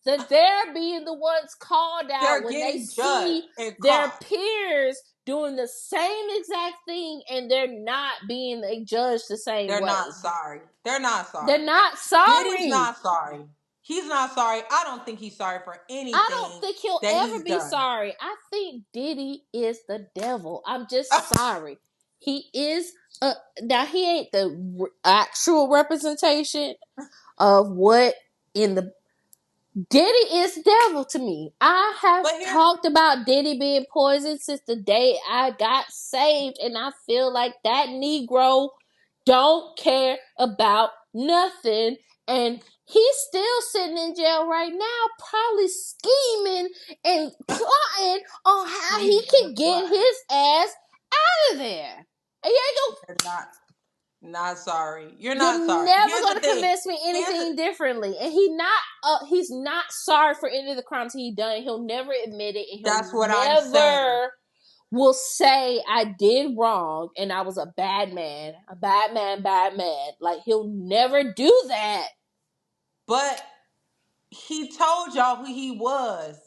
that they're being the ones called out
They're
when they
getting judged
see
and
their
caught.
peers doing the same exact thing and they're not being judged the same
They're not
way.
sorry. They're not
They're
sorry.
not
Diddy's
sorry.
not sorry. He's not sorry. I don't think he's sorry for
I don't
anything
think he'll
that
ever
he's
be
done.
sorry. I think Diddy is the devil. I'm just sorry. He is now he ain't the actual representation of what in the Diddy is devil to me. I have
But here's
talked about Diddy being poisoned since the day I got saved, and I feel like that Negro don't care about nothing, and he's still sitting in jail right now, probably scheming and plotting on how he
scheming
can
and
get
plotting.
his ass out of there. And you ain't gonna
They're not sorry. You're not
You're
sorry.
never
Here's the
gonna
thing.
convince me
Here's the
anything differently. And he's not sorry for any of the crimes he done. He'll never admit it, and he'll
that's what I'm saying.
never will say I did wrong and I was a bad man. A bad man, bad man. Like he'll never do that.
But he told y'all who he was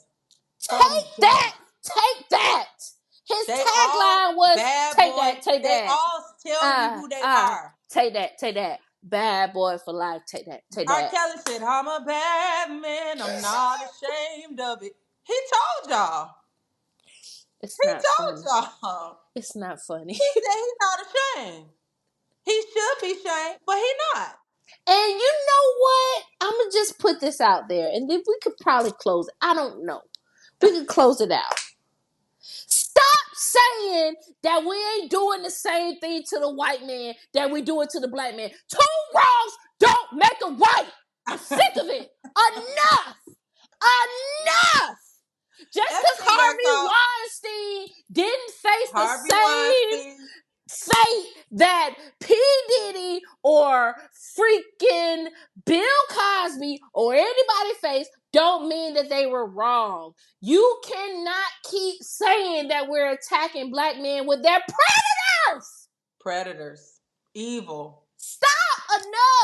from
Take that!
jump.
Take that! His
They all
tagline was
bad
take
boy.
that, take
They
that.
all tell you who they are.
Take that, take that. Bad boy for life. Take that, take
R.
that.
Kelly said, I'm a bad man. I'm not ashamed of it. He told y'all.
It's
He
not funny.
told y'all.
It's not funny.
He said he's not ashamed. He should be ashamed, but he not.
And you know what? I'm gonna just put this out there, and then we could probably close it. I don't know. We could close it out. Stop saying that we ain't doing the same thing to the white man that we doing to the black man. Two wrongs don't make a right. I'm sick of it. Enough. Enough. Just because
Everything got
Harvey
called
Weinstein didn't face the
Harvey
same
Weinstein.
fate that P. Diddy or freaking Bill Cosby or anybody faced don't mean that they were wrong. You cannot keep saying that we're attacking black men when they're predators.
Predators. Evil.
Stop.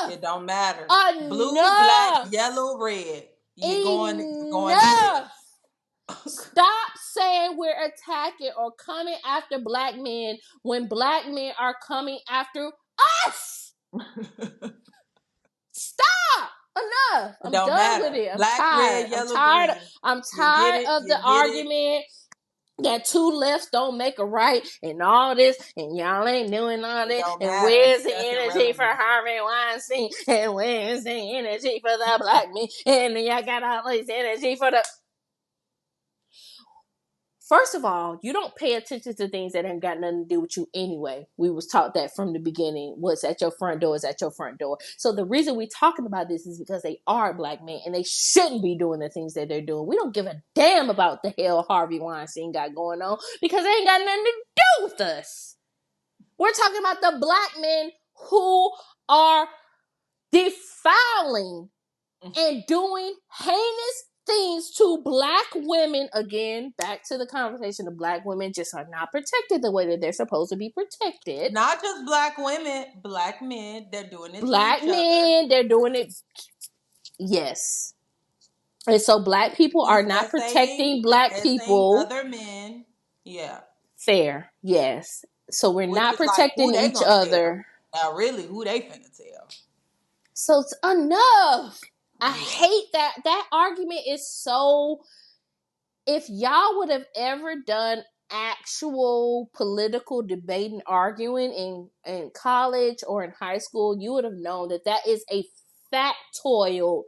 It
Enough.
don't matter. Blue, black,
Enough.
yellow, red. You're going to get
Enough. Stop saying we're attacking or coming after black men when black men are coming after us. Stop. Enough.
It
I'm
don't
done with
matter.
it. I'm
Black,
tired.
red, yellow, green.
I'm
You get
tired
it.
of
You
the
get it.
argument that two lefts don't make a right and all this and y'all ain't doing all
It
this
don't
and
matter.
where's the
That's
energy for
irrelevant.
Harvey Weinstein and where's the energy for the black men and y'all got all this energy for the First of all, you don't pay attention to things that ain't got nothing to do with you anyway. We was taught that from the beginning. What's at your front door is at your front door. So the reason we talking about this is because they are black men and they shouldn't be doing the things that they're doing. We don't give a damn about the hell Harvey Weinstein got going on because they ain't got nothing to do with us. We're talking about the black men who are defiling and doing heinous things to black women. Again, back to the conversation of black women just are not protected the way that they're supposed to be protected.
Not just black women, black men. They're doing it to
Black
each other.
men, they're doing it. Yes. And so black people are
He's
not protecting black
essaying
people.
other men. Yeah.
Fair. Yes. So we're
Which
not
is like, who
protecting
they
each
gonna tell?
other.
Now, really, who they finna tell?
So it's enough. I
Yeah.
hate that argument is so. If y'all would have ever done actual political debate and arguing in college or in high school, you would have known that is a factoid.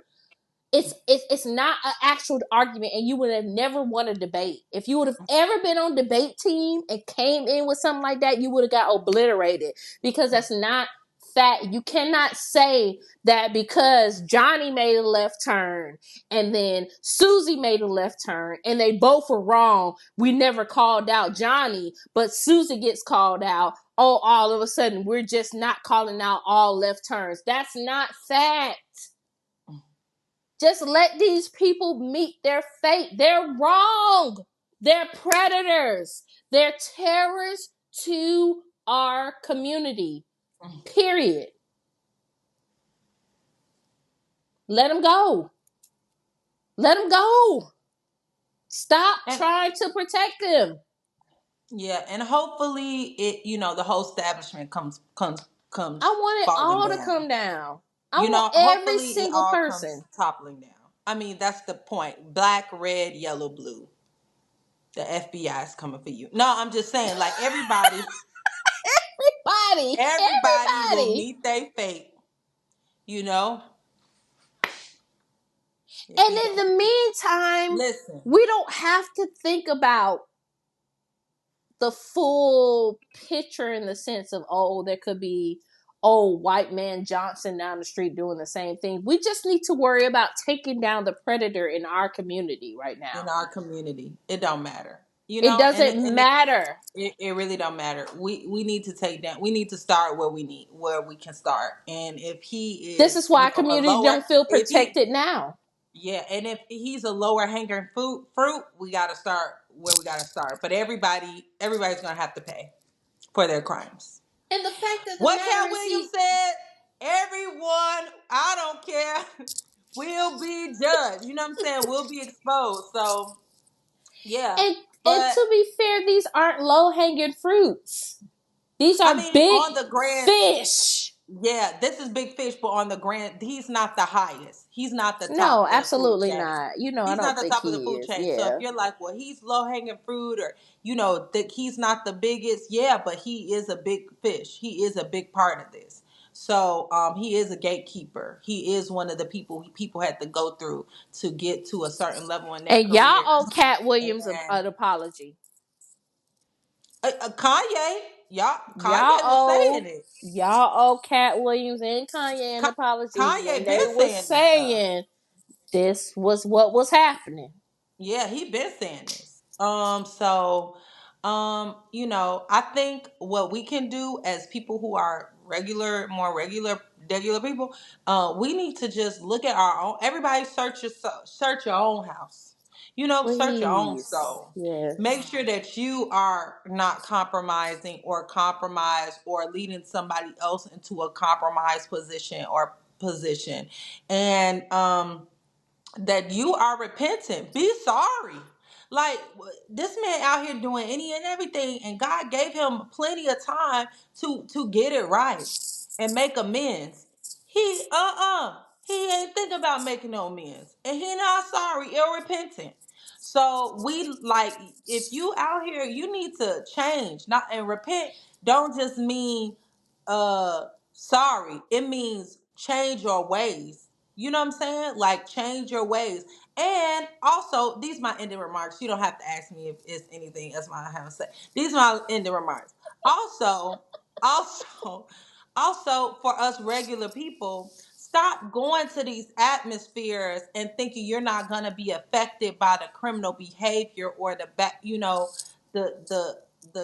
It's not an actual argument, and you would have never won a debate. If you would have ever been on debate team and came in with something like that, you would have got obliterated, because that's not fact. You cannot say that because Johnny made a left turn and then Susie made a left turn and they both were wrong. We never called out Johnny, but Susie gets called out. Oh, all of a sudden we're just not calling out all left turns. That's not fact. Just let these people meet their fate. They're wrong. They're predators. They're terrors to our community. Period. Let them go. Let them go. Stop
And
trying to protect them.
yeah, and hopefully the whole establishment comes
I want it
falling
all to
down.
come down. I want every
Hopefully it
single
all
person.
comes toppling down. I mean, that's the point. Black, red, yellow, blue. The FBI is coming for you. No, I'm just saying, like, everybody will
Everybody.
meet their fate. You know, if
And
you
in
don't
the meantime,
listen.
we don't have to think about the full picture in the sense of, oh, there could be white man Johnson down the street doing the same thing. We just need to worry about taking down the predator in our community right
In
now.
our community, it don't matter.
It
And
doesn't matter.
it really don't matter. We need to take down. We need to start where we can start. And if he
This
is,
is why
a
community
lower,
don't feel
if he,
protected now.
yeah, and if he's a lower hanging fruit, we got to start where we got to start. But everybody's gonna have to pay for their crimes.
And the fact of the
What
matter
Cat
is,
Williams said, everyone, I don't care, will be judged. You know what I'm saying? Will be exposed. So yeah,
and
but
to be fair, these aren't low hanging fruits. These
I
are
mean,
big
on the grand,
fish.
yeah, this is big fish, but on the grand, he's not the highest. He's not the top
No,
of the food
absolutely
chain.
not. I
He's not
don't
the
think
top of the
he
food
is.
chain. So if
Yeah.
you're like, well, he's low hanging fruit, or that he's not the biggest, yeah, but he is a big fish. He is a big part of this. So he is a gatekeeper. He is one of the people had to go through to get to a certain level in their
And y'all
career.
owe Cat Williams
And
an apology.
Kanye,
Y'all
Kanye was saying
owe
it.
y'all owe Cat Williams and Kanye an apology when
Kanye
they
been
was
saying this stuff.
saying this was what was happening.
Yeah, he been saying this. I think what we can do as people who are regular people, we need to just look at our own. Everybody search your own house. Search your own
Please.
soul.
Yes.
Make sure that you are not compromising or compromise or leading somebody else into a compromised position, and that you are repentant. Be sorry. Like, this man out here doing any and everything, and God gave him plenty of time to get it right and make amends. He ain't think about making no amends, and he not sorry or repentant. So we like, if you out here, you need to change, not and repent. Don't just mean sorry. It means change your ways. You know what I'm saying? Like, change your ways. And also, these are my ending remarks. You don't have to ask me if it's anything else I have to say. These are my ending remarks. Also, also, also for us regular people, stop going to these atmospheres and thinking you're not gonna be affected by the criminal behavior or the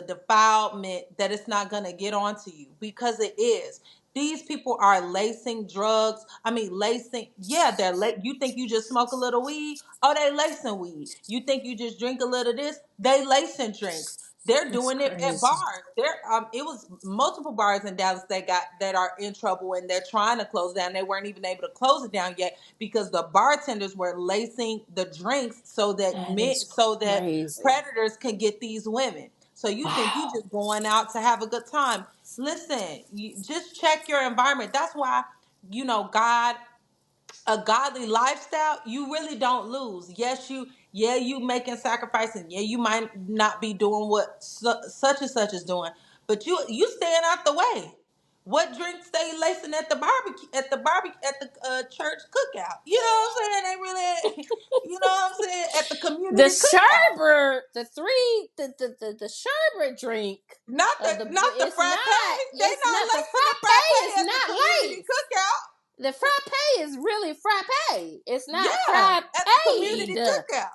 defilement, that it's not gonna get onto you, because it is. These people are lacing drugs. I mean, lacing. Yeah, you think you just smoke a little weed? Oh, they lacing weed. You think you just drink a little of this? They lacing drinks. They're
It's
doing it at
crazy.
bars. It was multiple bars in Dallas that are in trouble, and they're trying to close down. They weren't even able to close it down yet because the bartenders were lacing the drinks
That is
so that
crazy.
predators can get these women. So you think you
Wow.
just going out to have a good time? Listen, you just check your environment. That's why, God, a godly lifestyle, you really don't lose. Yes, you making sacrifices. Yeah, you might not be doing what such and such is doing, but you staying out the way. What drinks they lacing at the church cookout? You know what I'm saying? They really, you know what I'm saying? At the
The
community cookout.
sherbet, the sherbet drink
Not the
of the
not the frappe. They
it's
not
not the
lacing the
frappe is
frappe at the
not
community
lace.
cookout.
The frappe is really frappe. It's not
Yeah,
frappe.
at the community cookout.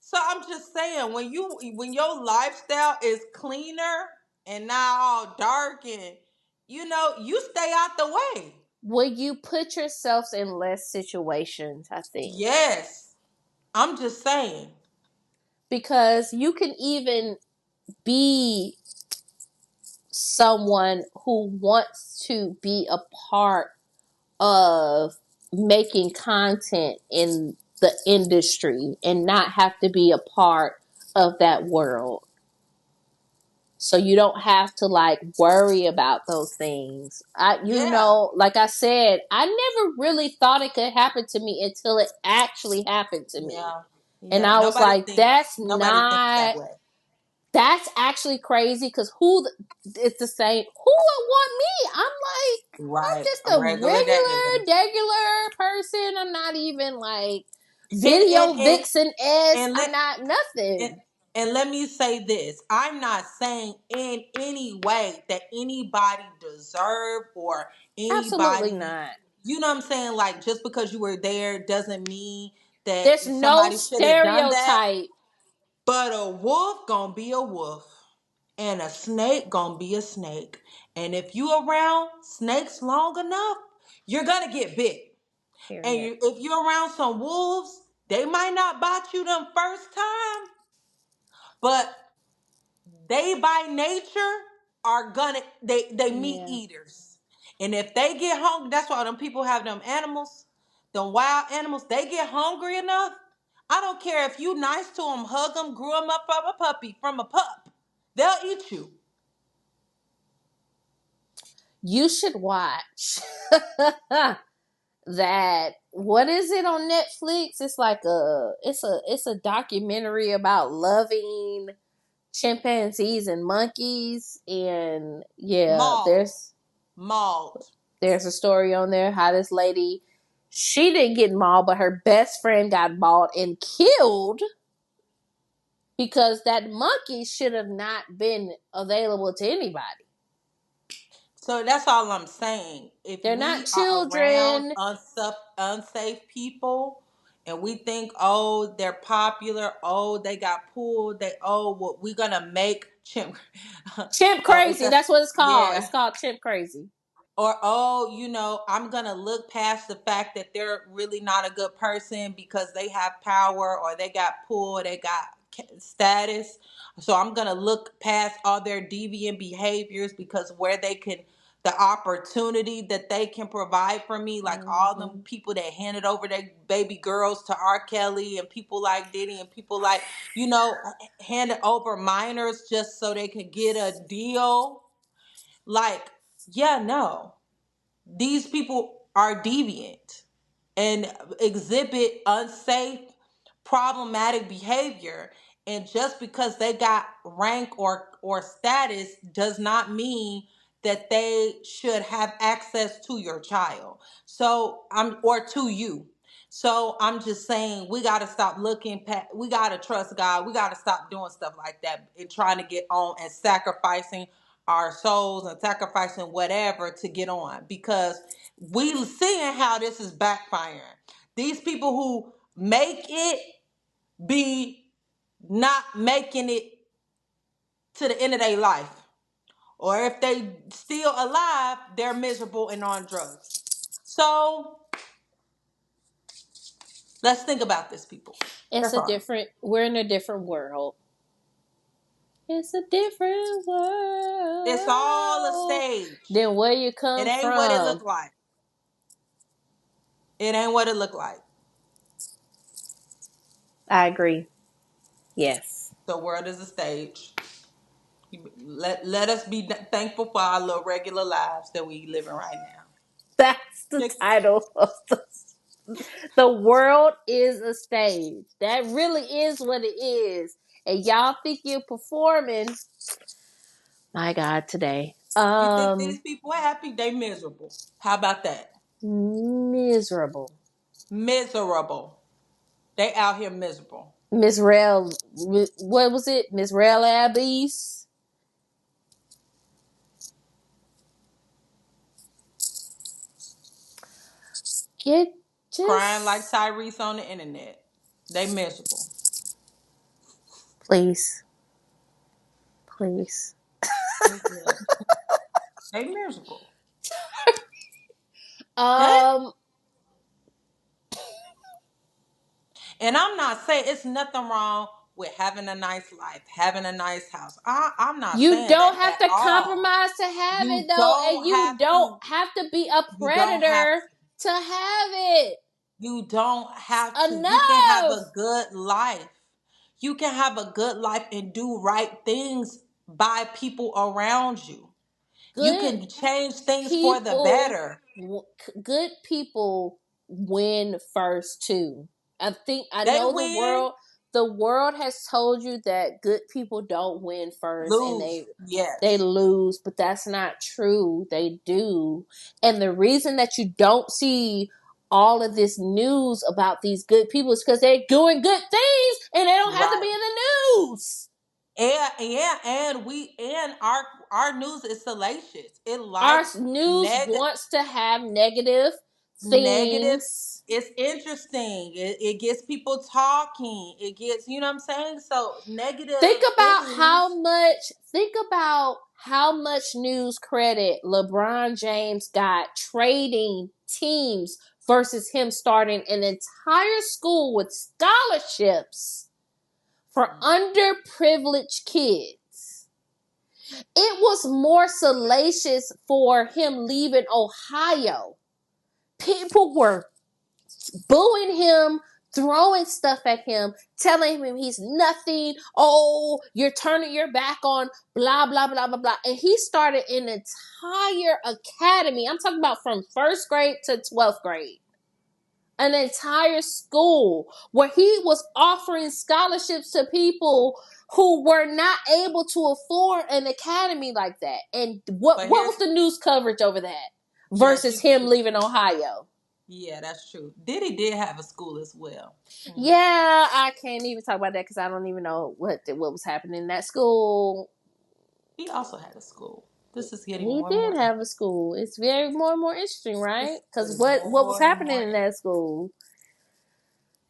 So I'm just saying, when your lifestyle is cleaner and not all dark, and you stay out the way.
Will you put yourselves in less situations, I think.
Yes, I'm just saying.
Because you can even be someone who wants to be a part of making content in the industry and not have to be a part of that world. So you don't have to like worry about those things.
Yeah,
Like I said, I never really thought it could happen to me until it actually happened to me.
yeah,
And
yeah.
I was like,
Nobody thinks that way.
that's actually crazy because it's the same. Who would want me? I'm
Right,
just
a
a
regular, regular.
regular person. I'm not even like
And and
video
and
vixen s.
and
I'm
let
not
and,
nothing.
and let me say this. I'm not saying in any way that anybody deserve or
Absolutely
anybody,
not.
you know what I'm saying? Like, just because you were there doesn't mean that
There's no
somebody should have done that.
stereotype.
But a wolf gonna be a wolf. And a snake gonna be a snake. And if you around snakes long enough, you're gonna get bit. And
Period.
if you're around some wolves, they might not bite you them first time, but they by nature are gonna they meat
Yeah.
eaters. And if they get hungry, that's why them people have them animals, them wild animals, they get hungry enough. I don't care if you nice to them, hug them, grew them up from a pup. They'll eat you.
You should watch that. What is it on Netflix? It's like it's a documentary about loving chimpanzees and monkeys, and yeah,
Mauled. Mauled.
there's a story on there how this lady, she didn't get mauled, but her best friend got mauled and killed because that monkey should have not been available to anybody.
So that's all I'm saying. If
They're
we
not
are around
children.
unsafe people and we think, oh, they're popular, oh, they got pulled, well, we're gonna make chimp.
Chimp
Is
crazy.
that,
That's what it's called.
yeah.
It's called chimp crazy.
Or, I'm gonna look past the fact that they're really not a good person because they have power or they got pulled, they got status. So I'm gonna look past all their deviant behaviors because where they can, the opportunity that they can provide for me, like all them
Mm-hmm.
people that handed over their baby girls to R. Kelly and people like Diddy and people like, you know, handed over minors just so they could get a deal. Like, yeah, no, these people are deviant and exhibit unsafe, problematic behavior. And just because they got rank or status does not mean that they should have access to your child. So I'm or to you. So I'm just saying we got to stop looking past, we got to trust God. We got to stop doing stuff like that and trying to get on and sacrificing our souls and sacrificing whatever to get on, because we seeing how this is backfiring. These people who make it be not making it to the end of their life, Or if they still alive, they're miserable and on drugs. So let's think about this, people.
It's
That's
a
all.
different. We're in a different world. It's a different
It's all a
world
stage.
than where you
It
come
ain't what it
from.
look like. It ain't what it look like.
I agree. Yes.
The world is a stage. Let us be thankful for our little regular lives that we living right now.
That's the title of the world is a stage. That really is what it is. And y'all think you're performing. My God, today.
You think these people are happy? They miserable. How about that?
Miserable.
Miserable. They out here miserable.
Miss Rel, what was it? Miss Rel Abbeys? Get
Crying like
just,
Tyrese on the internet. They miserable.
please, please.
Yeah. They miserable. Okay?
Um,
And I'm not saying it's nothing wrong with having a nice life, having a nice house. I'm not
you
saying that
don't have
at
to
all.
compromise to have it
You
though, and
don't
you
have
don't
to.
have to be a
You don't have
predator
to.
to have it.
You don't have to. You can have
Enough.
a good life. You can have a good life and do right things by people around you. You
Good
can change things for the
people,
better.
good people win first too. I
They
know
win,
the world has told you that good people don't win first and
lose.
they
Yes.
lose, but that's not true. They do. And the reason that you don't see all of this news about these good people is because they're doing good things and they don't have to be
Right.
in the news.
And we and our news is salacious. It
Our
likes
news wants to have negative
negative.
things.
It's interesting. It gets people talking. It gets, you know what I'm saying? So
Think
negative
about
things.
how much news credit LeBron James got trading teams versus him starting an entire school with scholarships for underprivileged kids. It was more salacious for him leaving Ohio. People were booing him, throwing stuff at him, telling him he's nothing. Oh, you're turning your back on blah, blah, blah, blah, blah. And he started an entire academy. I'm talking about from first grade to 12th grade. An entire school where he was offering scholarships to people who were not able to afford an academy like that. And
But
what
here's
was the news coverage over that
yes,
versus him leaving Ohio?
yeah, that's true. Diddy did have a school as well. Mm.
Yeah, I can't even talk about that because I don't even know what was happening in that school.
He also had a school. This is getting
He
more and more
did have a
interesting.
school. It's very more and more interesting,
This
right?
is
Because
getting
what was
more and
happening
more
in that school?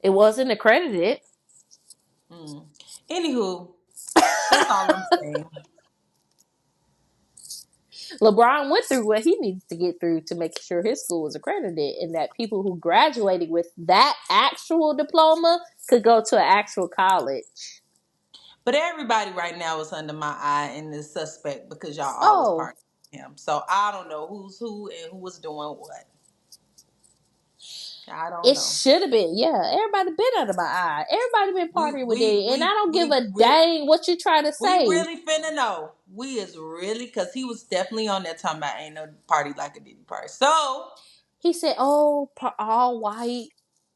It wasn't accredited.
interesting. Anywho, that's all I'm saying.
LeBron went through what he needed to get through to make sure his school was accredited, and that people who graduated with that actual diploma could go to an actual college.
But everybody right now is under my eye and is suspect because y'all always
Oh,
partner with him. So I don't know who's who and who was doing what. I don't
it
know.
should have been, yeah. Everybody been under my eye. Everybody been
We
partying with
we
Diddy, and I
we
don't give
we
a
we
dang what you try to
we
say.
really finna know. We is really because he was definitely on there talking about ain't no party like a Diddy party. So
He said, "Oh, all white,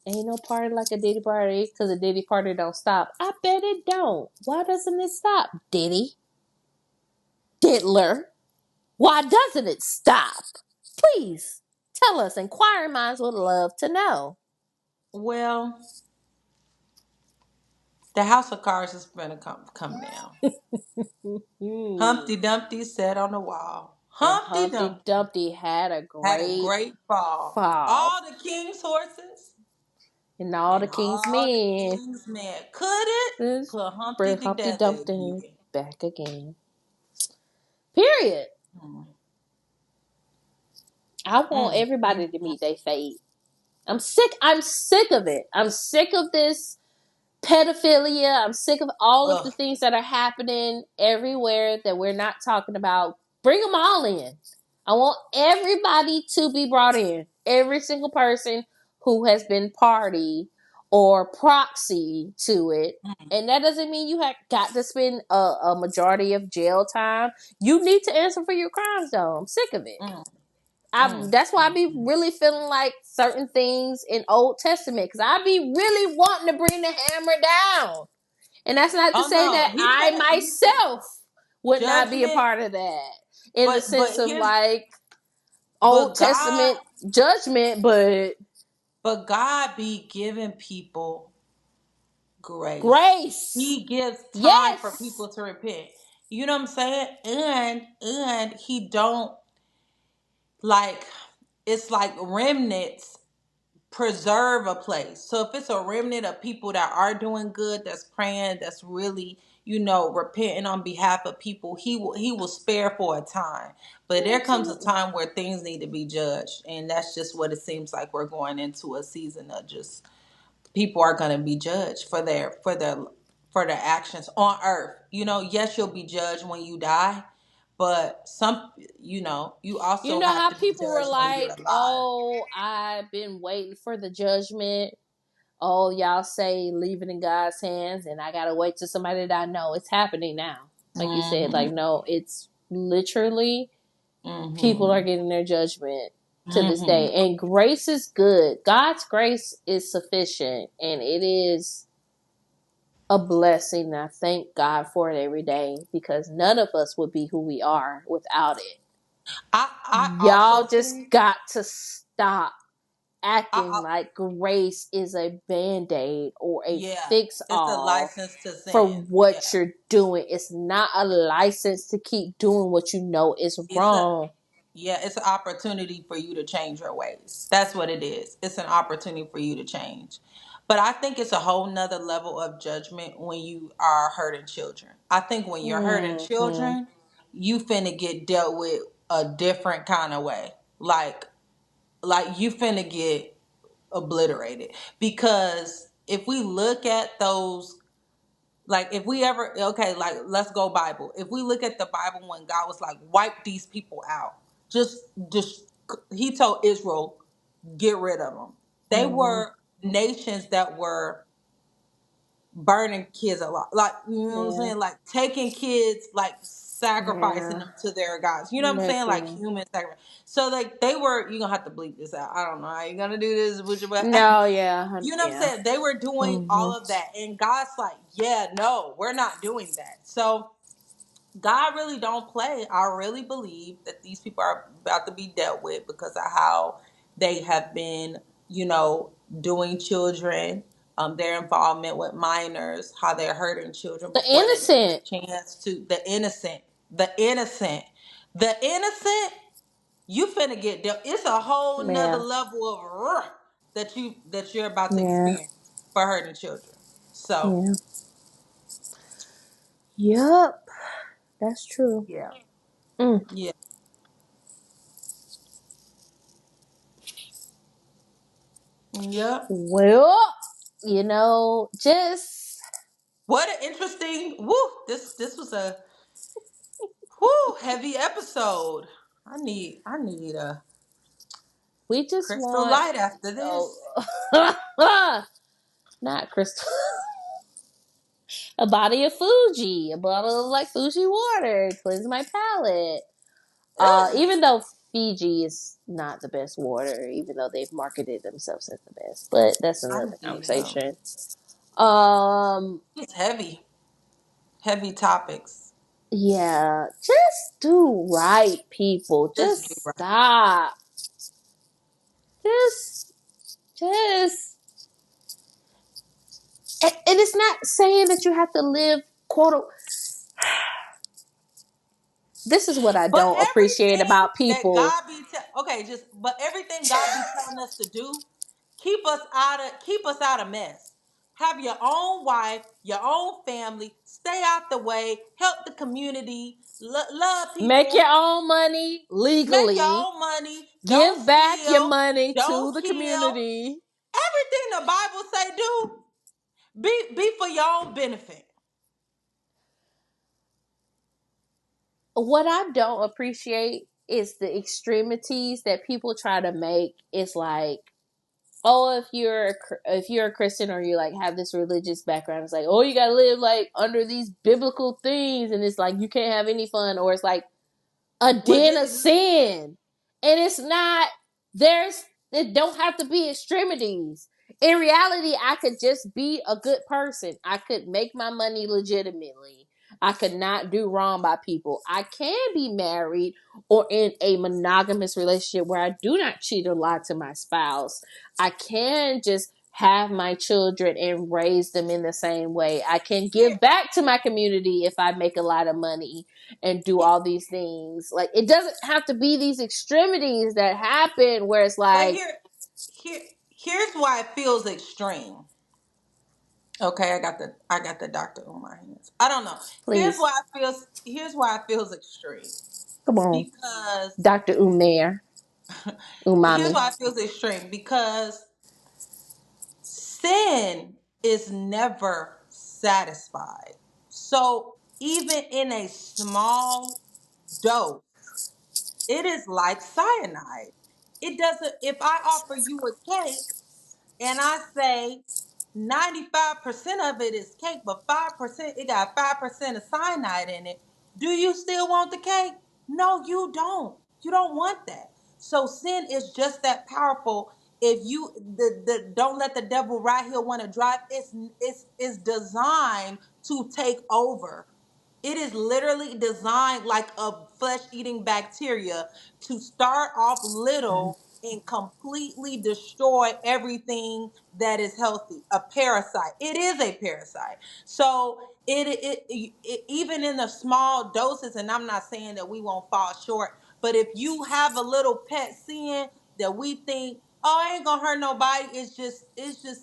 ain't no party like a Diddy party because a Diddy party don't stop." I bet it don't. Why doesn't it stop, Diddy? Diddler? Why doesn't it stop? Please tell us. Inquiring minds would love to know.
well, the house of cards is gonna come down.
Hmm.
Humpty Dumpty sat on the wall.
And
Humpty
Humpty
Dumpty
Dumpty had a
had a
great
great fall.
fall,
All the king's horses
and all the
and
king's
all the
men
king's men couldn't
just
put Humpty
bring Humpty
together
Dumpty
again.
back again. Period.
Mm,
I want
mm, mm,
everybody to meet their fate. I'm sick. I'm sick of it. I'm sick of this pedophilia. I'm sick of all of the
ugh.
things that are happening everywhere that we're not talking about. Bring them all in. I want everybody to be brought in. Every single person who has been party or proxy to it.
Mm,
And that doesn't mean you have got to spend a majority of jail time. You need to answer for your crimes, though. I'm sick of it.
mm, mm,
That's why I
mm,
be
mm.
really feeling like certain things in Old Testament, because I be really wanting to bring the hammer down. And that's not to
Oh
say
no,
that I
he finna
myself would not be a
judgment,
part of that in the sense
but
of
here's
like Old
but God
Testament judgment, but
but God be giving people grace.
grace.
He gives time for
Yes.
people to repent. You know what I'm saying? And he don't like it's like remnants preserve a place. So if it's a remnant of people that are doing good, that's praying, that's really, repenting on behalf of people, he will spare for a time. But there comes a
Absolutely.
time where things need to be judged. And that's just what it seems like we're going into a season of just people are gonna be judged for their actions on earth. Yes, you'll be judged when you die, but you
You
also
know
have
how
to be
people were
judged when you're
like,
alive.
oh, I've been waiting for the judgment. Oh, y'all say leave it in God's hands, and I gotta wait till somebody that I know. It's happening now. Like you said, like,
Hmm.
no, it's literally people are
Hmm.
getting their judgment to this
Hmm.
day. And grace is good. God's grace is sufficient, and it is a blessing. I thank God for it every day because none of us would be who we are without it.
I
Y'all
also
just
think
got to stop
I,
acting
I
like grace is a band-aid or a
yeah,
fix
it's a
all
license to
for
sin. Yeah,
what you're doing. It's not a license to keep doing what you know is
it's a
wrong.
yeah, it's an opportunity for you to change your ways. That's what it is. It's an opportunity for you to change. But I think it's a whole nother level of judgment when you are hurting children. I think when you're hurting
Mm-hmm.
children, you finna get dealt with a different kind of way. Like you finna get obliterated. Because if we look at those, like if we ever, okay, like let's go Bible. If we look at the Bible when God was like, wipe these people out, just he told Israel, get rid of them. They
Mm-hmm.
were nations that were burning kids a lot. Like, you know what I'm
Yeah.
saying? Like taking kids, like sacrificing
Yeah.
them to their gods. You know what I'm saying? Like
Literally.
human sacrifice. So like they were, you're gonna have to bleep this out. I don't know how you're gonna do this with your but
No, yeah.
you know what I'm
Yeah.
saying? They were doing
Mm-hmm.
all of that. And God's like, yeah, no, we're not doing that. So God really don't play. I really believe that these people are about to be dealt with because of how they have been, doing children, their involvement with minors, how they're hurting children
The
before they get
innocent.
a chance to the innocent, the innocent. You finna get dealt. It's a whole nother
Yeah.
level of that you're about to
Yeah.
experience for hurting children. So
Yeah. Yup. That's true.
yeah,
Mm.
yeah. Yep.
Well, just
What an interesting woo. This was a whoo heavy episode. I need a
we just
crystal
want
light after this.
not crystal, a body of Fuji, a bottle of like Fuji water, cleanse my palate.
Ugh.
Even though Fiji is not the best water, even though they've marketed themselves as the best, but that's
I
another
need
conversation. Um,
it's heavy. Heavy topics.
yeah, just do right, people.
Just do
Just
right.
stop. Just, just, and it's not saying that you have to live quote. This is what I
But
don't appreciate
everything
about
that
people.
God be okay, just but everything God be telling us to do, keep us out of mess. Have your own wife, your own family. Stay out the way. Help the community. Love
Make your
people.
own money
Make your
legally.
own money. Don't
Give back your
steal.
money to
Don't
the
kill.
community.
Everything the Bible say do, be for your own benefit.
What I don't appreciate is the extremities that people try to make. It's like, oh, if you're a Christian or you like have this religious background, it's like, oh, you gotta live like under these biblical things, and it's like you can't have any fun, or it's like a
Well,
den of sin. And it's not, there's, it don't have to be extremities. In reality, I could just be a good person. I could make my money legitimately. I could not do wrong by people. I can be married or in a monogamous relationship where I do not cheat or lie to my spouse. I can just have my children and raise them in the same way. I can
here,
give back to my community if I make a lot of money and do
here
all these things. Like, it doesn't have to be these extremities that happen where it's
but
like,
here, here's why it feels extreme. Okay, I got the doctor on my hands. I don't know.
please,
Here's why it feels extreme.
come on,
Because
Dr. Umair,
here's
Umami.
why it feels extreme. Because sin is never satisfied. So even in a small dose, it is like cyanide. It doesn't, if I offer you a cake and I say 95% of it is cake, but 5%, it got 5% of cyanide in it, do you still want the cake? No, you don't. You don't want that. So sin is just that powerful. If you the don't let the devil right here want to drive, it's designed to take over. It is literally designed like a flesh eating bacteria to start off little and completely destroy everything that is healthy. A parasite. It is a parasite. So even in the small doses, and I'm not saying that we won't fall short, but if you have a little pet sin that we think, oh, I ain't gonna hurt nobody, it's just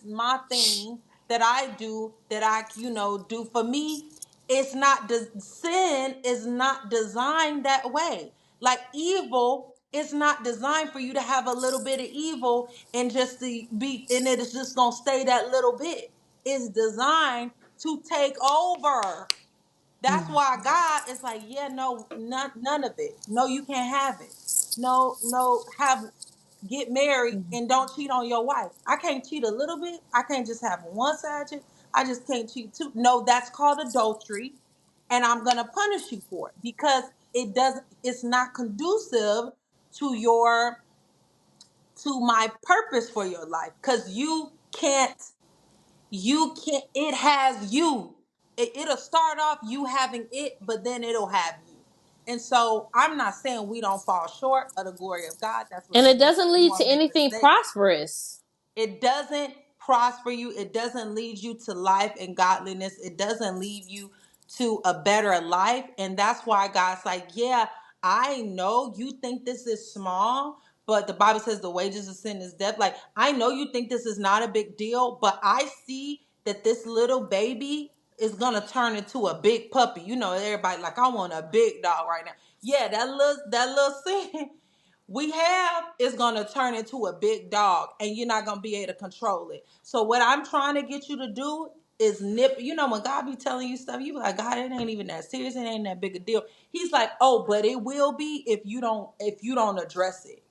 my thing that I do, that I do for me. Sin is not designed that way. Like evil is not designed for you to have a little bit of evil and just to be, and it is just gonna stay that little bit. It's designed to take over. That's why God is like, yeah, no, none of it. No, you can't have it. No, no, get married and don't cheat on your wife. I can't cheat a little bit. I can't just have one side chick. I just can't cheat two. No, that's called adultery, and I'm gonna punish you for it because it doesn't. It's not conducive to my purpose for your life because you can't. It has you. It'll start off you having it, but then it'll have you. And so I'm not saying we don't fall short of the glory of God. That's what
And
I'm
it
saying.
doesn't
We
lead to
won't make
anything
mistakes.
prosperous.
It doesn't prosper you. It doesn't lead you to life and godliness. It doesn't lead you to a better life. And that's why God's like, yeah, I know you think this is small, but the Bible says the wages of sin is death. Like, I know you think this is not a big deal, but I see that this little baby is gonna turn into a big puppy. Everybody like, I want a big dog right now. Yeah, that little sin we have is going to turn into a big dog and you're not going to be able to control it. So what I'm trying to get you to do is nip. When God be telling you stuff, you be like, God, it ain't even that serious. It ain't that big a deal. He's like, oh, but it will be if you don't address it.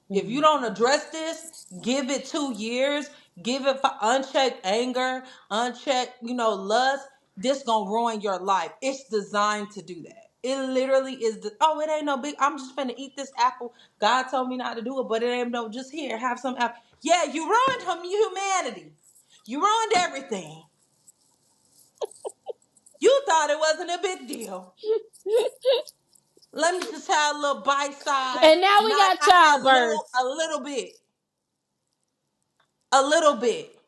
If you don't address this, give it 2 years, give it for unchecked anger, unchecked, lust, this gonna ruin your life. It's designed to do that. It literally is it ain't no big, I'm just gonna eat this apple. God told me not to do it, but it ain't no, just here, have some apple. Yeah, you ruined humanity. You ruined everything. You thought it wasn't a big deal. Let me just have a little bite size.
And now we
Not
got
I had
childbirth.
a little bit. A little bit.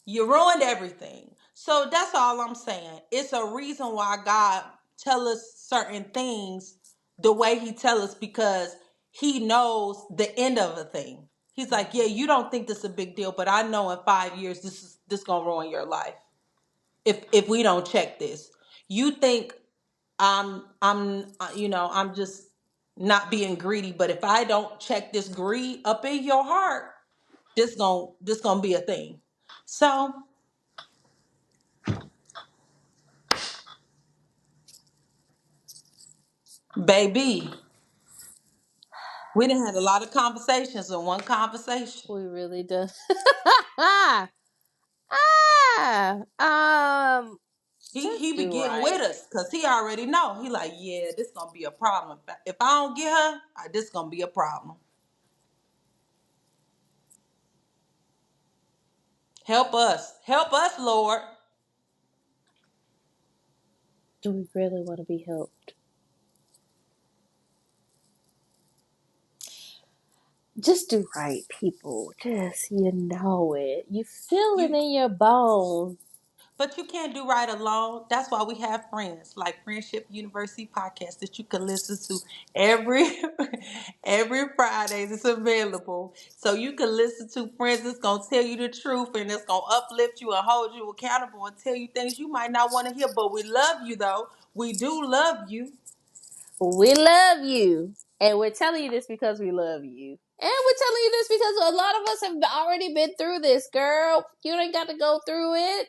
You ruined everything. So that's all I'm saying. It's a reason why God tell us certain things the way he tell us because he knows the end of a thing. He's like, yeah, you don't think this is a big deal, but I know in 5 years this gonna ruin your life if we don't check this. You think I'm just not being greedy, but if I don't check this greed up in your heart, this gonna be a thing. So, baby, we done had a lot of conversations in one conversation.
We really do. Ah,
He
just
be
do
getting with
right.
us because he already know. He like, yeah, this gonna be a problem. If I don't get her, this gonna be a problem. Help us, Lord.
Do we really want to be helped? Just do right, people. Just, you know it. You feel it
You
in your bones.
But you can't do right alone. That's why we have friends like Friendship University podcast that you can listen to every every Friday. It's available, so you can listen to friends that's gonna tell you the truth and it's gonna uplift you and hold you accountable and tell you things you might not want to hear. But we love you though. We do love you.
We love you. And we're telling you this because we love you. And we're telling you this because a lot of us have already been through this, girl. You ain't got to go through it.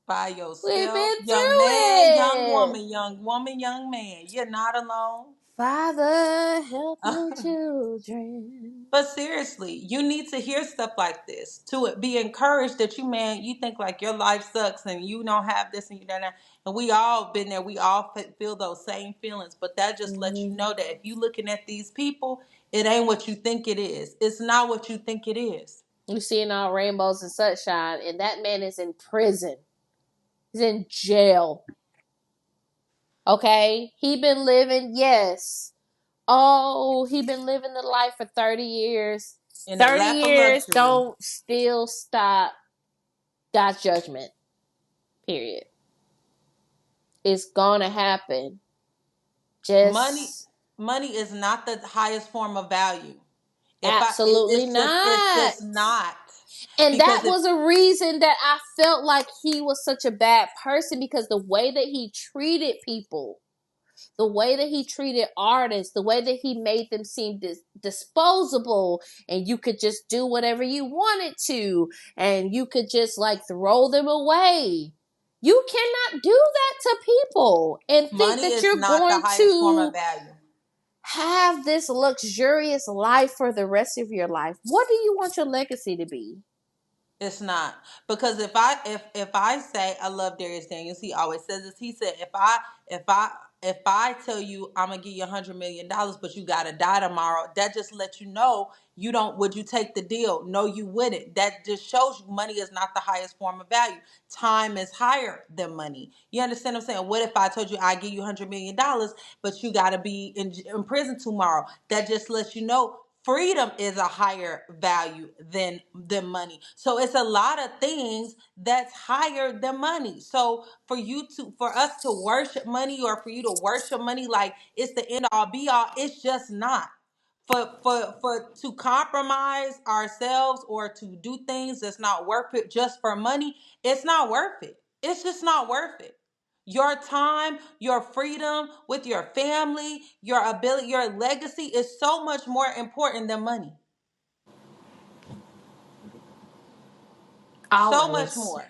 By
We've
yourself,
been
young
through
man,
it.
young woman, young man. You're not alone.
Father, help your children.
But seriously, you need to hear stuff like this to be encouraged that you think like your life sucks and you don't have this and you don't have, and we all been there. We all feel those same feelings. But that just lets you
Mm-hmm.
know that if you looking at these people, it ain't what you think it is. It's not what you think it is.
You're seeing all rainbows and sunshine, and that man is in prison. He's in jail. Okay? He been living, yes. Oh, he been living the life for 30 years.
In a
30
lap of
years
luxury.
don't still stop God's judgment. Period. It's gonna happen.
Money,
Just
money is not the highest form of value.
absolutely
It's
not.
just not
And that
because if
was a reason that I felt like he was such a bad person because the way that he treated people, the way that he treated artists, the way that he made them seem disposable, and you could just do whatever you wanted to, and you could just like throw them away. You cannot do that to people and think
money
that
is
you're
not the
going
highest form of
to
value.
have this luxurious life for the rest of your life. What do you want your legacy to be?
It's not because if I say I love Darius Daniels, he always says this. He said if I if I tell you I'm gonna give you $100 million, but you gotta die tomorrow, that just lets you know you don't. Would you take the deal? No, you wouldn't. That just shows you money is not the highest form of value. Time is higher than money. You understand what I'm saying? What if I told you I give you $100 million, but you gotta be in prison tomorrow? That just lets you know freedom is a higher value than money. So it's a lot of things that's higher than money. So for us to worship money or for you to worship money like it's the end all be all, it's just not. For to compromise ourselves or to do things that's not worth it just for money, it's not worth it. It's just not worth it. Your time, your freedom with your family, your ability, your legacy is so much more important than money. So much
Always.
more.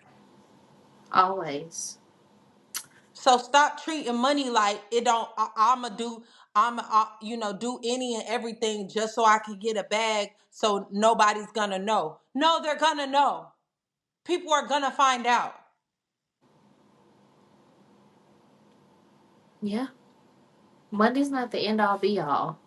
Always.
So stop treating money like it don't. I'ma do. I'ma do any and everything just so I can get a bag. So nobody's gonna know. No, they're gonna know. People are gonna find out.
Yeah. Money's not the end all be all.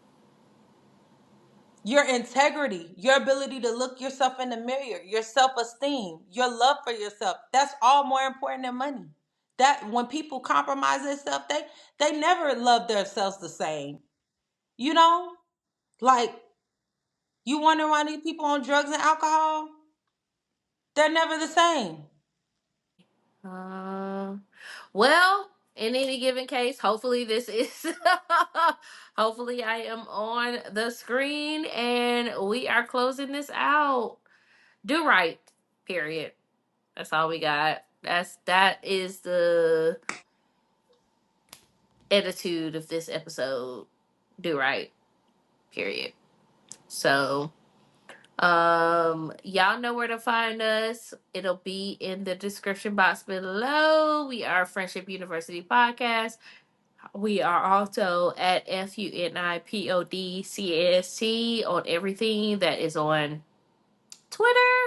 Your integrity, your ability to look yourself in the mirror, your self-esteem, your love for yourself. That's all more important than money. That when people compromise themselves, they never love themselves the same. You know, like you wonder why these people on drugs and alcohol, they're never the same.
Uh, well, in any given case, hopefully this is hopefully I am on the screen and we are closing this out. Do right. Period. That's all we got. That is the attitude of this episode. Do right. Period. So y'all know where to find us. It'll be in the description box below. We are Friendship University Podcast. We are also at FUNIPODCAST on everything that is on Twitter,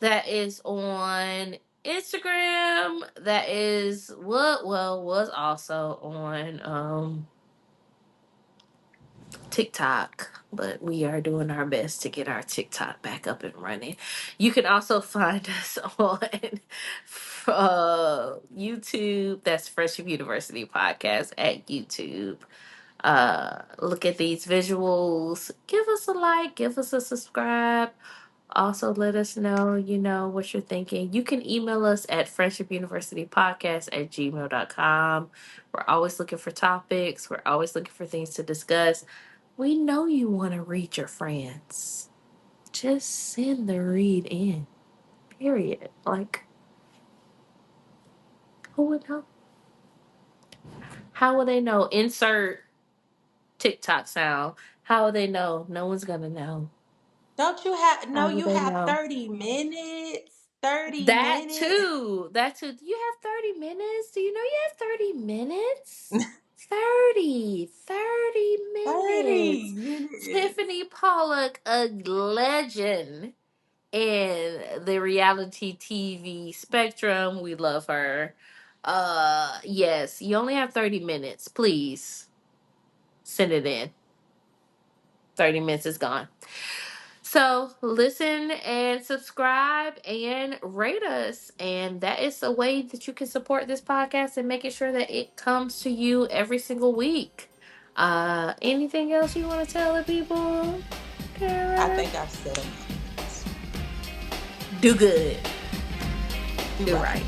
that is on Instagram, that is was also on TikTok, but we are doing our best to get our TikTok back up and running. You can also find us on YouTube. That's Friendship University Podcast at YouTube. Look at these visuals. Give us a like, give us a subscribe. Also, let us know, what you're thinking. You can email us at friendshipuniversitypodcast@gmail.com. We're always looking for topics. We're always looking for things to discuss. We know you want to read your friends. Just send the read in. Period. Like, who would know? How will they know? Insert TikTok sound. How will they know? No one's gonna know.
Don't you have
How
no?
will
You
they
have
know?
30 minutes. 30
That
minutes.
too. That too. You have 30 minutes? Do you know you have 30 minutes? 30
30
minutes.
minutes.
Tiffany Pollock, a legend in the reality TV spectrum. We love her. Yes, you only have 30 minutes. Please send it in. 30 minutes is gone. So listen and subscribe and rate us. And that is a way that you can support this podcast and making sure that it comes to you every single week. Anything else you want to tell the people,
I
Tarrah?
think I've said enough.
Do good.
Do
Do
right.
right.